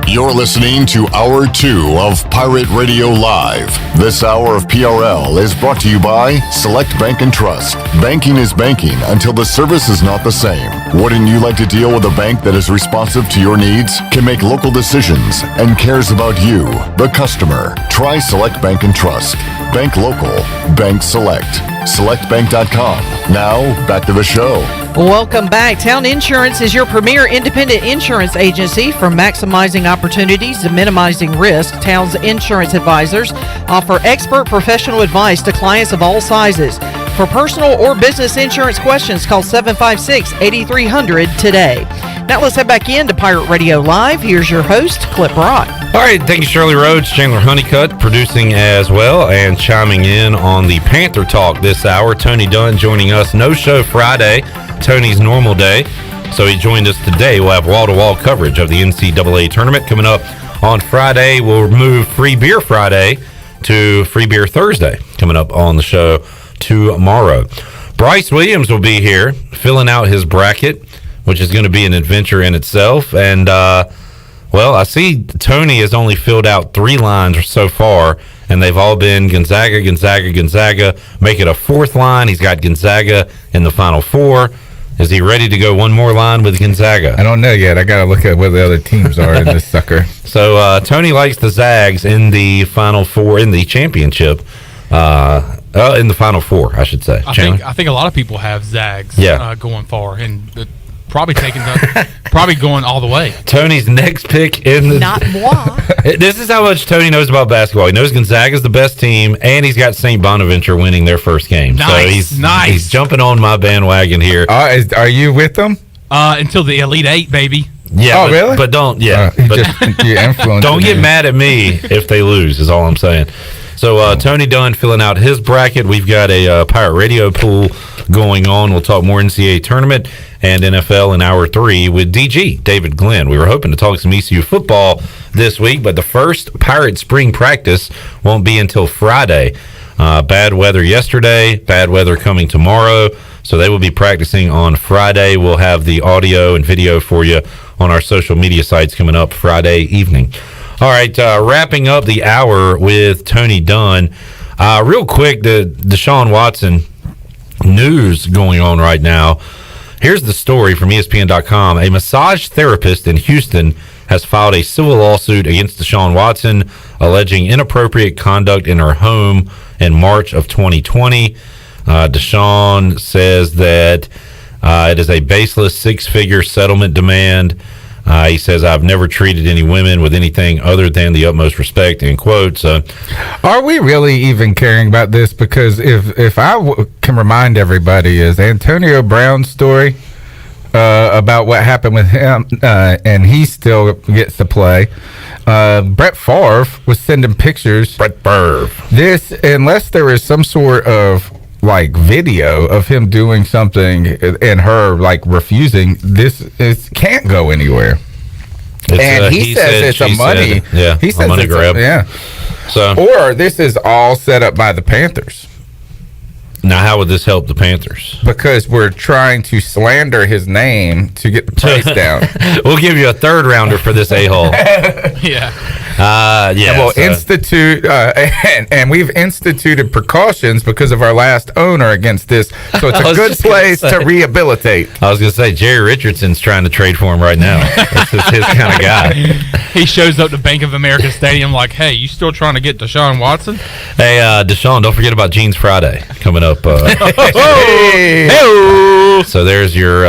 You're listening to Hour 2 of Pirate Radio Live. This hour of PRL is brought to you by Select Bank and Trust. Banking is banking until the service is not the same. Wouldn't you like to deal with a bank that is responsive to your needs, can make local decisions, and cares about you, the customer? Try Select Bank and Trust. Bank local. Bank select. SelectBank.com. Now, back to the show. Welcome back. Town Insurance is your premier independent insurance agency. For maximizing opportunities to minimizing risk, Town's insurance advisors offer expert professional advice to clients of all sizes. For personal or business insurance questions, call 756-8300 today. Now let's head back into Pirate Radio Live. Here's your host, Clip Brock. All right, thank you, Shirley Rhodes, Chandler Honeycutt, producing as well, and chiming in on the Panther Talk this hour. Tony Dunn joining us. No show Friday, Tony's normal day, so he joined us today. We'll have wall-to-wall coverage of the NCAA tournament coming up on Friday. We'll move Free Beer Friday to Free Beer Thursday coming up on the show tomorrow. Bryce Williams will be here filling out his bracket, which is going to be an adventure in itself. And, well, I see Tony has only filled out 3 lines so far, and they've all been Gonzaga, Gonzaga, Gonzaga. Make it a 4th line. He's got Gonzaga in the Final Four. Is he ready to go one more line with Gonzaga? I don't know yet. I got to look at where the other teams are in this sucker. So Tony likes the Zags in the Final Four, in the championship. In the Final Four, I should say. I think a lot of people have Zags going far and probably probably going all the way. Tony's next pick in the not moi. This is how much Tony knows about basketball. He knows Gonzaga's the best team, and he's got St. Bonaventure winning their first game. Nice, so he's jumping on my bandwagon here. Are you with them? Until the Elite Eight, baby. Yeah, really? But don't don't get mad at me if they lose. Is all I'm saying. So Tony Dunn filling out his bracket. We've got a Pirate Radio pool going on. We'll talk more NCAA tournament and NFL in hour 3 with DG, David Glenn. We were hoping to talk some ECU football this week, but the first Pirate spring practice won't be until Friday. Bad weather yesterday, bad weather coming tomorrow, so they will be practicing on Friday. We'll have the audio and video for you on our social media sites coming up Friday evening. All right, wrapping up the hour with Tony Dunn. Real quick, the Deshaun Watson news going on right now. Here's the story from ESPN.com. A massage therapist in Houston has filed a civil lawsuit against Deshaun Watson, alleging inappropriate conduct in her home in March of 2020. Deshaun says that it is a baseless 6-figure settlement demand. He says, I've never treated any women with anything other than the utmost respect, end quote. Are we really even caring about this? Because if I can remind everybody, is Antonio Brown's story about what happened with him, and he still gets to play. Brett Favre was sending pictures. Brett Favre. This, unless there is some sort of video of him doing something and her refusing, this can't go anywhere. And he says it's a money. He says a money grab. Or this is all set up by the Panthers. Now, how would this help the Panthers? Because we're trying to slander his name to get the price down. We'll give you a 3rd rounder for this a-hole. Yeah. Yeah. Well, and we've instituted precautions because of our last owner against this. So it's a good place to rehabilitate. I was going to say, Jerry Richardson's trying to trade for him right now. This is his kind of guy. He shows up to Bank of America Stadium like, hey, you still trying to get Deshaun Watson? Hey, Deshaun, don't forget about Jeans Friday coming up. So there's your,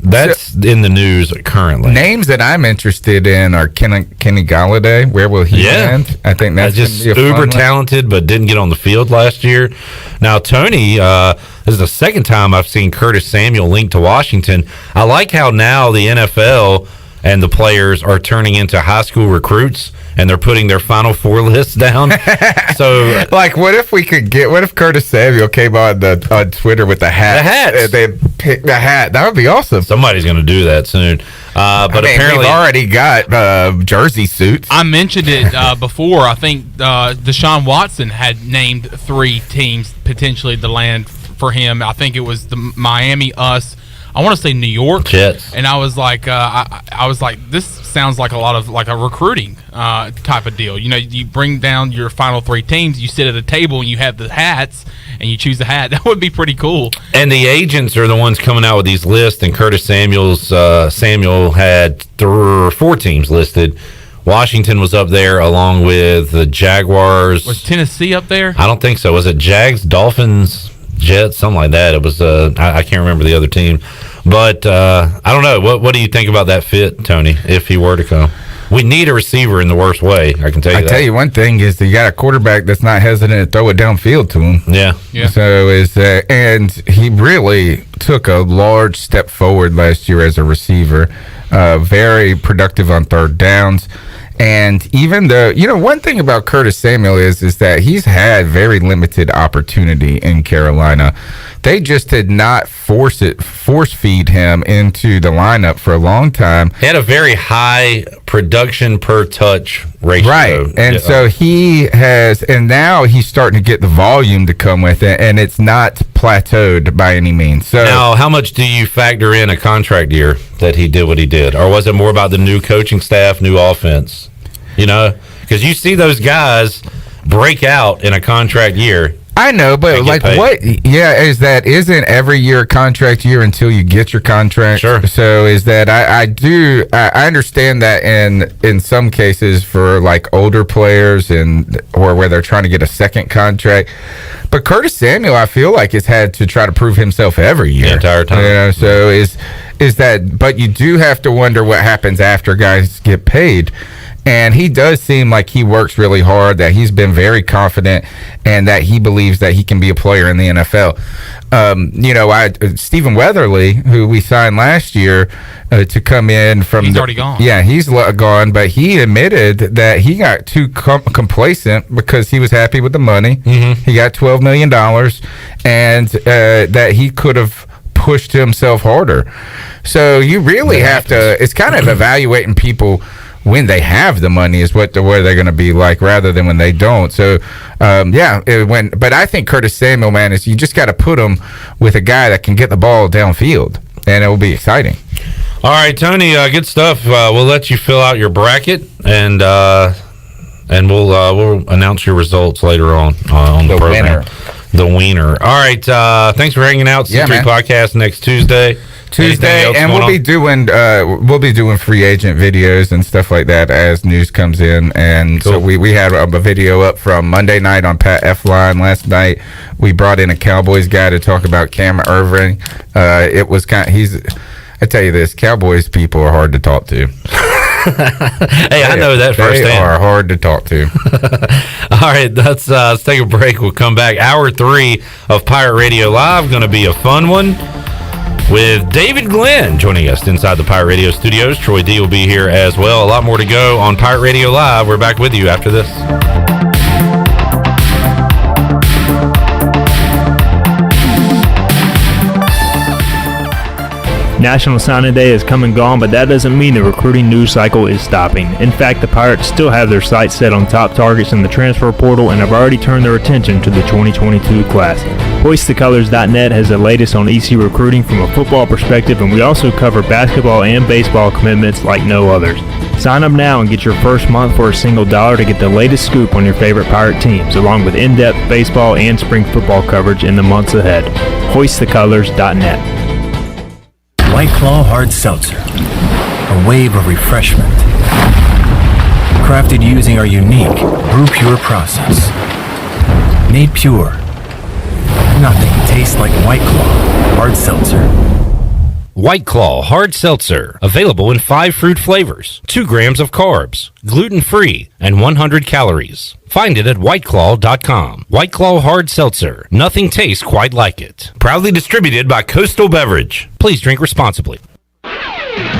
that's in the news currently. Names that I'm interested in are Kenny Galladay. Where will he land? I think that's just gonna be a uber fun one. talented, but didn't get on the field last year. Now, Tony, this is the second time I've seen Curtis Samuel linked to Washington. I like how now the NFL and the players are turning into high school recruits, and they're putting their Final Four lists down. So, like, what if Curtis Samuel came on Twitter with the hat? The hats. They picked the hat. That would be awesome. Somebody's going to do that soon. But apparently, we've already got jersey suits. I mentioned it before. I think Deshaun Watson had named 3 teams potentially to land for him. I think it was the Miami, us. I want to say New York, Jets. And I was like, I was like, this sounds like a lot of like a recruiting type of deal. You know, you bring down your final 3 teams, you sit at a table, and you have the hats, and you choose the hat. That would be pretty cool. And the agents are the ones coming out with these lists. And Curtis Samuel had 4 teams listed. Washington was up there along with the Jaguars. Was Tennessee up there? I don't think so. Was it Jags, Dolphins, Jets, something like that? It was. I can't remember the other team, but I don't know. What do you think about that fit, Tony? If he were to come, we need a receiver in the worst way. I can tell you. I tell you one thing is that you got a quarterback that's not hesitant to throw it downfield to him. Yeah. So and he really took a large step forward last year as a receiver. Very productive on third downs. And even though, one thing about Curtis Samuel is that he's had very limited opportunity in Carolina. They just did not force feed him into the lineup for a long time. He had a very high production per touch ratio. Right. And so he has, and now he's starting to get the volume to come with it, and it's not plateaued by any means. So now, how much do you factor in a contract year that he did what he did? Or was it more about the new coaching staff, new offense? Because you see those guys break out in a contract year. I know, but like what? Yeah, isn't every year a contract year until you get your contract? Sure. So is that I understand that in some cases for like older players or where they're trying to get a second contract. But Curtis Samuel, I feel like, has had to try to prove himself every year. The entire time. So is that? But you do have to wonder what happens after guys get paid. And he does seem like he works really hard, that he's been very confident, and that he believes that he can be a player in the NFL. Stephen Weatherly, who we signed last year to come in from... He's already gone. Yeah, he's gone, but he admitted that he got too complacent because he was happy with the money. Mm-hmm. He got $12 million, and that he could have pushed himself harder. So you really have to... It's kind of evaluating people... when they have the money is where they're going to be like, rather than when they don't. So, but I think Curtis Samuel, man, is you just got to put him with a guy that can get the ball downfield, and it will be exciting. All right, Tony, good stuff. We'll let you fill out your bracket, and we'll announce your results later on the program. The winner. All right, thanks for hanging out. C3 Podcast next Tuesday, and we'll be doing free agent videos and stuff like that as news comes in. And cool. So we had a video up from Monday night on Pat F Line. Last night we brought in a Cowboys guy to talk about Cam Irving. It was I tell you this, Cowboys people are hard to talk to. Hey, I know that firsthand. They are hard to talk to. All right, let's take a break. We'll come back. Hour 3 of Pirate Radio Live, going to be a fun one with David Glenn joining us inside the Pirate Radio studios. Troy D will be here as well. A lot more to go on Pirate Radio Live. We're back with you after this. National Signing Day has come and gone, but that doesn't mean the recruiting news cycle is stopping. In fact, the Pirates still have their sights set on top targets in the transfer portal and have already turned their attention to the 2022 class. HoistTheColors.net has the latest on EC recruiting from a football perspective, and we also cover basketball and baseball commitments like no others. Sign up now and get your first month for a single $1 to get the latest scoop on your favorite Pirate teams, along with in-depth baseball and spring football coverage in the months ahead. HoistTheColors.net. White Claw Hard Seltzer. A wave of refreshment. Crafted using our unique Brew Pure process. Made pure. Nothing tastes like White Claw Hard Seltzer. White Claw Hard Seltzer. Available in 5 fruit flavors, 2 grams of carbs, gluten-free, and 100 calories. Find it at whiteclaw.com. White Claw Hard Seltzer. Nothing tastes quite like it. Proudly distributed by Coastal Beverage. Please drink responsibly.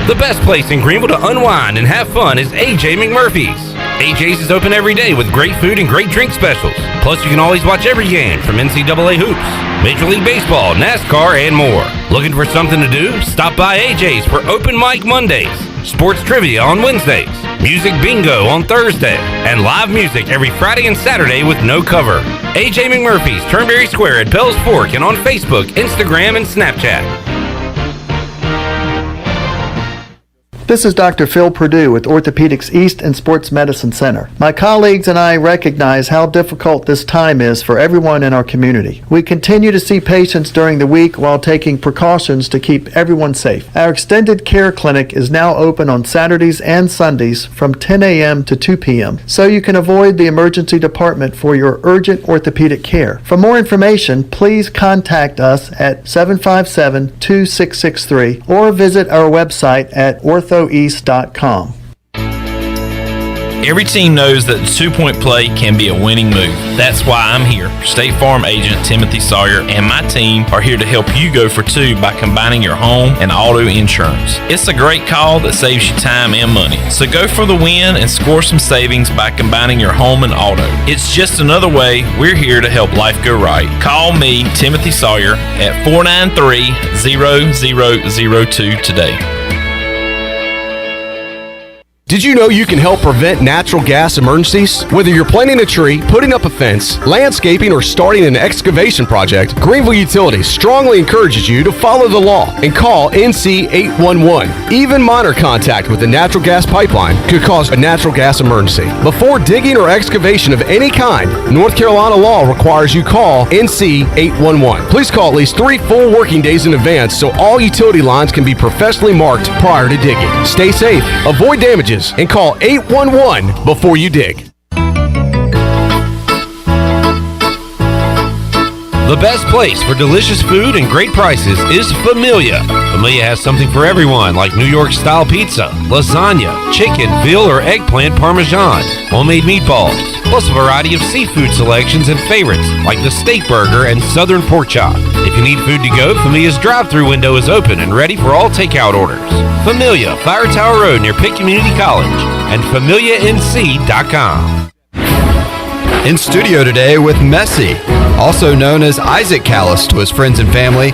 The best place in Greenville to unwind and have fun is AJ McMurphy's. AJ's is open every day with great food and great drink specials. Plus, you can always watch every game from NCAA hoops, Major League Baseball, NASCAR, and more. Looking for something to do? Stop by AJ's for open mic Mondays, sports trivia on Wednesdays, music bingo on Thursday, and live music every Friday and Saturday with no cover. AJ McMurphy's, Turnberry Square at Bell's Fork, and on Facebook, Instagram, and Snapchat. This is Dr. Phil Perdue with Orthopedics East and Sports Medicine Center. My colleagues and I recognize how difficult this time is for everyone in our community. We continue to see patients during the week while taking precautions to keep everyone safe. Our extended care clinic is now open on Saturdays and Sundays from 10 a.m. to 2 p.m. so you can avoid the emergency department for your urgent orthopedic care. For more information, please contact us at 757-2663 or visit our website at orthoeast.com. Every team knows that the two-point play can be a winning move. That's why I'm here. State Farm agent Timothy Sawyer and my team are here to help you go for 2 by combining your home and auto insurance. It's a great call that saves you time and money. So go for the win and score some savings by combining your home and auto. It's just another way we're here to help life go right. Call me, Timothy Sawyer, at 493-0002 today. Did you know you can help prevent natural gas emergencies? Whether you're planting a tree, putting up a fence, landscaping, or starting an excavation project, Greenville Utilities strongly encourages you to follow the law and call NC 811. Even minor contact with the natural gas pipeline could cause a natural gas emergency. Before digging or excavation of any kind, North Carolina law requires you call NC 811. Please call at least 3 full working days in advance so all utility lines can be professionally marked prior to digging. Stay safe, avoid damages, and call 811 before you dig. The best place for delicious food and great prices is Familia. Familia has something for everyone, like New York-style pizza, lasagna, chicken, veal, or eggplant parmesan, homemade meatballs, plus a variety of seafood selections and favorites, like the steak burger and southern pork chop. If you need food to go, Familia's drive-thru window is open and ready for all takeout orders. Familia, Fire Tower Road near Pitt Community College, and FamiliaNC.com. In studio today with Messi, also known as Isaac Callis to his friends and family.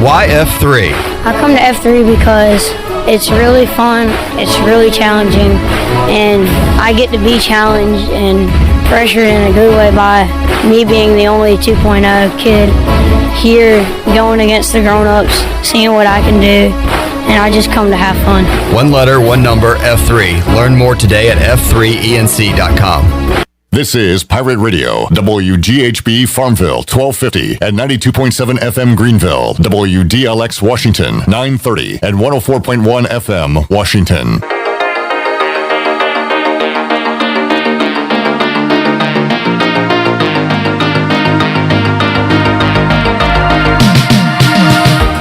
Why F3? I come to F3 because it's really fun, it's really challenging, and I get to be challenged and pressured in a good way by me being the only 2.0 kid here going against the grown-ups, seeing what I can do, and I just come to have fun. 1 letter, 1 number, F3. Learn more today at f3enc.com. This is Pirate Radio, WGHB Farmville, 1250 and 92.7 FM Greenville, WDLX Washington, 930 and 104.1 FM Washington.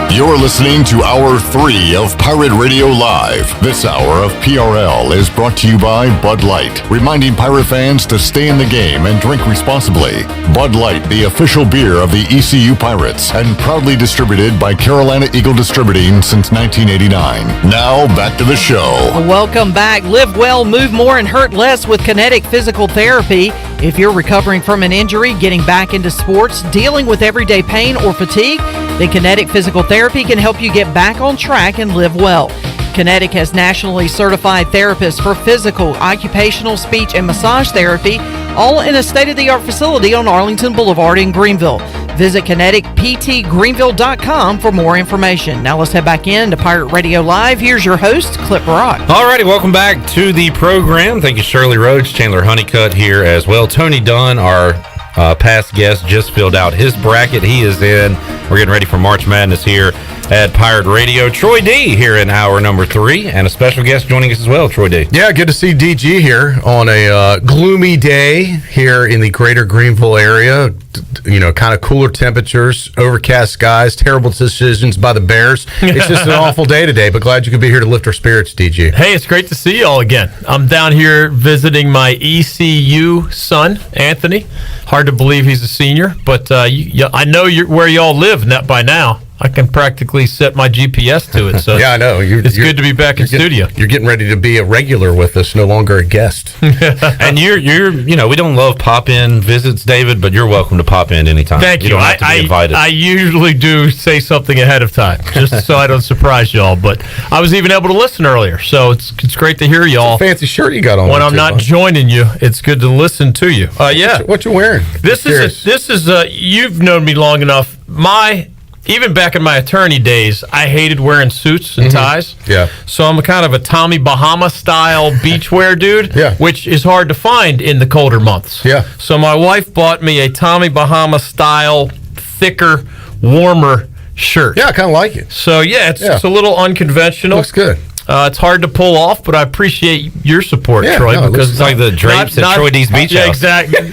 You're listening to Hour 3 of Pirate Radio Live. This hour of PRL is brought to you by Bud Light, reminding Pirate fans to stay in the game and drink responsibly. Bud Light, the official beer of the ECU Pirates, and proudly distributed by Carolina Eagle Distributing since 1989. Now, back to the show. Welcome back. Live well, move more, and hurt less with Kinetic Physical Therapy. If you're recovering from an injury, getting back into sports, dealing with everyday pain or fatigue, then Kinetic Physical Therapy can help you get back on track and live well. Kinetic has nationally certified therapists for physical, occupational, speech, and massage therapy, all in a state-of-the-art facility on Arlington Boulevard in Greenville. Visit kineticptgreenville.com for more information. Now let's head back in to Pirate Radio Live. Here's your host, Clip Rock. Alrighty, welcome back to the program. Thank you, Shirley Rhodes, Chandler Honeycutt here as well. Tony Dunn, our past guest, just filled out his bracket. He is in. We're getting ready for March Madness here at Pirate Radio. Troy D here in hour number 3, and a special guest joining us as well, Troy D. Yeah, good to see DG here on a gloomy day here in the greater Greenville area. You know, kind of cooler temperatures, overcast skies, terrible decisions by the Bears. It's just an awful day today, but glad you could be here to lift our spirits, DG. Hey, it's great to see you all again. I'm down here visiting my ECU son, Anthony. Hard to believe he's a senior, but I know where y'all live by now. I can practically set my GPS to it. So yeah, I know. It's good to be back in studio. You're getting ready to be a regular with us, no longer a guest. And you're we don't love pop-in visits, David, but you're welcome to pop in anytime. Thank you. You don't have to be invited. I usually do say something ahead of time, just so I don't surprise y'all. But I was even able to listen earlier, so it's great to hear y'all. It's a fancy shirt you got on. When I'm not joining you, it's good to listen to you. Yeah. What you wearing? This is you've known me long enough. Even back in my attorney days, I hated wearing suits and ties. Yeah. So I'm a kind of a Tommy Bahama style beachwear dude, yeah, which is hard to find in the colder months. Yeah. So my wife bought me a Tommy Bahama style, thicker, warmer shirt. Yeah, I kind of like it. So yeah, it's a little unconventional. Looks good. It's hard to pull off, but I appreciate your support, Troy. Because it's like the drapes at Troy D's Beach House. Exactly.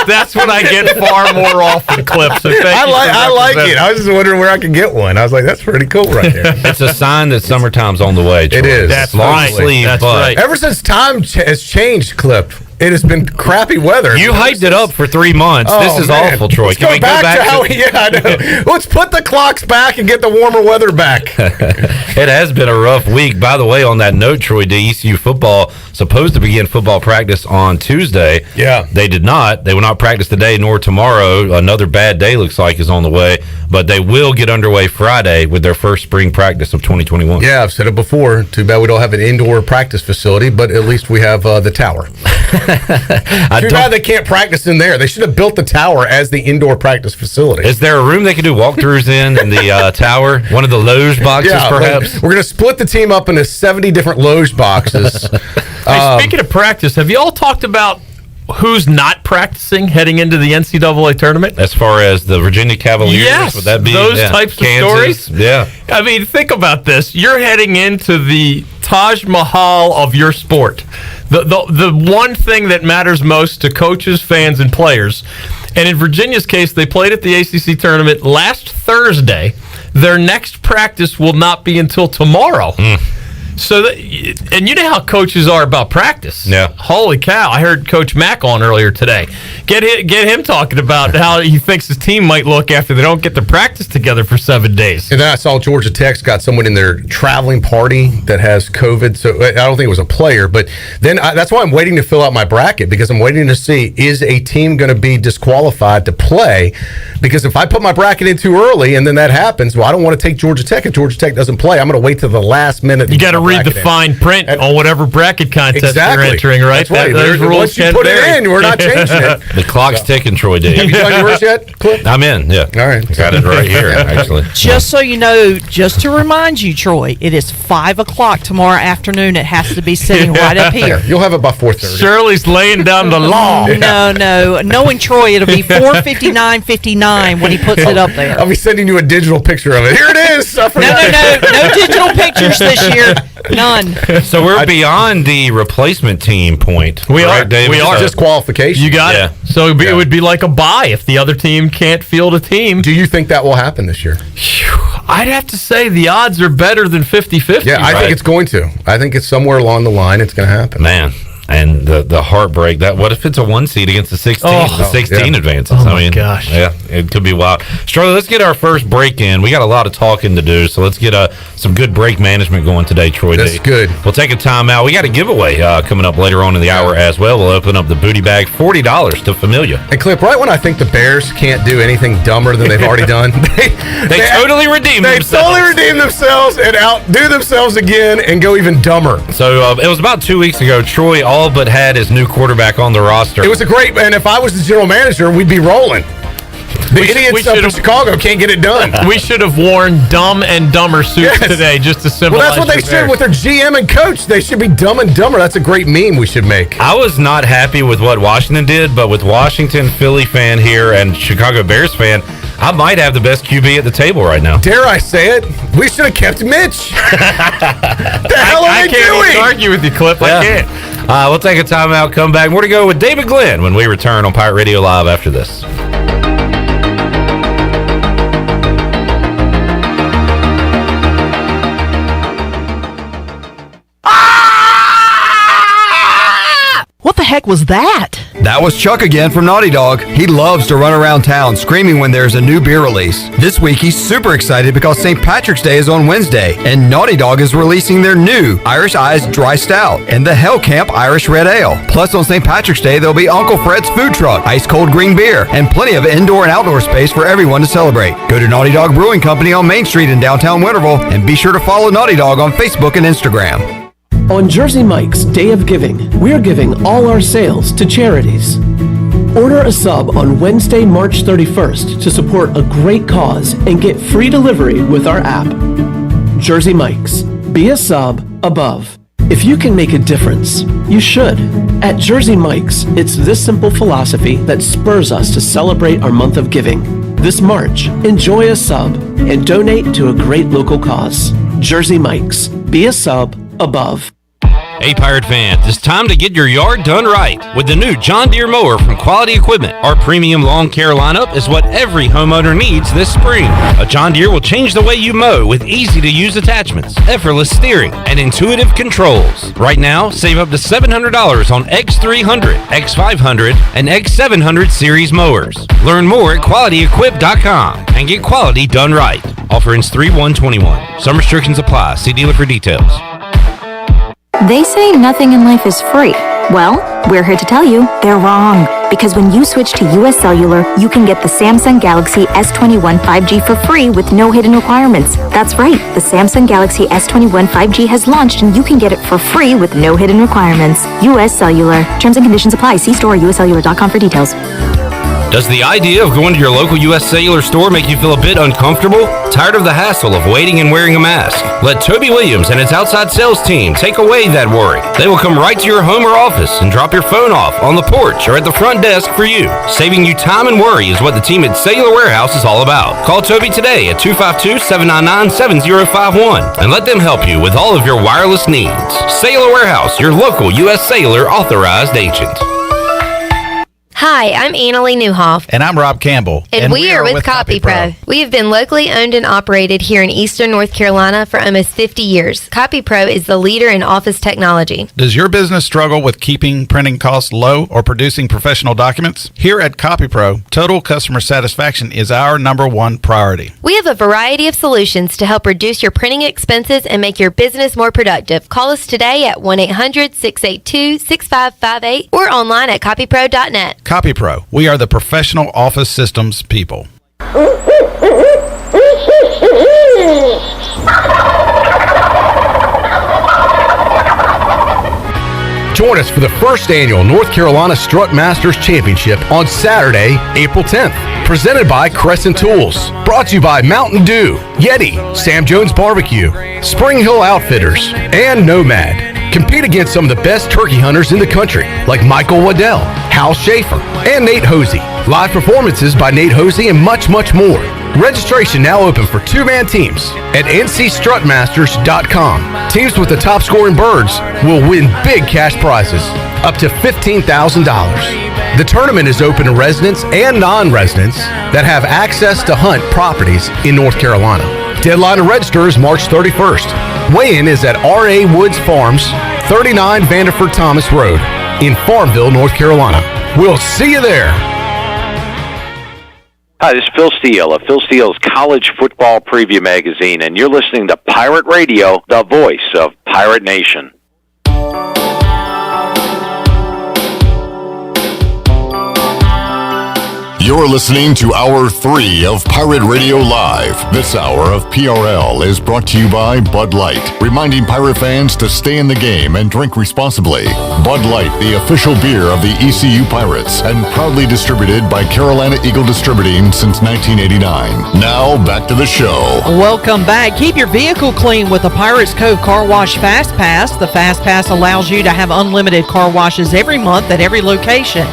That's what I get far more often, Clip. So I like it. I was just wondering where I could get one. I was like, that's pretty cool right there. It's a sign that summertime's on the way, Troy. It is. That's long right. sleeve. That's but right. Ever since time has changed, Clip, it has been crappy weather. You hyped it up for 3 months. This is awful, Troy. Let's go back to how I know. Let's put the clocks back and get the warmer weather back. It has been a rough week. By the way, on that note, Troy, ECU football supposed to begin football practice on Tuesday. Yeah. They did not. They will not practice today nor tomorrow. Another bad day looks like is on the way. But they will get underway Friday with their first spring practice of 2021. Yeah, I've said it before. Too bad we don't have an indoor practice facility, but at least we have the tower. Too bad they can't practice in there. They should have built the tower as the indoor practice facility. Is there a room they can do walkthroughs in the tower? One of the loge boxes, perhaps? We're going to split the team up into 70 different loge boxes. Hey, speaking of practice, have you all talked about who's not practicing heading into the NCAA tournament? As far as the Virginia Cavaliers? Yes, would that be, those types Kansas? of stories. Yeah. I mean, think about this. You're heading into the Taj Mahal of your sport. The one thing that matters most to coaches, fans, and players. And in Virginia's case, they played at the ACC tournament last Thursday. Their next practice will not be until tomorrow. So, and you know how coaches are about practice. Yeah. Holy cow! I heard Coach Mack on earlier today. Get him talking about how he thinks his team might look after they don't get their practice together for 7 days. And then I saw Georgia Tech's got someone in their traveling party that has COVID. So I don't think it was a player, but then that's why I'm waiting to fill out my bracket, because I'm waiting to see, is a team going to be disqualified to play? Because if I put my bracket in too early and then that happens, well, I don't want to take Georgia Tech. If Georgia Tech doesn't play, I'm going to wait till the last minute. You got to read the fine print on whatever bracket contest you're entering, right? That's right. Those rules once you put it in, we're not changing it. The clock's ticking, Troy D. Have you done yours yet, Cliff? I'm in, yeah. All right. Got it right here, actually. Just so you know, just to remind you, Troy, it is 5 o'clock tomorrow afternoon. It has to be sitting right up here. You'll have it by 4:30. Shirley's laying down the law. No. Knowing Troy, it'll be 4:59:59 when he puts it up there. I'll be sending you a digital picture of it. Here it is. No digital pictures this year. None. So we're beyond the replacement team point. We correct, are. David? We are. Just qualification. You got it. So it would be like a bye if the other team can't field a team. Do you think that will happen this year? I'd have to say the odds are better than 50-50. Yeah, I think it's going to. I think it's somewhere along the line it's going to happen. Man. And the heartbreak, that what if it's a 1 seed against the 16? The 16 advances. Oh, I mean, gosh. Yeah, it could be wild. Charlie, let's get our first break in. We got a lot of talking to do, so let's get some good break management going today, Troy. That's good. We'll take a timeout. We got a giveaway coming up later on in the hour as well. We'll open up the booty bag, $40 to Familia. And Clip, right when I think the Bears can't do anything dumber than they've already done, they totally redeem themselves. They totally redeem themselves and outdo themselves again and go even dumber. So it was about 2 weeks ago. Troy all but had his new quarterback on the roster. It was and if I was the general manager, we'd be rolling. The idiots up in Chicago can't get it done. We should have worn Dumb and Dumber suits today just to symbolize. Well, that's what they should with their GM and coach. They should be Dumb and Dumber. That's a great meme we should make. I was not happy with what Washington did, but with Washington, Philly fan here, and Chicago Bears fan, I might have the best QB at the table right now. Dare I say it? We should have kept Mitch. The hell are they doing? I can't even argue with you, Cliff. Yeah. I can't. We'll take a timeout, come back. We're going to go with David Glenn when we return on Pirate Radio Live after this. What the heck was that? That was Chuck again from Naughty Dog. He loves to run around town screaming when there's a new beer release. This week he's super excited because St. Patrick's Day is on Wednesday, and Naughty Dog is releasing their new Irish Eyes Dry Stout and the Hell Camp Irish Red Ale. Plus on St. Patrick's Day there'll be Uncle Fred's Food Truck, ice cold green beer, and plenty of indoor and outdoor space for everyone to celebrate. Go to Naughty Dog Brewing Company on Main Street in downtown Winterville, and be sure to follow Naughty Dog on Facebook and Instagram. On Jersey Mike's Day of Giving, we're giving all our sales to charities. Order a sub on Wednesday, March 31st to support a great cause and get free delivery with our app. Jersey Mike's. Be a sub above. If you can make a difference, you should. At Jersey Mike's, it's this simple philosophy that spurs us to celebrate our month of giving. This March, enjoy a sub and donate to a great local cause. Jersey Mike's. Be a sub above. Hey Pirate fans, it's time to get your yard done right with the new John Deere mower from Quality Equipment. Our premium lawn care lineup is what every homeowner needs this spring. A John Deere will change the way you mow with easy-to-use attachments, effortless steering, and intuitive controls. Right now, save up to $700 on X300, X500, and X700 series mowers. Learn more at QualityEquip.com and get quality done right. Offer ends 3/1/21. Some restrictions apply. See dealer for details. They say nothing in life is free. Well, we're here to tell you they're wrong. Because when you switch to US Cellular, you can get the Samsung Galaxy S21 5G for free with no hidden requirements. That's right, the Samsung Galaxy S21 5G has launched and you can get it for free with no hidden requirements. US Cellular. Terms and conditions apply. See store or uscellular.com for details. Does the idea of going to your local U.S. Cellular store make you feel a bit uncomfortable? Tired of the hassle of waiting and wearing a mask? Let Toby Williams and his outside sales team take away that worry. They will come right to your home or office and drop your phone off on the porch or at the front desk for you. Saving you time and worry is what the team at Cellular Warehouse is all about. Call Toby today at 252-799-7051 and let them help you with all of your wireless needs. Cellular Warehouse, your local U.S. Cellular authorized agent. Hi, I'm Annalie Newhoff. And I'm Rob Campbell. And we are with CopyPro. We have been locally owned and operated here in Eastern North Carolina for almost 50 years. CopyPro is the leader in office technology. Does your business struggle with keeping printing costs low or producing professional documents? Here at CopyPro, total customer satisfaction is our #1 priority. We have a variety of solutions to help reduce your printing expenses and make your business more productive. Call us today at 1-800-682-6558 or online at copypro.net. CopyPro, we are the professional office systems people. Join us for the first annual North Carolina Strut Masters Championship on Saturday, April 10th. Presented by Crescent Tools. Brought to you by Mountain Dew, Yeti, Sam Jones Barbecue, Spring Hill Outfitters, and Nomad. Compete against some of the best turkey hunters in the country, like Michael Waddell, Hal Schaefer, and Nate Hosey. Live performances by Nate Hosey and much, much more. Registration now open for two-man teams at ncstrutmasters.com. Teams with the top scoring birds will win big cash prizes, up to $15,000. The tournament is open to residents and non-residents that have access to hunt properties in North Carolina. Deadline to register is March 31st. Weigh-in is at R.A. Woods Farms, 39 Vanderford Thomas Road in Farmville, North Carolina. We'll see you there. Hi, this is Phil Steele of Phil Steele's College Football Preview Magazine, and you're listening to Pirate Radio, the voice of Pirate Nation. You're listening to Hour 3 of Pirate Radio Live. This hour of PRL is brought to you by Bud Light, reminding Pirate fans to stay in the game and drink responsibly. Bud Light, the official beer of the ECU Pirates, and proudly distributed by Carolina Eagle Distributing since 1989. Now, back to the show. Welcome back. Keep your vehicle clean with the Pirates Cove Car Wash Fast Pass. The Fast Pass allows you to have unlimited car washes every month at every location.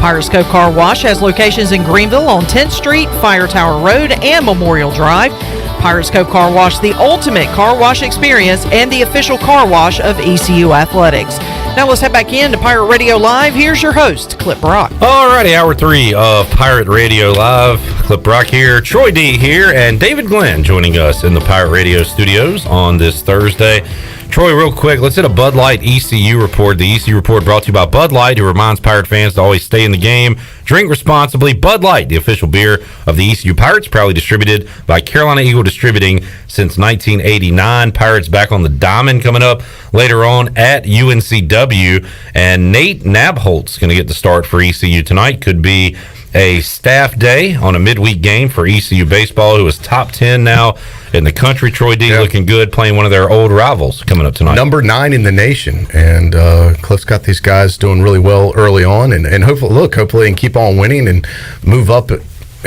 Pirates Cove Car Wash has locations in Greenville on 10th Street, Fire Tower Road, and Memorial Drive. Pirates Cove Car Wash, the ultimate car wash experience and the official car wash of ECU Athletics. Now let's head back into Pirate Radio Live. Here's your host, Clip Brock. Alrighty, Hour 3 of Pirate Radio Live. Clip Brock here, Troy D here, and David Glenn joining us in the Pirate Radio studios on this Thursday. Troy, real quick, let's hit a Bud Light ECU report. The ECU report brought to you by Bud Light, who reminds Pirate fans to always stay in the game, drink responsibly. Bud Light, the official beer of the ECU Pirates, proudly distributed by Carolina Eagle Distributing since 1989. Pirates back on the diamond coming up later on at UNCW. And Nate Nabholt's going to get the start for ECU tonight. Could be a staff day on a midweek game for ECU baseball, who is top 10 now in the country. Troy D looking good, playing one of their old rivals coming up tonight. Number 9 in the nation, and Cliff's got these guys doing really well early on, and hopefully they can keep on winning and move up,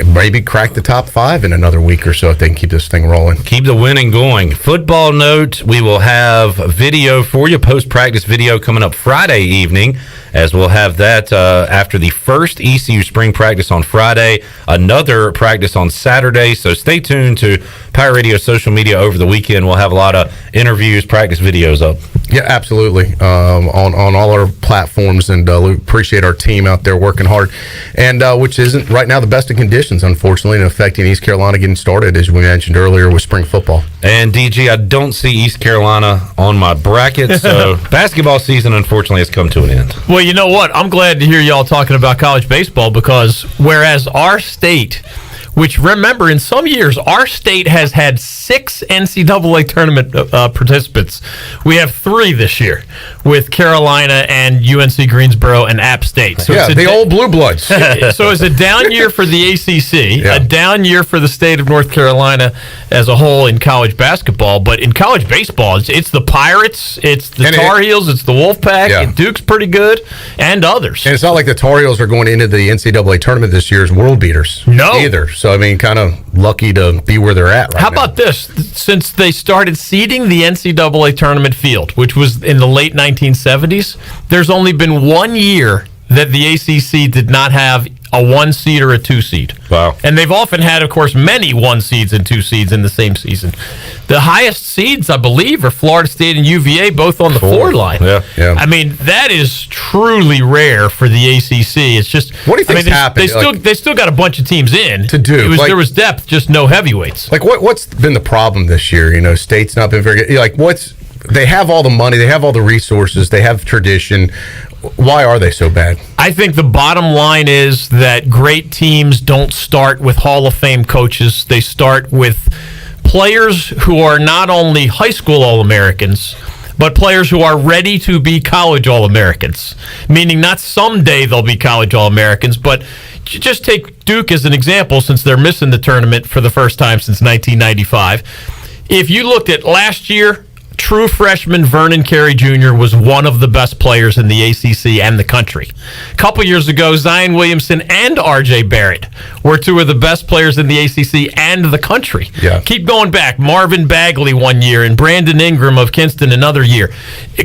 maybe crack the top 5 in another week or so if they can keep this thing rolling. Keep the winning going. Football note, we will have video for you, post-practice video coming up Friday evening, as we'll have that after the first ECU spring practice on Friday, another practice on Saturday. So stay tuned to Pirate Radio social media over the weekend. We'll have a lot of interviews, practice videos up. Yeah, absolutely. On all our platforms, and we appreciate our team out there working hard, and which isn't right now the best of conditions, unfortunately, and affecting East Carolina getting started, as we mentioned earlier, with spring football. And DG, I don't see East Carolina on my bracket, so basketball season, unfortunately, has come to an end. Well, you know what? I'm glad to hear y'all talking about college baseball, because whereas our state, which, remember, in some years, our state has had 6 NCAA tournament participants. We have 3 this year with Carolina and UNC Greensboro and App State. So yeah, the old Blue Bloods. So it's a down year for the ACC, a down year for the state of North Carolina as a whole in college basketball. But in college baseball, it's the Pirates, it's the Tar Heels, it's the Wolfpack, and Duke's pretty good, and others. And it's not like the Tar Heels are going into the NCAA tournament this year as world beaters. No. Either. So, I mean, kind of lucky to be where they're at right now. How about this? Since they started seeding the NCAA tournament field, which was in the late 1970s, there's only been 1 year that the ACC did not have a 1 seed or a 2 seed. Wow. And they've often had, of course, many 1 seeds and 2 seeds in the same season. The highest seeds, I believe, are Florida State and UVA, both on the 4 line. Yeah. I mean, that is truly rare for the ACC. It's just, what do you think's happened? They still got a bunch of teams in to do. There was depth, just no heavyweights. Like, what's been the problem this year? You know, State's not been very good. Like, they have all the money, they have all the resources, they have tradition. Why are they so bad? I think the bottom line is that great teams don't start with Hall of Fame coaches. They start with players who are not only high school All-Americans, but players who are ready to be college All-Americans. Meaning not someday they'll be college All-Americans, but just take Duke as an example, since they're missing the tournament for the first time since 1995. If you looked at last year, true freshman Vernon Carey Jr. was one of the best players in the ACC and the country. A couple years ago, Zion Williamson and R.J. Barrett were 2 of the best players in the ACC and the country. Yeah. Keep going back. Marvin Bagley 1 year and Brandon Ingram of Kinston another year.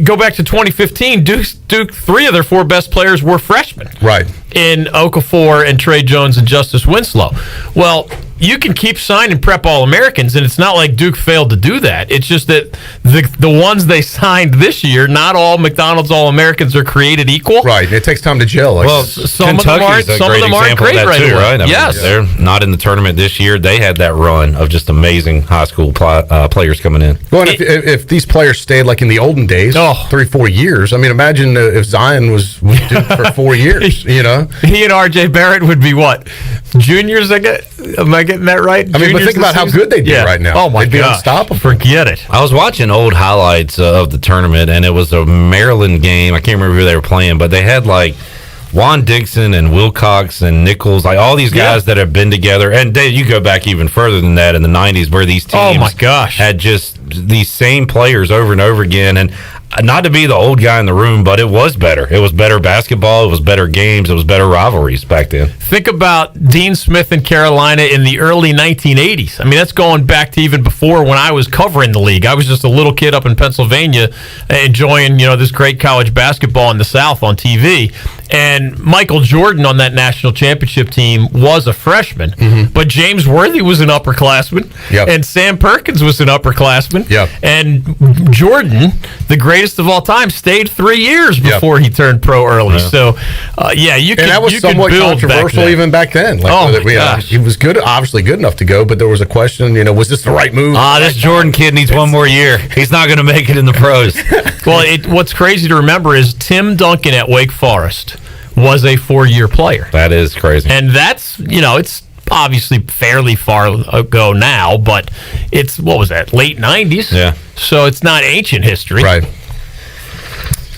Go back to 2015, Duke 3 of their 4 best players were freshmen. Right. In Okafor and Trey Jones and Justice Winslow. Well, you can keep signing prep All-Americans, and it's not like Duke failed to do that. It's just that the ones they signed this year, not all McDonald's All-Americans are created equal. Right. It takes time to gel. Well, some Kentucky's of them aren't great right away. Right? I mean, yes. they're not in the tournament this year. They had that run of just amazing high school players coming in. Well, and if these players stayed like in the olden days, 3-4 years, I mean, imagine if Zion was with Duke for 4 years, you know? He and R.J. Barrett would be what? Juniors, am I getting that right? I mean, but think about how good they'd be right now. Oh, my God. They'd be unstoppable. Forget it. I was watching old highlights of the tournament, and it was a Maryland game. I can't remember who they were playing, but they had like Juan Dixon and Wilcox and Nichols, like all these guys that have been together. And Dave, you go back even further than that in the 90s where these teams had just these same players over and over again. And not to be the old guy in the room, but it was better. It was better basketball. It was better games. It was better rivalries back then. Think about Dean Smith in Carolina in the early 1980s. I mean, that's going back to even before when I was covering the league. I was just a little kid up in Pennsylvania enjoying, this great college basketball in the South on TV. And Michael Jordan on that national championship team was a freshman, but James Worthy was an upperclassman, and Sam Perkins was an upperclassman. And Jordan, the greatest of all time, stayed 3 years before he turned pro early. So, you could and that was somewhat controversial even back then. He was good, obviously good enough to go, but there was a question, was this the right move? This Jordan kid needs one more year. He's not going to make it in the pros. Well, what's crazy to remember is Tim Duncan at Wake Forest was a 4-year player. That is crazy. And that's, it's obviously fairly far ago now, but it's, what was that, late 90s? Yeah. So it's not ancient history. Right.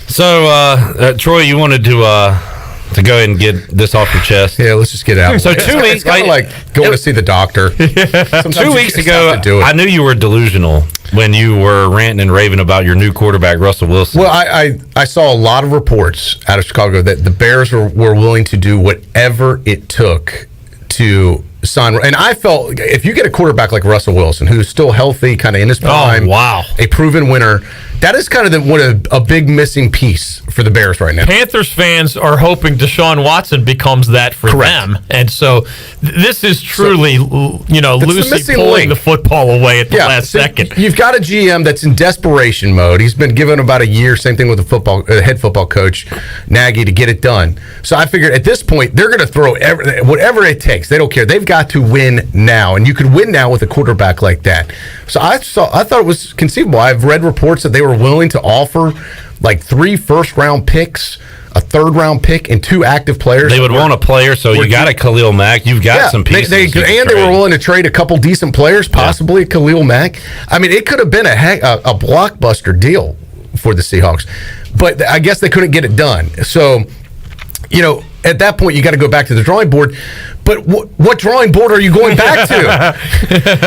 So, Troy, you wanted to go ahead and get this off your chest? Yeah, let's just get out. So 2 weeks, it's kind of like going to see the doctor. 2 weeks ago, I knew you were delusional when you were ranting and raving about your new quarterback, Russell Wilson. Well, I saw a lot of reports out of Chicago that the Bears were willing to do whatever it took to sign. And I felt if you get a quarterback like Russell Wilson, who's still healthy, kind of in his prime, a proven winner, that is kind of a big missing piece for the Bears right now. Panthers fans are hoping Deshaun Watson becomes that for them. And so this is truly, Lucy pulling the football away at the last second. You've got a GM that's in desperation mode. He's been given about a year, same thing with the head football coach, Nagy, to get it done. So I figured at this point, they're going to throw whatever it takes. They don't care. They've got to win now. And you could win now with a quarterback like that. So I thought it was conceivable. I've read reports that they were willing to offer like 3 first-round picks, a third-round pick, and 2 active players. They would want a player, so you got a Khalil Mack. You've got some pieces. They were willing to trade a couple decent players, possibly Khalil Mack. I mean, it could have been a blockbuster deal for the Seahawks, but I guess they couldn't get it done. So, at that point, you got to go back to the drawing board. But what drawing board are you going back to?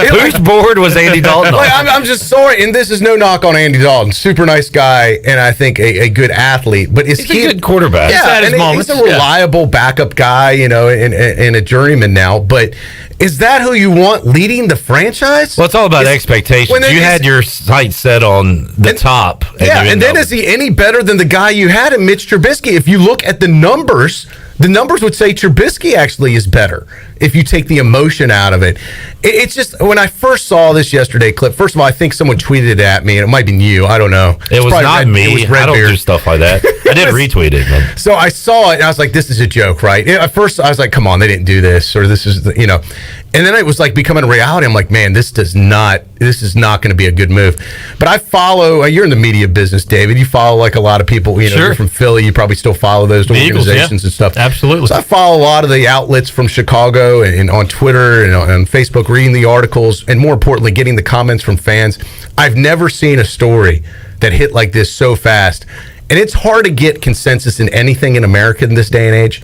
Whose board was Andy Dalton on? I'm just sorry, and this is no knock on Andy Dalton. Super nice guy, and I think a good athlete. But he's a good quarterback. Yeah, he's a reliable backup guy, and a journeyman now. But is that who you want leading the franchise? Well, it's all about expectations. You had your sights set on the top. And then is he any better than the guy you had in Mitch Trubisky? If you look at the numbers would say Trubisky actually is better if you take the emotion out of it. It's just, when I first saw this yesterday clip, first of all, I think someone tweeted it at me, and it might be you. I don't know. It was not me. I don't do stuff like that. I did retweet it. Man. So I saw it, and I was like, this is a joke, right? At first, I was like, come on, they didn't do this, or this is, And then it was like becoming a reality. I'm like, man, this is not going to be a good move. But I follow, you're in the media business, David. You follow like a lot of people, you're from Philly. You probably still follow those organizations and stuff. Absolutely. So I follow a lot of the outlets from Chicago and on Twitter and on Facebook, reading the articles, and more importantly, getting the comments from fans. I've never seen a story that hit like this so fast. And it's hard to get consensus in anything in America in this day and age.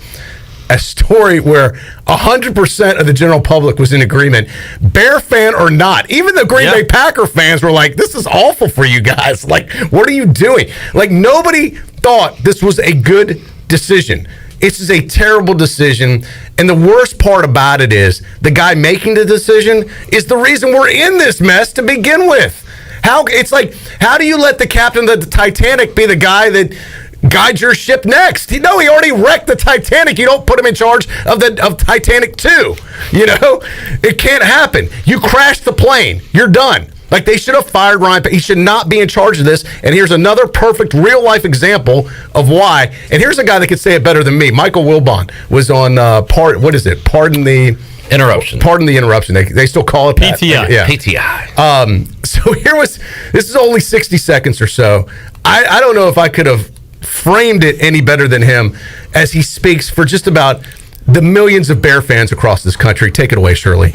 A story where 100% of the general public was in agreement, Bear fan or not. Even the Green Bay Packer fans were like, this is awful for you guys. Like, what are you doing? Like, nobody thought this was a good decision. This is a terrible decision. And the worst part about it is the guy making the decision is the reason we're in this mess to begin with. How do you let the captain of the Titanic be the guy that guides your ship next? He already wrecked the Titanic. You don't put him in charge of Titanic 2. It can't happen. You crashed the plane. You're done. Like, they should have fired Ryan. He should not be in charge of this. And here's another perfect real-life example of why. And here's a guy that could say it better than me. Michael Wilbon was on Pardon the Interruption. Pardon the Interruption. They still call it that. PTI. Yeah. PTI. So this is only 60 seconds or so. I don't know if I could have framed it any better than him as he speaks for just about the millions of Bear fans across this country. Take it away, Shirley.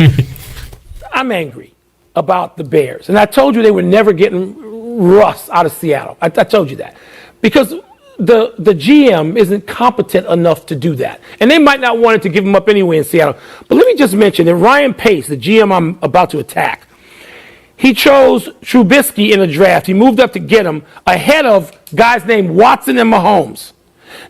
I'm angry about the Bears. And I told you they were never getting Russ out of Seattle. I told you that. Because the GM isn't competent enough to do that. And they might not want to give him up anyway in Seattle. But let me just mention that Ryan Pace, the GM I'm about to attack, he chose Trubisky in a draft. He moved up to get him ahead of guys named Watson and Mahomes.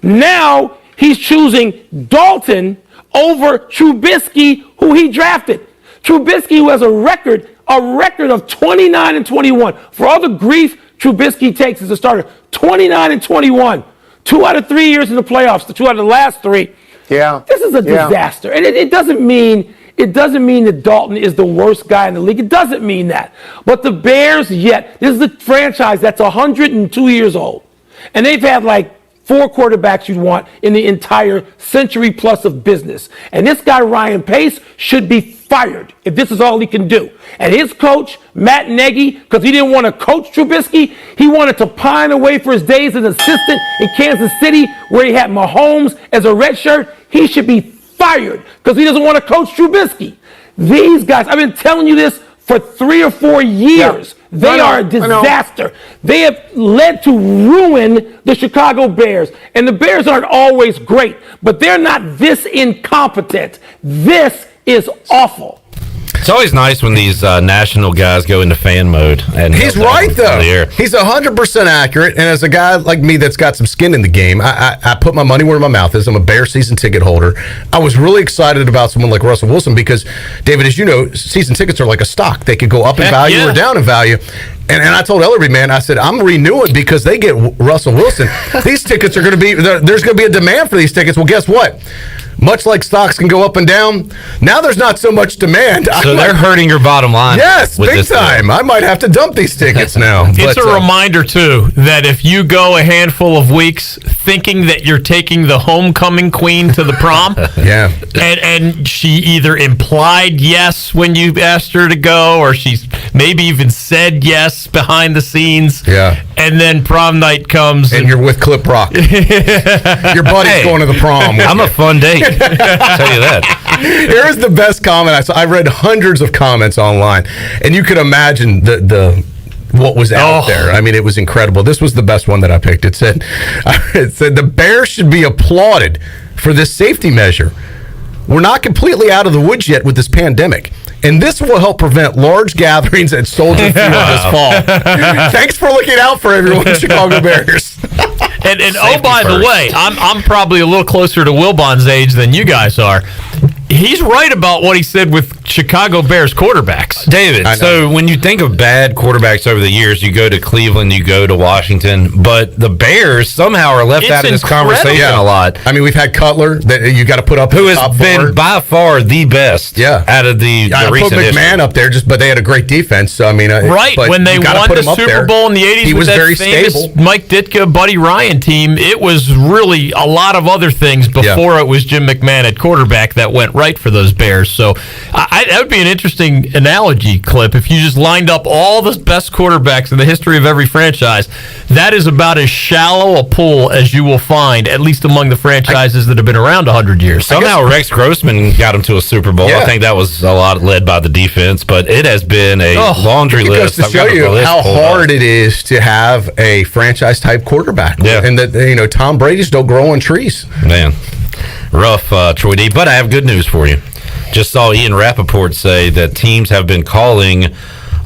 Now he's choosing Dalton over Trubisky, who he drafted. Trubisky, who has a record of 29-21. For all the grief Trubisky takes as a starter, 29-21. 2 out of 3 years in the playoffs, the 2 out of the last 3. Yeah. This is a disaster. And it doesn't mean that Dalton is the worst guy in the league. It doesn't mean that. But the Bears, this is a franchise that's 102 years old. And they've had like 4 quarterbacks you'd want in the entire century plus of business. And this guy, Ryan Pace, should be fired if this is all he can do. And his coach, Matt Nagy, because he didn't want to coach Trubisky, he wanted to pine away for his days as an assistant in Kansas City where he had Mahomes as a redshirt. He should be fired because he doesn't want to coach Trubisky. These guys, I've been telling you this for 3 or 4 years. Yeah. They are a disaster. They have led to ruin the Chicago Bears. And the Bears aren't always great, but they're not this incompetent. This is awful. It's always nice when these national guys go into fan mode. And he's right, though. He's 100% accurate. And as a guy like me that's got some skin in the game, I put my money where my mouth is. I'm a Bear season ticket holder. I was really excited about someone like Russell Wilson because, David, as you know, season tickets are like a stock. They could go up in value or down in value. And I told Ellerby, man, I said, I'm renewing because they get Russell Wilson. These tickets are going to be, there's going to be a demand for these tickets. Well, guess what? Much like stocks can go up and down, now there's not so much demand. So they're hurting your bottom line. Yes, big time. I might have to dump these tickets now. It's a reminder, too, that if you go a handful of weeks thinking that you're taking the homecoming queen to the prom, and she either implied yes when you asked her to go, or she's maybe even said yes behind the scenes, and then prom night comes. And you're with Clip Rock. Your buddy's going to the prom. I'm a fun date. I'll tell you that. Here's the best comment I saw. I read hundreds of comments online, and you could imagine the what was out there. I mean, it was incredible. This was the best one that I picked. It said the Bears should be applauded for this safety measure. We're not completely out of the woods yet with this pandemic, and this will help prevent large gatherings at Soldier Field this fall. Thanks for looking out for everyone, Chicago Bears. And oh, by the way, I'm probably a little closer to Wilbon's age than you guys are. He's right about what he said with Chicago Bears quarterbacks. David, so when you think of bad quarterbacks over the years, you go to Cleveland, you go to Washington, but the Bears somehow are left out of this conversation a lot. I mean, we've had Cutler that you got to put up, who has been by far the best out of the recent put McMahon up there, but they had a great defense. So I mean, when they won the Super Bowl in the 80s, he was that very famous stable. Mike Ditka, Buddy Ryan team, it was really a lot of other things before it was Jim McMahon at quarterback that went right for those Bears. So that would be an interesting analogy, Clip. If you just lined up all the best quarterbacks in the history of every franchise, that is about as shallow a pool as you will find, at least among the franchises that have been around 100 years. Somehow Rex Grossman got him to a Super Bowl. I think that was a lot led by the defense, but it has been a laundry list. It goes to show you how hard it is to have a franchise-type quarterback. And that, Tom Brady's don't grow on trees. Man, rough, Troy D. But I have good news for you. Just saw Ian Rappaport say that teams have been calling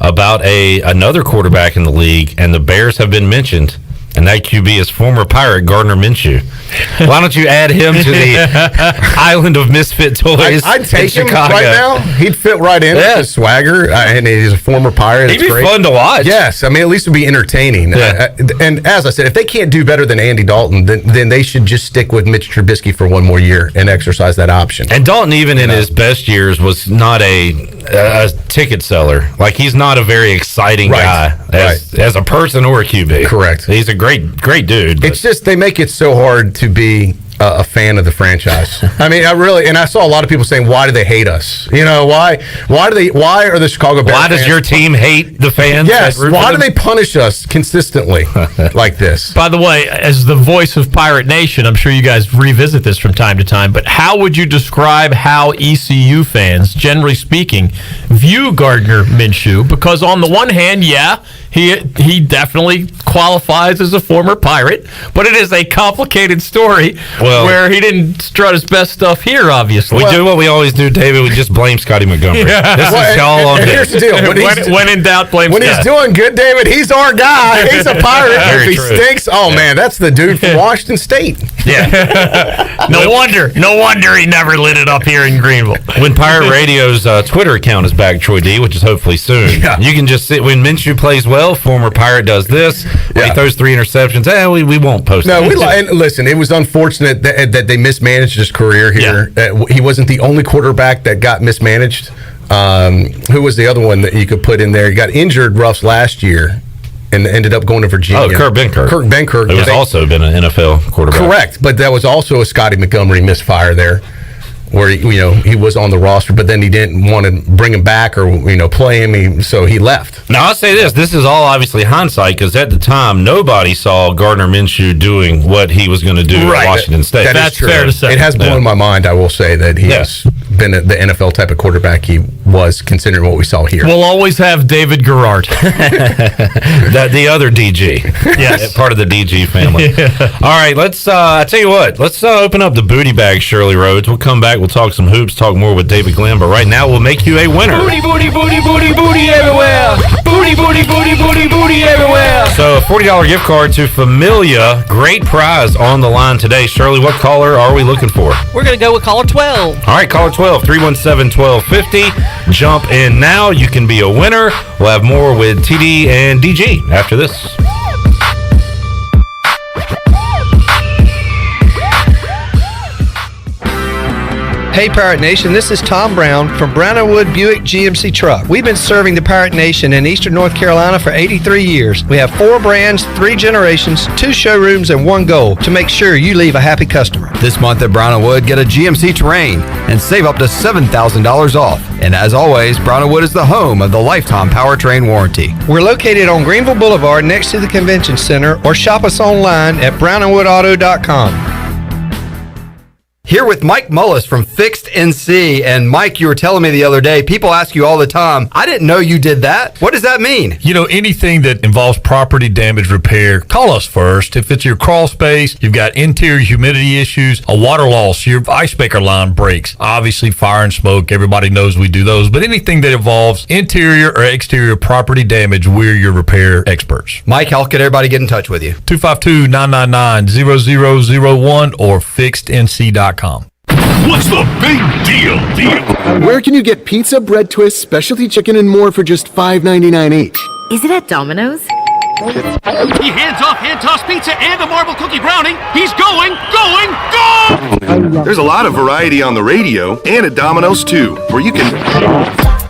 about another quarterback in the league, and the Bears have been mentioned. And that QB is former Pirate Gardner Minshew. Why don't you add him to the island of misfit toys? I'd take him Chicago. right now. He'd fit right in with his swagger, and he's a former Pirate. He'd be fun to watch. Yes, I mean, at least it'd be entertaining. And as I said, if they can't do better than Andy Dalton, then they should just stick with Mitch Trubisky for one more year and exercise that option. And Dalton, even in his best years, was not a ticket seller. Like, he's not a very exciting guy as a person or a QB. Correct. He's a great dude. It's just they make it so hard to be a fan of the franchise. I mean, I saw a lot of people saying, why do they hate us? Why are the Chicago Bears Why does fans, your team hate the fans? Yes, why do they punish us consistently like this? By the way, as the voice of Pirate Nation, I'm sure you guys revisit this from time to time, but how would you describe how ECU fans, generally speaking, view Gardner Minshew? Because on the one hand, He definitely qualifies as a former Pirate, but it is a complicated story where he didn't strut his best stuff here, obviously. We do what we always do, David. We just blame Scotty Montgomery. This is all on him. Here's the deal. When in doubt, blame When Scott. he's doing good, David, he's our guy. He's a Pirate. If he stinks, man, that's the dude from Washington State. Yeah. No wonder he never lit it up here in Greenville. When Pirate Radio's Twitter account is back, Troy D, which is hopefully soon, you can just sit. When Minshew plays well, former Pirate does this. When he throws 3 interceptions, we won't post No, it. and listen, it was unfortunate that they mismanaged his career here. He wasn't the only quarterback that got mismanaged. Who was the other one that you could put in there? He got injured Ruffs last year and ended up going to Virginia. Oh, Kurt Benkert. Kurt Benkert. Who has also been an NFL quarterback. Correct, but that was also a Scotty Montgomery misfire there, where he was on the roster, but then he didn't want to bring him back or play him, so he left. Now I'll say this is all obviously hindsight, because at the time nobody saw Gardner Minshew doing what he was going to do at Washington State. That's fair to say. It has blown my mind, I will say, that he has been the NFL type of quarterback he was, considering what we saw here. We'll always have David Garrard. The other DG. Yes. Part of the DG family. All right, let's I tell you what, let's open up the booty bag, Shirley Rhodes. We'll come back, we'll talk some hoops, talk more with David Glenn, but right now we'll make you a winner. Booty, booty, booty, booty, booty everywhere. Booty, booty, booty, booty, booty everywhere. So a $40 gift card to Familia. Great prize on the line today. Shirley, what caller are we looking for? We're going to go with caller 12. All right, caller 12, 317-1250. Jump in now. You can be a winner. We'll have more with TD and DG after this. Hey Pirate Nation, this is Tom Brown from Brown & Wood Buick GMC Truck. We've been serving the Pirate Nation in Eastern North Carolina for 83 years. We have 4 brands, 3 generations, 2 showrooms, and 1 goal to make sure you leave a happy customer. This month at Brown & Wood, get a GMC Terrain and save up to $7,000 off. And as always, Brown & Wood is the home of the lifetime powertrain warranty. We're located on Greenville Boulevard next to the Convention Center, or shop us online at brownandwoodauto.com. Here with Mike Mullis from Fixed NC. And Mike, you were telling me the other day, people ask you all the time, I didn't know you did that. What does that mean? Anything that involves property damage repair, call us first. If it's your crawl space, you've got interior humidity issues, a water loss, your ice maker line breaks, obviously fire and smoke, everybody knows we do those. But anything that involves interior or exterior property damage, we're your repair experts. Mike, how can everybody get in touch with you? 252-999-0001 or fixednc.com. What's the big deal? Where can you get pizza, bread twists, specialty chicken, and more for just $5.99 each? Is it at Domino's? He hands off hand tossed pizza and a marble cookie brownie. He's going! There's a lot of variety on the radio and at Domino's too, where you can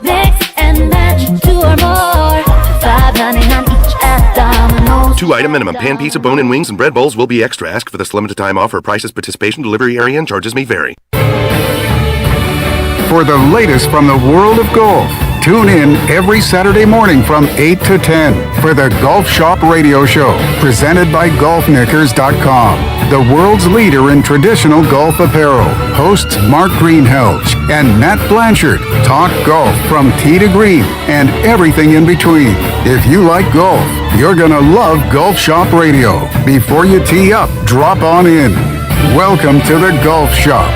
mix and match 2 or more. $5.99 each at Domino's. 2-item minimum. Pan pizza, bone-in wings, and bread bowls will be extra. Ask for this limited time offer. Prices, participation, delivery area, and charges may vary. For the latest from the world of golf, tune in every Saturday morning from 8 to 10 for the Golf Shop Radio Show, presented by GolfKnickers.com, the world's leader in traditional golf apparel. Hosts Mark Greenhelge and Matt Blanchard talk golf from tee to green and everything in between. If you like golf, you're going to love Golf Shop Radio. Before you tee up, drop on in. Welcome to the Golf Shop.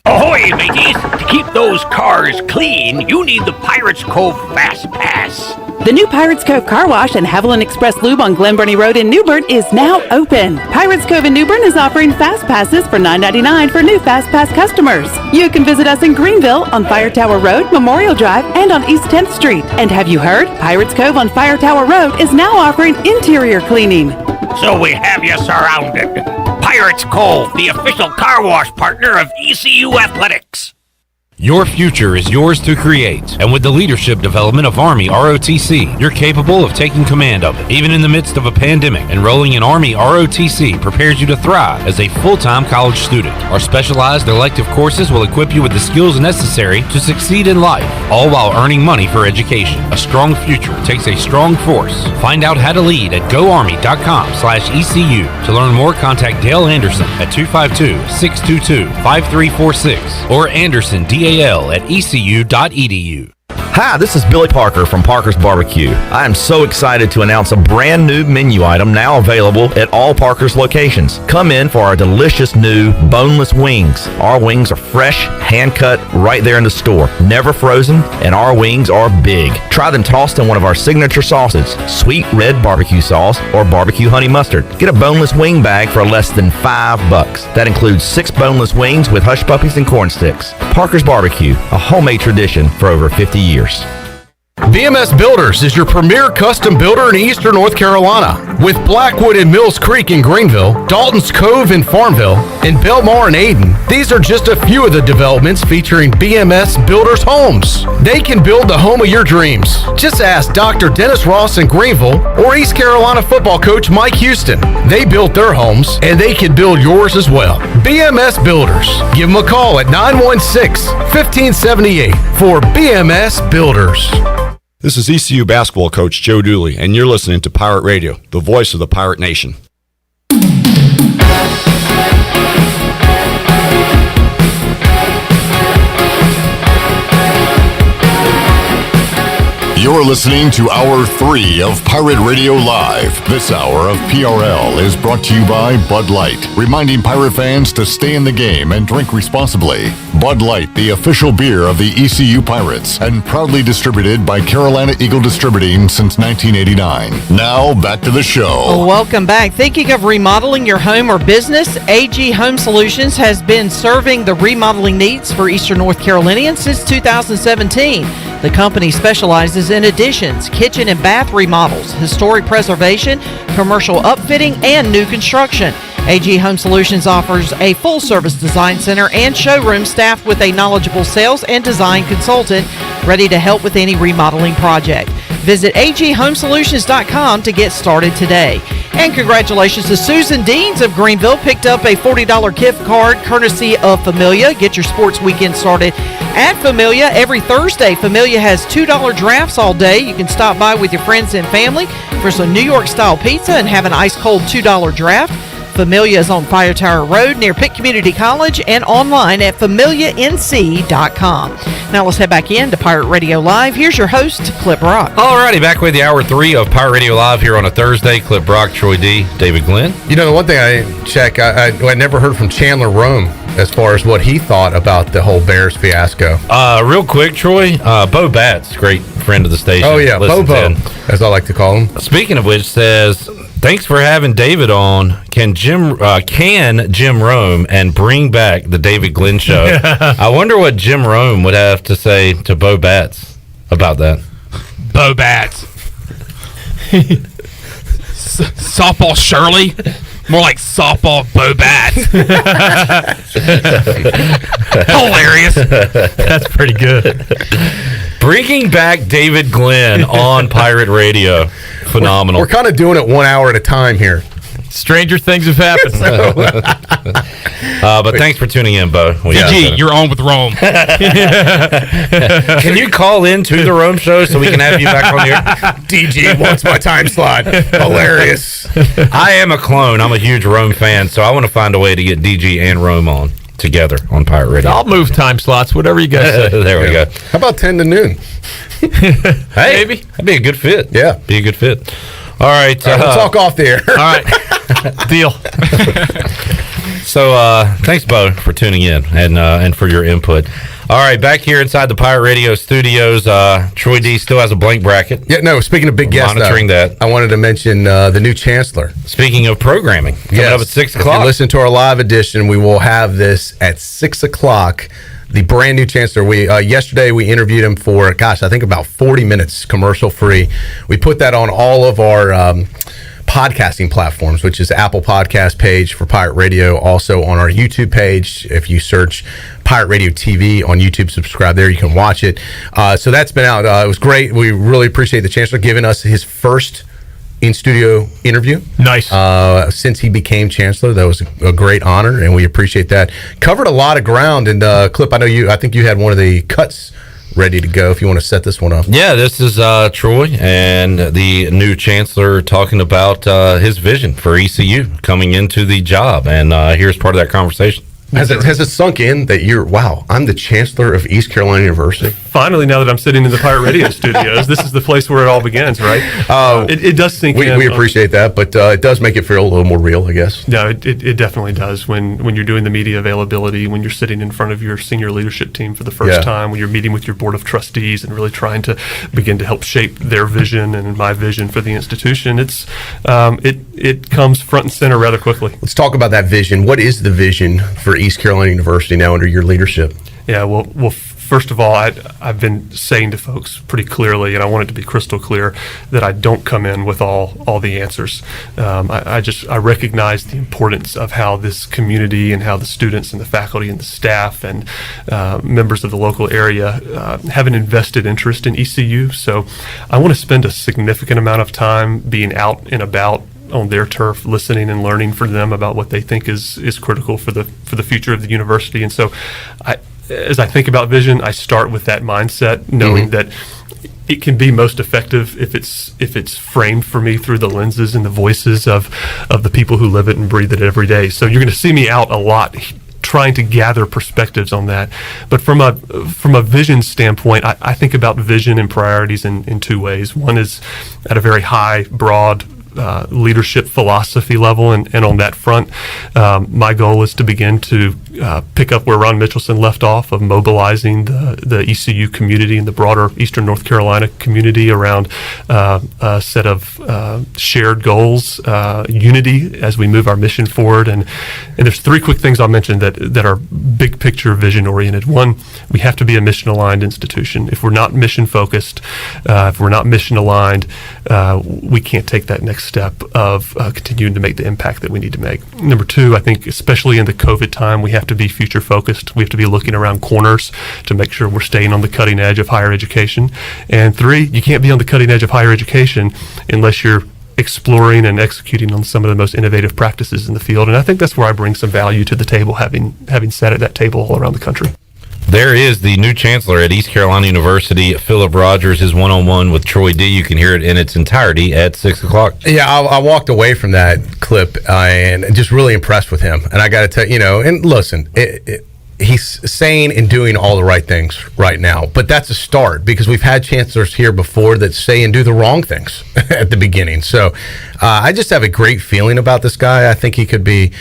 Ahoy, mateys! To keep those cars clean, you need the Pirates Cove Fast Pass. The new Pirates Cove Car Wash and Haviland Express Lube on Glen Burnie Road in New Bern is now open. Pirates Cove in New Bern is offering Fast Passes for $9.99 for new Fast Pass customers. You can visit us in Greenville on Fire Tower Road, Memorial Drive, and on East 10th Street. And have you heard? Pirates Cove on Fire Tower Road is now offering interior cleaning. So we have you surrounded. Pirates Cove, the official car wash partner of ECU Athletics. Your future is yours to create, and with the leadership development of Army ROTC, you're capable of taking command of it. Even in the midst of a pandemic, enrolling in Army ROTC prepares you to thrive as a full-time college student. Our specialized elective courses will equip you with the skills necessary to succeed in life, all while earning money for education. A strong future takes a strong force. Find out how to lead at goarmy.com/ECU. To learn more, contact Dale Anderson at 252-622-5346 or Anderson DAL at ECU.edu. Hi, this is Billy Parker from Parker's Barbecue. I am so excited to announce a brand new menu item now available at all Parker's locations. Come in for our delicious new boneless wings. Our wings are fresh, hand-cut right there in the store, never frozen, and our wings are big. Try them tossed in one of our signature sauces, sweet red barbecue sauce or barbecue honey mustard. Get a boneless wing bag for less than $5. That includes 6 boneless wings with hush puppies and corn sticks. Parker's Barbecue, a homemade tradition for over 50 years. BMS Builders is your premier custom builder in eastern North Carolina. With Blackwood and Mills Creek in Greenville, Dalton's Cove in Farmville, and Belmar in Ayden, these are just a few of the developments featuring BMS Builders homes. They can build the home of your dreams. Just ask Dr. Dennis Ross in Greenville or East Carolina football coach Mike Houston. They built their homes, and they can build yours as well. BMS Builders. Give them a call at 916-1578 for BMS Builders. This is ECU basketball coach Joe Dooley, and you're listening to Pirate Radio, the voice of the Pirate Nation. You're listening to Hour 3 of Pirate Radio Live. This hour of PRL is brought to you by Bud Light, reminding pirate fans to stay in the game and drink responsibly. Bud Light, the official beer of the ECU Pirates, and proudly distributed by Carolina Eagle Distributing since 1989. Now, back to the show. Welcome back. Thinking of remodeling your home or business? AG Home Solutions has been serving the remodeling needs for Eastern North Carolinians since 2017. The company specializes in additions, kitchen and bath remodels, historic preservation, commercial upfitting, and new construction. AG Home Solutions offers a full-service design center and showroom staffed with a knowledgeable sales and design consultant ready to help with any remodeling project. Visit aghomesolutions.com to get started today. And congratulations to Susan Deans of Greenville, picked up a $40 gift card courtesy of Familia. Get your sports weekend started at Familia every Thursday. Familia has $2 drafts all day. You can stop by with your friends and family for some New York-style pizza and have an ice-cold $2 draft. Familia is on Fire Tower Road near Pitt Community College and online at familianc.com. Now let's head back in to Pirate Radio Live. Here's your host, Clip Brock. Alrighty, back with the Hour 3 of Pirate Radio Live here on a Thursday. Clip Brock, Troy D, David Glenn. You know, the one thing I didn't check, I never heard from Chandler Rome as far as what he thought about the whole Bears fiasco. Real quick, Troy, Bo Batts, great friend of the station. Oh, yeah, Bobo, as I like to call him. Speaking of which, says, thanks for having David on. Can Jim Rome and bring back the David Glenn show? I wonder what Jim Rome would have to say to Bo Batts about that. Bo Batts. Softball Shirley. More like softball Bo Batts. Hilarious. That's pretty good. Bringing back David Glenn on Pirate Radio. Phenomenal. We're kind of doing it 1 hour at a time here. Stranger things have happened. But thanks for tuning in, Bo. DG, you're on with Rome. Can you call in to the Rome show so we can have you back on here? DG wants my time slot. Hilarious. I am a clone. I'm a huge Rome fan, so I want to find a way to get DG and Rome on together on Pirate Radio. I'll move time slots, whatever you guys say. There we go. How about 10 to noon? Hey, maybe. That'd be a good fit. Yeah. Be a good fit. All right. We'll talk off the air. All right. Deal. So thanks, Bo, for tuning in and for your input. All right, back here inside the Pirate Radio studios, Troy D still has a blank bracket. Yeah, no, speaking of big guests, monitoring that. I wanted to mention the new chancellor. Speaking of programming, coming up at 6 o'clock. If you listen to our live edition, we will have this at 6 o'clock. The brand new chancellor. We yesterday we interviewed him for, I think about 40 minutes, commercial free. We put that on all of our podcasting platforms, which is Apple Podcast page for Pirate Radio, also on our YouTube page. If you search Pirate Radio TV on YouTube, subscribe there, you can watch it. So that's been out. It was great. We really appreciate the chancellor giving us his first in-studio interview. Nice. Since he became chancellor, that was a great honor, and we appreciate that. Covered a lot of ground, and Clip, I think you had one of the cuts ready to go if you want to set this one up. Yeah, this is Troy and the new chancellor talking about his vision for ECU coming into the job, and here's part of that conversation. Has it sunk in that I'm the chancellor of East Carolina University? Finally, now that I'm sitting in the Pirate Radio studios, this is the place where it all begins, right? It does sink in. We appreciate that, but it does make it feel a little more real, I guess. No, it definitely does. When you're doing the media availability, when you're sitting in front of your senior leadership team for the first time, when you're meeting with your board of trustees and really trying to begin to help shape their vision and my vision for the institution, it comes front and center rather quickly. Let's talk about that vision. What is the vision for East Carolina University now under your leadership? Yeah, well, first of all, I've been saying to folks pretty clearly, and I want it to be crystal clear, that I don't come in with all the answers. I recognize the importance of how this community and how the students and the faculty and the staff and members of the local area have an invested interest in ECU. So I want to spend a significant amount of time being out and about on their turf, listening and learning from them about what they think is critical for the future of the university. And so as I think about vision, I start with that mindset, knowing that it can be most effective if it's framed for me through the lenses and the voices of the people who live it and breathe it every day. So you're going to see me out a lot trying to gather perspectives on that. But from a vision standpoint, I think about vision and priorities in two ways. One is at a very high, broad leadership philosophy level, and on that front, my goal is to begin to pick up where Ron Mitchelson left off, of mobilizing the ECU community and the broader Eastern North Carolina community around a set of shared goals, unity as we move our mission forward. And there's three quick things I'll mention that are big picture vision oriented. One, we have to be a mission aligned institution. If we're not mission focused, if we're not mission aligned, we can't take that next step of continuing to make the impact that we need to make. Number two, I think especially in the COVID time, we have to be future focused. We have to be looking around corners to make sure we're staying on the cutting edge of higher education. And three, you can't be on the cutting edge of higher education unless you're exploring and executing on some of the most innovative practices in the field. And I think that's where I bring some value to the table, having sat at that table all around the country. There is the new chancellor at East Carolina University, Philip Rogers, his one-on-one with Troy D. You can hear it in its entirety at 6 o'clock. Yeah, I walked away from that clip and just really impressed with him. And I got to tell you, and listen, he's saying and doing all the right things right now. But that's a start, because we've had chancellors here before that say and do the wrong things at the beginning. So I just have a great feeling about this guy. I think he could be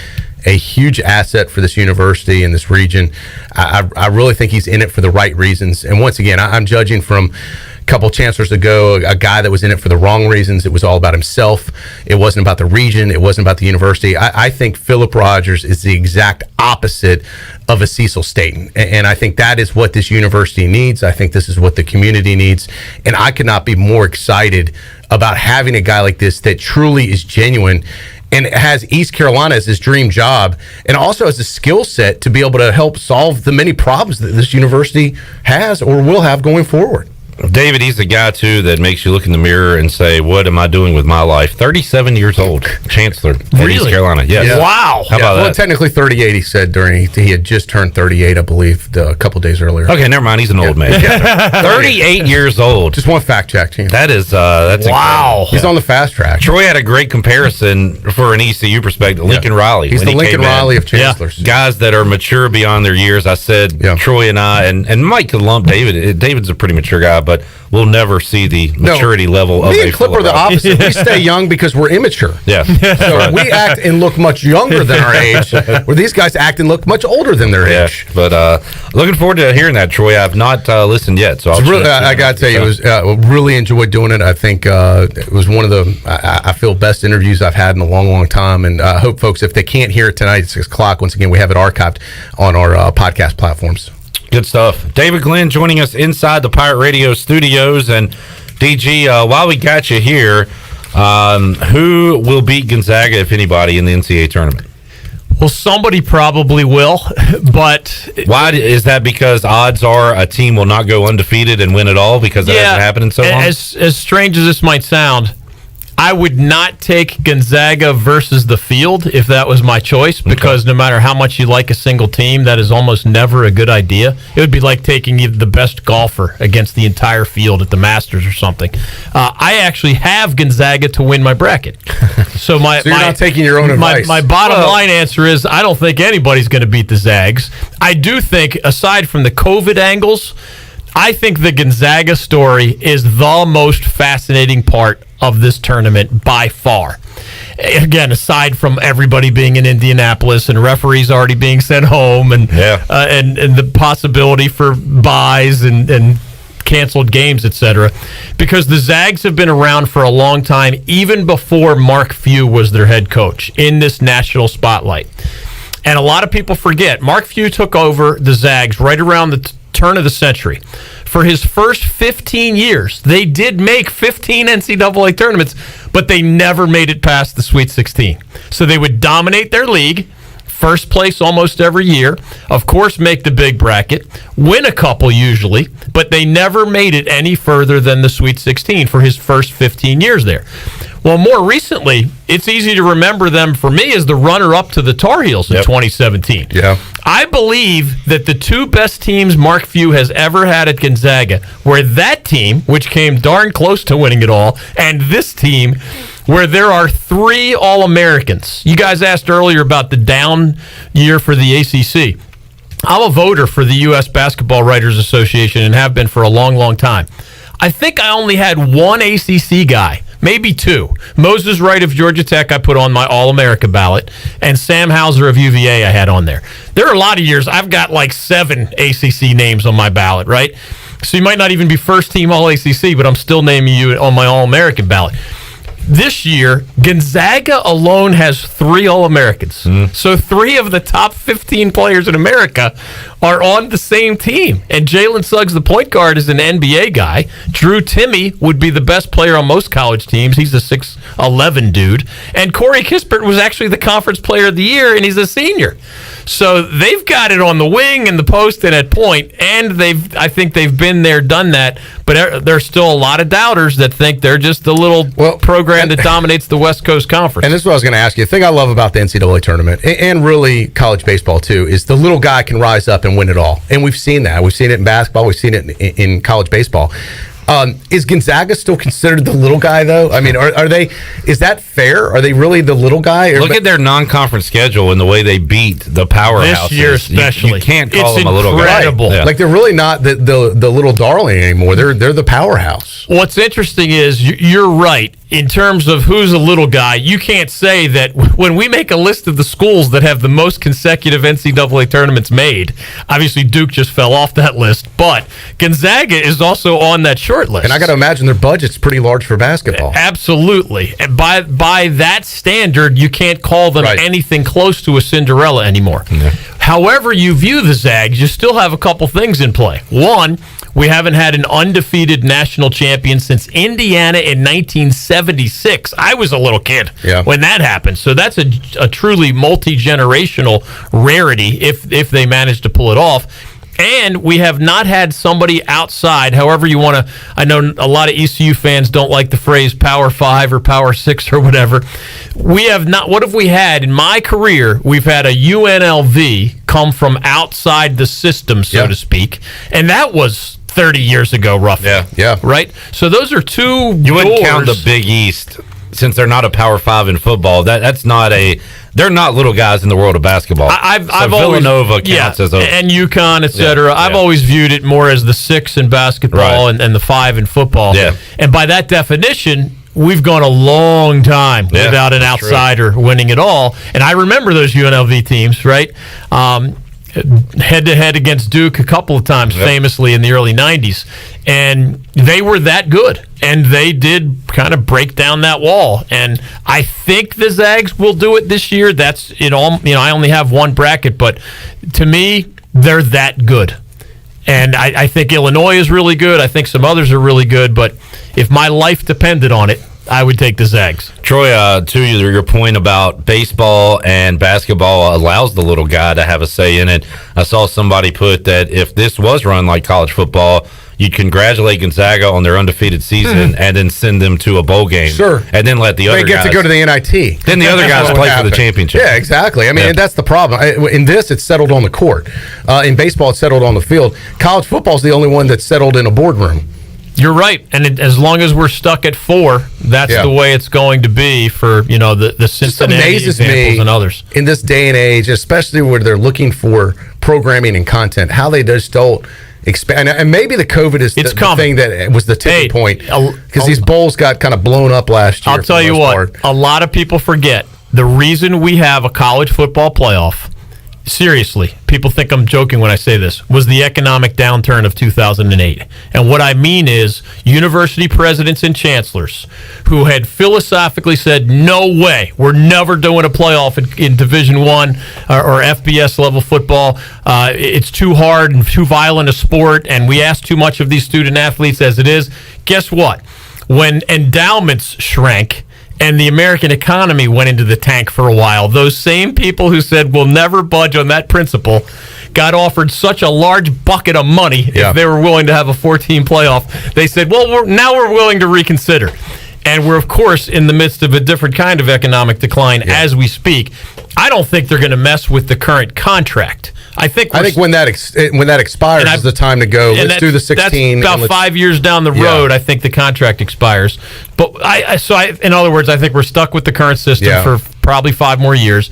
a huge asset for this university and this region. I really think he's in it for the right reasons. And once again, I'm judging from a couple chancellors ago, a guy that was in it for the wrong reasons. It was all about himself. It wasn't about the region. It wasn't about the university. I think Philip Rogers is the exact opposite of a Cecil Staten. And I think that is what this university needs. I think this is what the community needs. And I could not be more excited about having a guy like this that truly is genuine and has East Carolina as his dream job, and also has a skill set to be able to help solve the many problems that this university has or will have going forward. David, he's the guy, too, that makes you look in the mirror and say, what am I doing with my life? 37 years old, chancellor at East Carolina. Yes. Yeah. Wow. How about that? Well, technically 38, he said he had just turned 38, I believe, a couple days earlier. Okay, never mind. He's an old man. 38 years old. Just one fact check. That is, that's wow. incredible. He's on the fast track. Troy had a great comparison for an ECU perspective. Lincoln Riley. He's the Lincoln Riley of chancellors. Guys that are mature beyond their years. I said Troy and I, and Mike could lump David. David's a pretty mature guy, but we'll never see the maturity level of me a and Clip are the opposite. We stay young because we're immature. Yeah. So we act and look much younger than our age, where these guys act and look much older than their age. But looking forward to hearing that, Troy. I've not listened yet, so I got to tell you, it was really enjoyed doing it. I think it was one of the I feel best interviews I've had in a long, long time. And I hope folks, if they can't hear it tonight at 6 o'clock, once again, we have it archived on our podcast platforms. Good stuff. David Glenn joining us inside the Pirate Radio studios. And DG, while we got you here, who will beat Gonzaga, if anybody, in the NCAA tournament? Well, somebody probably will, but... Why is that? Because odds are a team will not go undefeated and win it all because that hasn't happened in so long? As strange as this might sound, I would not take Gonzaga versus the field if that was my choice, because no matter how much you like a single team, that is almost never a good idea. It would be like taking the best golfer against the entire field at the Masters or something. I actually have Gonzaga to win my bracket. So you're not taking your own advice. My bottom line answer is I don't think anybody's going to beat the Zags. I do think, aside from the COVID angles, I think the Gonzaga story is the most fascinating part of this tournament by far. Again, aside from everybody being in Indianapolis and referees already being sent home and the possibility for buys and canceled games, etc., because the Zags have been around for a long time, even before Mark Few was their head coach in this national spotlight. And a lot of people forget, Mark Few took over the Zags right around the turn of the century. For his first 15 years, they did make 15 NCAA tournaments, but they never made it past the Sweet 16. So they would dominate their league, first place almost every year, of course make the big bracket, win a couple usually, but they never made it any further than the Sweet 16 for his first 15 years there. Well, more recently, it's easy to remember them for me as the runner-up to the Tar Heels in 2017. Yeah. I believe that the two best teams Mark Few has ever had at Gonzaga were that team, which came darn close to winning it all, and this team, where there are 3 All-Americans. You guys asked earlier about the down year for the ACC. I'm a voter for the U.S. Basketball Writers Association and have been for a long, long time. I think I only had one ACC guy, maybe 2. Moses Wright of Georgia Tech I put on my All-America ballot, and Sam Hauser of UVA I had on there. There are a lot of years I've got like 7 ACC names on my ballot, right? So you might not even be first team All-ACC, but I'm still naming you on my All-American ballot. This year, Gonzaga alone has 3 All-Americans. So 3 of the top 15 players in America are on the same team. And Jalen Suggs, the point guard, is an NBA guy. Drew Timme would be the best player on most college teams. He's a 6'11 dude. And Corey Kispert was actually the conference player of the year, and he's a senior. So they've got it on the wing and the post and at point, and I think they've been there, done that. But there's still a lot of doubters that think they're just the little program that dominates the West Coast Conference. And this is what I was going to ask you. The thing I love about the NCAA tournament, and really college baseball too, is the little guy can rise up and win it all. And we've seen that. We've seen it in basketball. We've seen it in college baseball. Is Gonzaga still considered the little guy, though? I mean, are they? Is that fair? Are they really the little guy? Look at their non-conference schedule and the way they beat the powerhouses. This year especially. You can't call them a little guy. Incredible. Like, they're really not the little darling anymore. They're the powerhouse. What's interesting is you're right. In terms of who's a little guy, you can't say that when we make a list of the schools that have the most consecutive NCAA tournaments made, obviously Duke just fell off that list, but Gonzaga is also on that short list. And I got to imagine their budget's pretty large for basketball. Absolutely. And by that standard, you can't call them anything close to a Cinderella anymore. Yeah. However you view the Zags, you still have a couple things in play. One, we haven't had an undefeated national champion since Indiana in 1976. I was a little kid when that happened. So that's a truly multi-generational rarity if they manage to pull it off. And we have not had somebody outside, however you want to. I know a lot of ECU fans don't like the phrase Power 5 or Power 6 or whatever. We have not. What have we had in my career? We've had a UNLV come from outside the system, so to speak. And that was 30 years ago, roughly. Yeah. Right? So those are 2 You wouldn't count the Big East, since they're not a Power 5 in football. That's not a... They're not little guys in the world of basketball. I've Villanova always, counts as a... And UConn, et cetera. I've always viewed it more as the 6 in basketball and the 5 in football. Yeah. And by that definition, we've gone a long time without an outsider winning it all. And I remember those UNLV teams, right? Head-to-head against Duke a couple of times, famously in the early 90s. And they were that good. And they did kind of break down that wall. And I think the Zags will do it this year. That's it all. You know, I only have one bracket, but to me, they're that good. And I think Illinois is really good. I think some others are really good. But if my life depended on it, I would take the Zags. Troy, to your point about baseball and basketball allows the little guy to have a say in it. I saw somebody put that if this was run like college football, you'd congratulate Gonzaga on their undefeated season and then send them to a bowl game. Sure. And then let the other guys guys to go to the NIT. Then the other guys play for the championship. Yeah, exactly. I mean, Yeah. and that's the problem. In this, it's settled on the court. In baseball, it's settled on the field. College football is the only one that's settled in a boardroom. You're right, and as long as we're stuck at 4, that's the way it's going to be for the Cincinnati examples and others. In this day and age, especially where they're looking for programming and content, how they just don't expand. And maybe the COVID is the thing that was the tipping point, because these bowls got kind of blown up last year. I'll tell you what, a lot of people forget the reason we have a college football playoff. Seriously, people think I'm joking when I say this, was the economic downturn of 2008. And what I mean is university presidents and chancellors who had philosophically said, no way, we're never doing a playoff in Division I or FBS level football. It's too hard and too violent a sport, and we ask too much of these student athletes as it is. Guess what? When endowments shrank, and the American economy went into the tank for a while, those same people who said we'll never budge on that principle got offered such a large bucket of money if they were willing to have a 14 playoff. They said, well, we're willing to reconsider. And we're, of course, in the midst of a different kind of economic decline as we speak. I don't think they're going to mess with the current contract. I think when that expires is the time to go. Let's do the 16. That's about 5 years down the road. I think the contract expires. But in other words, I think we're stuck with the current system for probably 5 more years.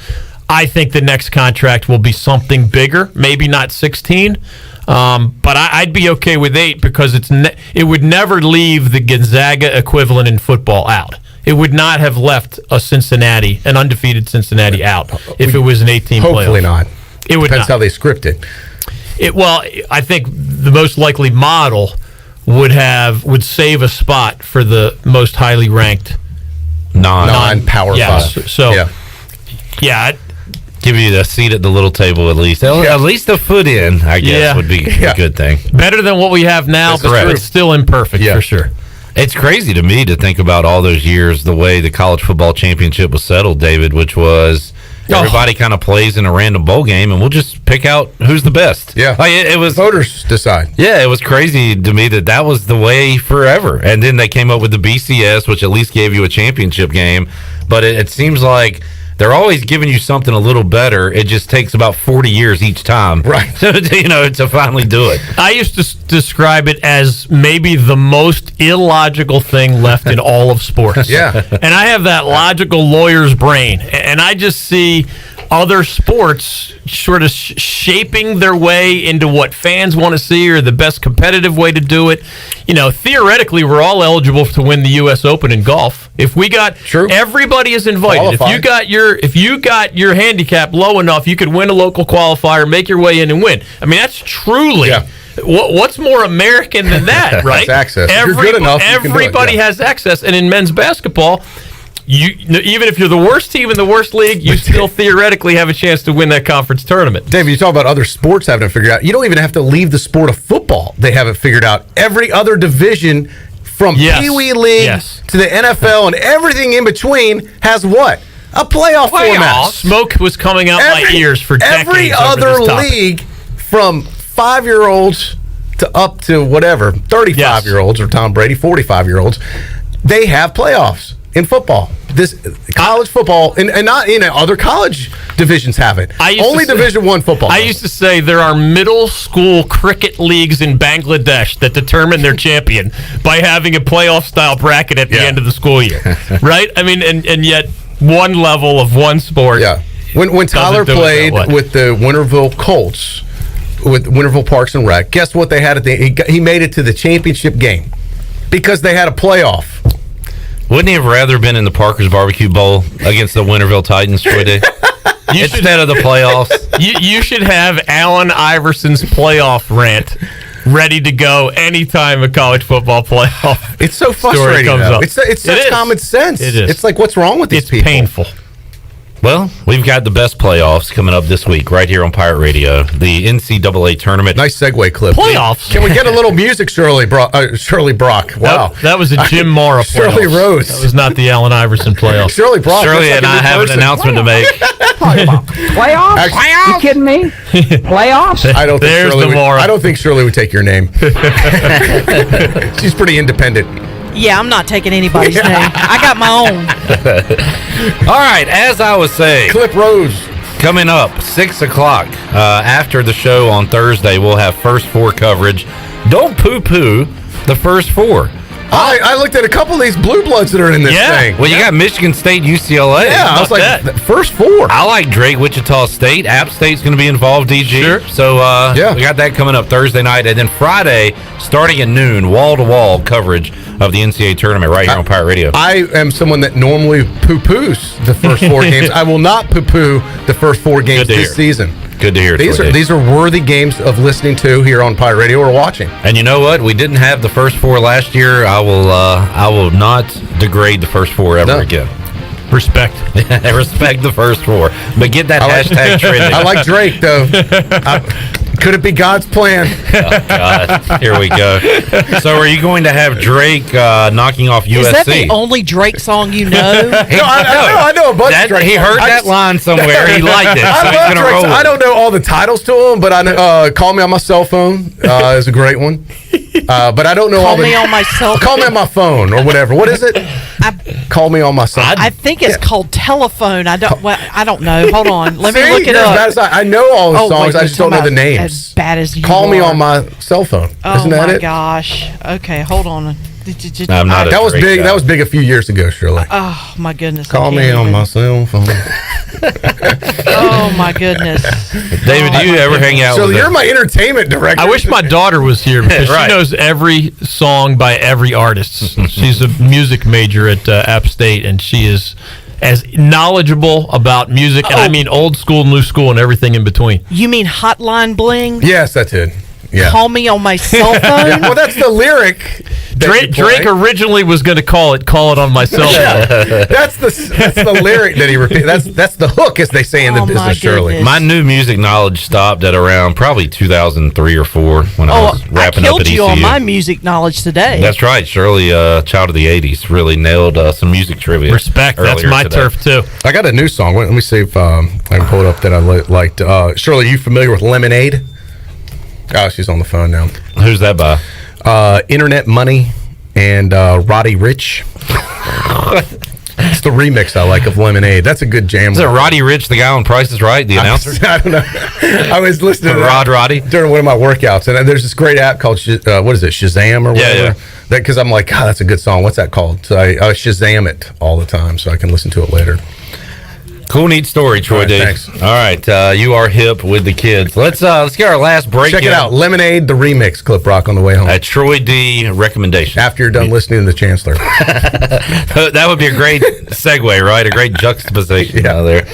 I think the next contract will be something bigger, maybe not 16. But I'd be okay with 8 because it would never leave the Gonzaga equivalent in football out. It would not have left an undefeated Cincinnati out if it was an 18 playoff. Hopefully not. It would Depends how they script it. Well, I think the most likely model would save a spot for the most highly ranked non-power 5. So, give you the seat at the little table at least. At least a foot in, I guess, would be a good thing. Better than what we have now, but it's still imperfect for sure. It's crazy to me to think about all those years, the way the college football championship was settled, David, which was everybody kind of plays in a random bowl game, and we'll just pick out who's the best. Yeah. It was voters decide. Yeah, it was crazy to me that was the way forever. And then they came up with the BCS, which at least gave you a championship game. But it seems like they're always giving you something a little better. It just takes about 40 years each time, right? To finally do it. I used to describe it as maybe the most illogical thing left in all of sports. Yeah, and I have that logical lawyer's brain, and I just see other sports sort of shaping their way into what fans want to see or the best competitive way to do it. Theoretically, we're all eligible to win the U.S. Open in golf. If we got everybody is invited. Qualified. If you got your handicap low enough, you could win a local qualifier, make your way in and win. I mean, that's truly what's more American than that, right? That's access. If you're good enough, you can do it. Everybody has access, and in men's basketball, even if you're the worst team in the worst league, you still theoretically have a chance to win that conference tournament. David, you talk about other sports having it figured out. You don't even have to leave the sport of football. They have it figured out. Every other division, from Pee Wee League to the NFL and everything in between, has what? A playoff format. Smoke was coming out my ears for decades. Every other league, from 5-year-olds to up to whatever, 35-year-olds or Tom Brady, 45-year-olds, they have playoffs in football. This college football and not other college divisions have it. Only Division I football. I used to say there are middle school cricket leagues in Bangladesh that determine their champion by having a playoff style bracket at the end of the school year. Right? I mean, and yet one level of one sport. Yeah. When Tyler played with the Winterville Colts, with Winterville Parks and Rec, guess what they had he made it to the championship game because they had a playoff. Wouldn't he have rather been in the Parker's Barbecue Bowl against the Winterville Titans, Troy Day? Instead of the playoffs? You should have Allen Iverson's playoff rant ready to go anytime a college football playoff. It's so frustrating, comes though. up. It's such common sense. It is. It's like, what's wrong with these people? It's painful. Well, we've got the best playoffs coming up this week right here on Pirate Radio. The NCAA tournament. Nice segue clip. Playoffs. Can we get a little music, Shirley Brock? Wow. That was a Jim Mora playoffs. Shirley Rose. That was not the Allen Iverson playoffs. Shirley Brock. Shirley and I have an announcement to make. Playoffs? Playoffs? You kidding me? Playoffs? I don't think There's Shirley the Mora. I don't think Shirley would take your name. She's pretty independent. Yeah, I'm not taking anybody's name. I got my own. All right, as I was saying, Clip Rose. Coming up, 6 o'clock, after the show on Thursday, we'll have first four coverage. Don't poo-poo the first four. I looked at a couple of these blue bloods that are in this thing. Well, you got Michigan State, UCLA. Yeah, I was like, the first four. I like Drake, Wichita State. App State's going to be involved, DG. Sure. So, we got that coming up Thursday night. And then Friday, starting at noon, wall-to-wall coverage of the NCAA tournament right here on Pirate Radio. I am someone that normally poo-poos the first four games. I will not poo-poo the first four games this season. Good to hear. These are worthy games of listening to here on Pirate Radio or watching. And you know what? We didn't have the first four last year. I will not degrade the first four ever again. Respect. Respect the first four. But get that hashtag trending. I like Drake, though. Could it be God's plan? Oh, God. Here we go. So are you going to have Drake knocking off USC? Is that the only Drake song you know? I know a bunch of Drake He songs. heard that line somewhere. He liked it, so he's going to roll with it. I don't know all the titles to them, but I know Call Me on My Cell Phone is a great one. But I don't know all the... Call Me on My Cell Phone? Call Me on My Phone or whatever. What is it? Call Me on My Cell Phone. I think it's called Telephone. I don't know. Hold on. Let me look it You're up. as bad as I know all the songs. wait, I just don't know the names. As bad as you Call Me are. on My Cell Phone. Isn't that Oh, my it? gosh. Okay, hold on. I'm not That was big. That was big a few years ago, Shirley. Oh, my goodness. Call me on my cell phone. Oh, my goodness. David, do you ever hang out So with you're my entertainment director. I wish my daughter was here because Right. she knows every song by every artist. She's a music major at App State, and she is as knowledgeable about music, and I mean old school, new school, and everything in between. You mean Hotline Bling? Yes, that's it. Yeah. Call me on my cell phone? Yeah, well, that's the lyric. Drake originally was going to call it on my cell phone. That's the lyric that he repeats. That's the hook, as they say in the business, Shirley. My new music knowledge stopped at around probably 2003 or 4 when I was wrapping I up at killed ECU. you on my music knowledge today. That's right. Shirley, child of the 80s, really nailed some music trivia. Respect. That's earlier my today. turf, too. I got a new song. Let me see if I can pull it up that I liked. Shirley, you familiar with Lemonade? Oh, she's on the phone now. Who's that by? Internet Money and Roddy Rich. It's the remix I like of Lemonade. That's a good jam. Is it Roddy Rich, the guy on Price is Right, the announcer? I don't know. I was listening to Roddy during one of my workouts, and there's this great app called what is it, Shazam or whatever? Yeah. That because I'm like, God, that's a good song. What's that called? So I Shazam it all the time, so I can listen to it later. Cool, neat story, Troy D. Thanks. All right, you are hip with the kids. Let's get our last break. Check it out, Lemonade, the remix, Clip Rock on the way home. A Troy D recommendation. After you're done listening to the Chancellor. That would be a great segue, right? A great juxtaposition out there.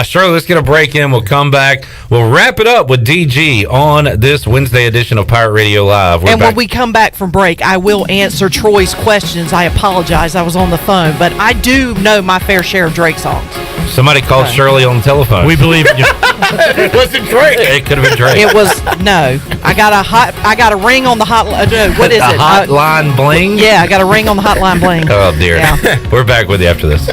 Shirley, let's get a break in. We'll come back. We'll wrap it up with DG on this Wednesday edition of Pirate Radio Live. When we come back from break, I will answer Troy's questions. I apologize. I was on the phone, but I do know my fair share of Drake songs. Somebody called Shirley on the telephone. We believe in you. Was it Drake? It could have been Drake. It was no. I got a ring on the hotline. What is it? Hotline bling? Yeah, I got a ring on the hotline bling. Oh dear. Yeah. We're back with you after this.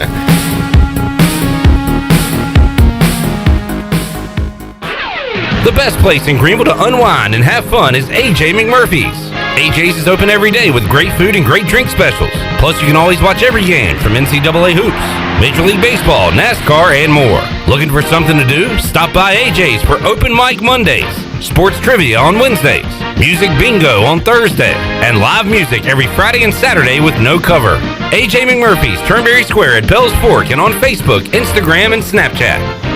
The best place in Greenville to unwind and have fun is AJ McMurphy's. AJ's is open every day with great food and great drink specials. Plus, you can always watch every game from NCAA hoops, Major League Baseball, NASCAR, and more. Looking for something to do? Stop by AJ's for Open Mic Mondays, sports trivia on Wednesdays, music bingo on Thursday, and live music every Friday and Saturday with no cover. AJ McMurphy's, Turnberry Square at Bell's Fork, and on Facebook, Instagram, and Snapchat.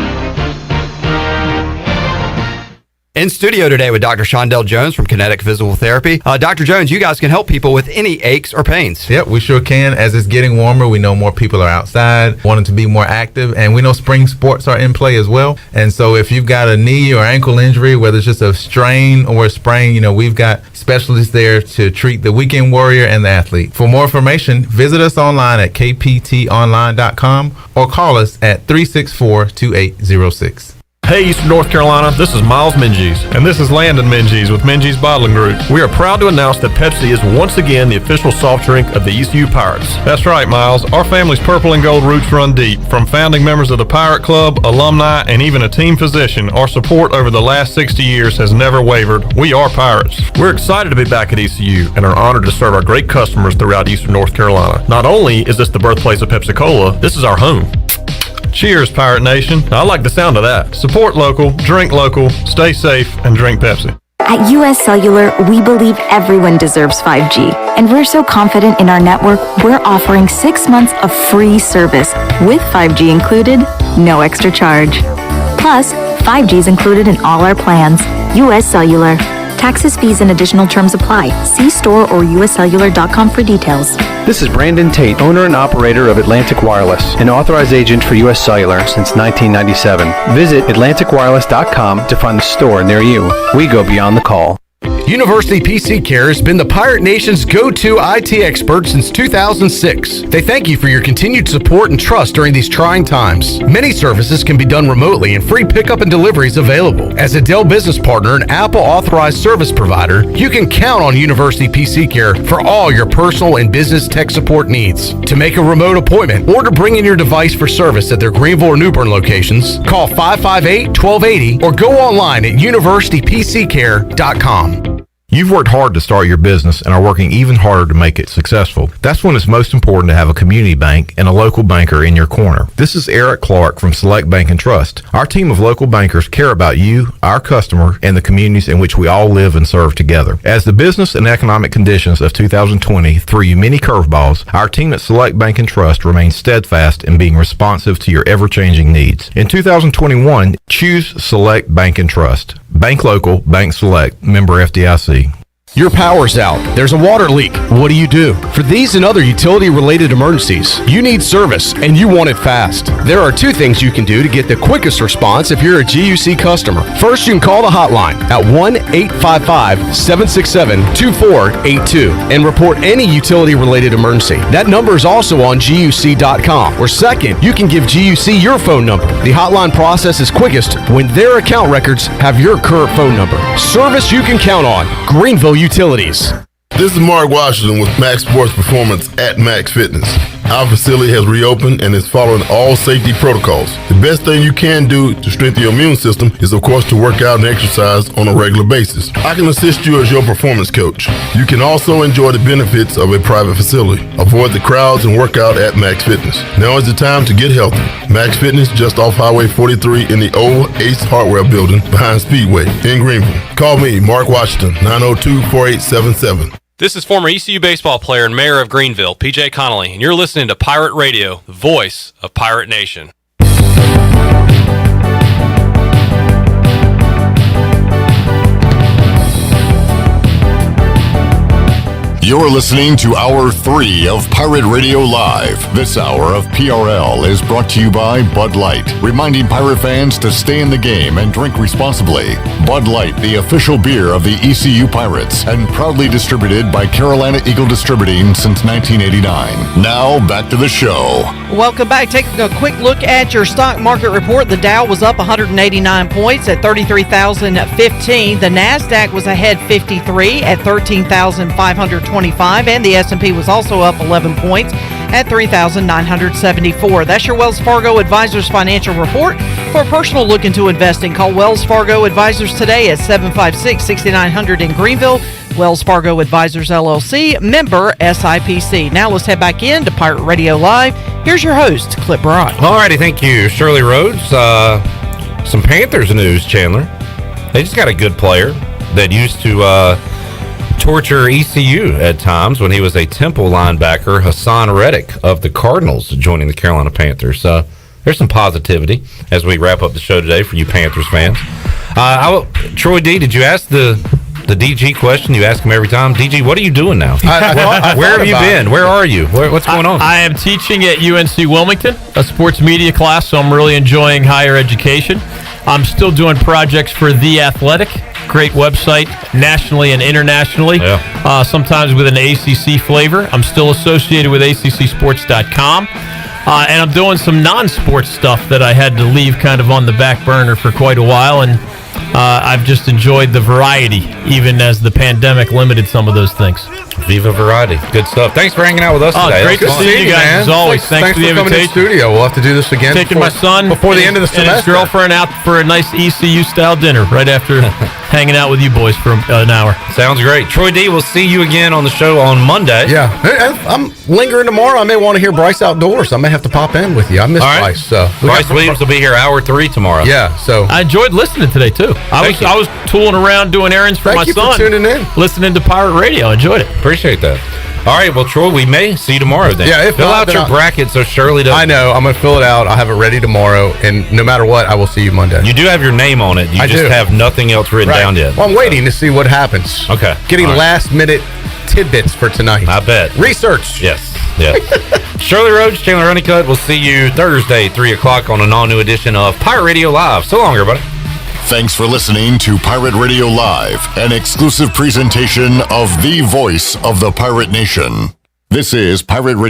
In studio today with Dr. Shondell Jones from Kinetic Physical Therapy. Dr. Jones, you guys can help people with any aches or pains. Yep, we sure can. As it's getting warmer, we know more people are outside, wanting to be more active, and we know spring sports are in play as well. And so if you've got a knee or ankle injury, whether it's just a strain or a sprain, we've got specialists there to treat the weekend warrior and the athlete. For more information, visit us online at kptonline.com or call us at 364-2806. Hey, Eastern North Carolina, this is Miles Minges. And this is Landon Minges with Minges Bottling Group. We are proud to announce that Pepsi is once again the official soft drink of the ECU Pirates. That's right, Miles. Our family's purple and gold roots run deep. From founding members of the Pirate Club, alumni, and even a team physician, our support over the last 60 years has never wavered. We are Pirates. We're excited to be back at ECU and are honored to serve our great customers throughout Eastern North Carolina. Not only is this the birthplace of Pepsi-Cola, this is our home. Cheers, Pirate Nation. I like the sound of that. Support local, drink local, stay safe, and drink Pepsi. At US Cellular, we believe everyone deserves 5G. And we're so confident in our network, we're offering 6 months of free service with 5G included, no extra charge. Plus, 5G is included in all our plans. US Cellular. Taxes, fees, and additional terms apply. See store or uscellular.com for details. This is Brandon Tate, owner and operator of Atlantic Wireless, an authorized agent for US Cellular since 1997. Visit atlanticwireless.com to find the store near you. We go beyond the call. University PC Care has been the Pirate Nation's go-to IT expert since 2006. They thank you for your continued support and trust during these trying times. Many services can be done remotely and free pickup and delivery is available. As a Dell business partner and Apple authorized service provider, you can count on University PC Care for all your personal and business tech support needs. To make a remote appointment or to bring in your device for service at their Greenville or New Bern locations, call 558-1280 or go online at universitypccare.com. You've worked hard to start your business and are working even harder to make it successful. That's when it's most important to have a community bank and a local banker in your corner. This is Eric Clark from Select Bank and Trust. Our team of local bankers care about you, our customer, and the communities in which we all live and serve together. As the business and economic conditions of 2020 threw you many curveballs, our team at Select Bank and Trust remains steadfast in being responsive to your ever-changing needs. In 2021, choose Select Bank and Trust. Bank local, bank select, member FDIC. Your power's out. There's a water leak. What do? For these and other utility-related emergencies, you need service, and you want it fast. There are 2 things you can do to get the quickest response if you're a GUC customer. First, you can call the hotline at 1-855-767-2482 and report any utility-related emergency. That number is also on GUC.com. Or second, you can give GUC your phone number. The hotline process is quickest when their account records have your current phone number. Service you can count on. Greenville Utilities. This is Mark Washington with Max Sports Performance at Max Fitness. Our facility has reopened and is following all safety protocols. The best thing you can do to strengthen your immune system is, of course, to work out and exercise on a regular basis. I can assist you as your performance coach. You can also enjoy the benefits of a private facility. Avoid the crowds and work out at Max Fitness. Now is the time to get healthy. Max Fitness, just off Highway 43 in the old Ace Hardware Building behind Speedway in Greenville. Call me, Mark Washington, 902-4877. This is former ECU baseball player and mayor of Greenville, PJ Connolly, and you're listening to Pirate Radio, the voice of Pirate Nation. You're listening to Hour 3 of Pirate Radio Live. This hour of PRL is brought to you by Bud Light, reminding Pirate fans to stay in the game and drink responsibly. Bud Light, the official beer of the ECU Pirates, and proudly distributed by Carolina Eagle Distributing since 1989. Now, back to the show. Welcome back. Taking a quick look at your stock market report. The Dow was up 189 points at 33,015. The NASDAQ was ahead 53 at 13,525. And the S&P was also up 11 points at 3,974. That's your Wells Fargo Advisors financial report. For a personal look into investing, call Wells Fargo Advisors today at 756-6900 in Greenville. Wells Fargo Advisors, LLC, member SIPC. Now let's head back in to Pirate Radio Live. Here's your host, Clip Broad. All righty, thank you, Shirley Rhodes. Some Panthers news, Chandler. They just got a good player that used to torture ECU at times when he was a Temple linebacker, Hassan Reddick of the Cardinals, joining the Carolina Panthers. There's some positivity as we wrap up the show today for you Panthers fans. Troy D, did you ask the DG question? You ask him every time. DG, what are you doing now? Where have you been? Where are you? What's going on? I am teaching at UNC Wilmington, a sports media class, so I'm really enjoying higher education. I'm still doing projects for The Athletic, great website nationally and internationally, sometimes with an ACC flavor. I'm still associated with ACCsports.com. And I'm doing some non-sports stuff that I had to leave kind of on the back burner for quite a while, and I've just enjoyed the variety, even as the pandemic limited some of those things. Viva variety. Good stuff. Thanks for hanging out with us today. Great to see you guys, man. as always. Thanks for the coming invitation. to the studio. We'll have to do this again. Taking my son before the end of the semester. And his girlfriend out for a nice ECU-style dinner right after hanging out with you boys for an hour. Sounds great. Troy D, we'll see you again on the show on Monday. Yeah. I'm lingering tomorrow. I may want to hear Bryce outdoors. I may have to pop in with you. I miss Bryce. So Bryce Williams will be here hour 3 tomorrow. Yeah. So I enjoyed listening today too. I was tooling around doing errands for my son. Thank you for tuning in. Listening to Pirate Radio. Enjoyed it. Appreciate that. All right, well, Troy, we may see you tomorrow then. Yeah, fill out your bracket so Shirley doesn't. I know. I'm going to fill it out. I'll have it ready tomorrow, and no matter what, I will see you Monday. You do have your name on it. You just have nothing else written down yet. Well, I'm waiting to see what happens. Okay. Getting last-minute tidbits for tonight. I bet. Research. Yes. Shirley Rhodes, Chandler Honeycutt. We'll see you Thursday, 3 o'clock on an all-new edition of Pirate Radio Live. So long, everybody. Thanks for listening to Pirate Radio Live, an exclusive presentation of the voice of the Pirate Nation. This is Pirate Radio.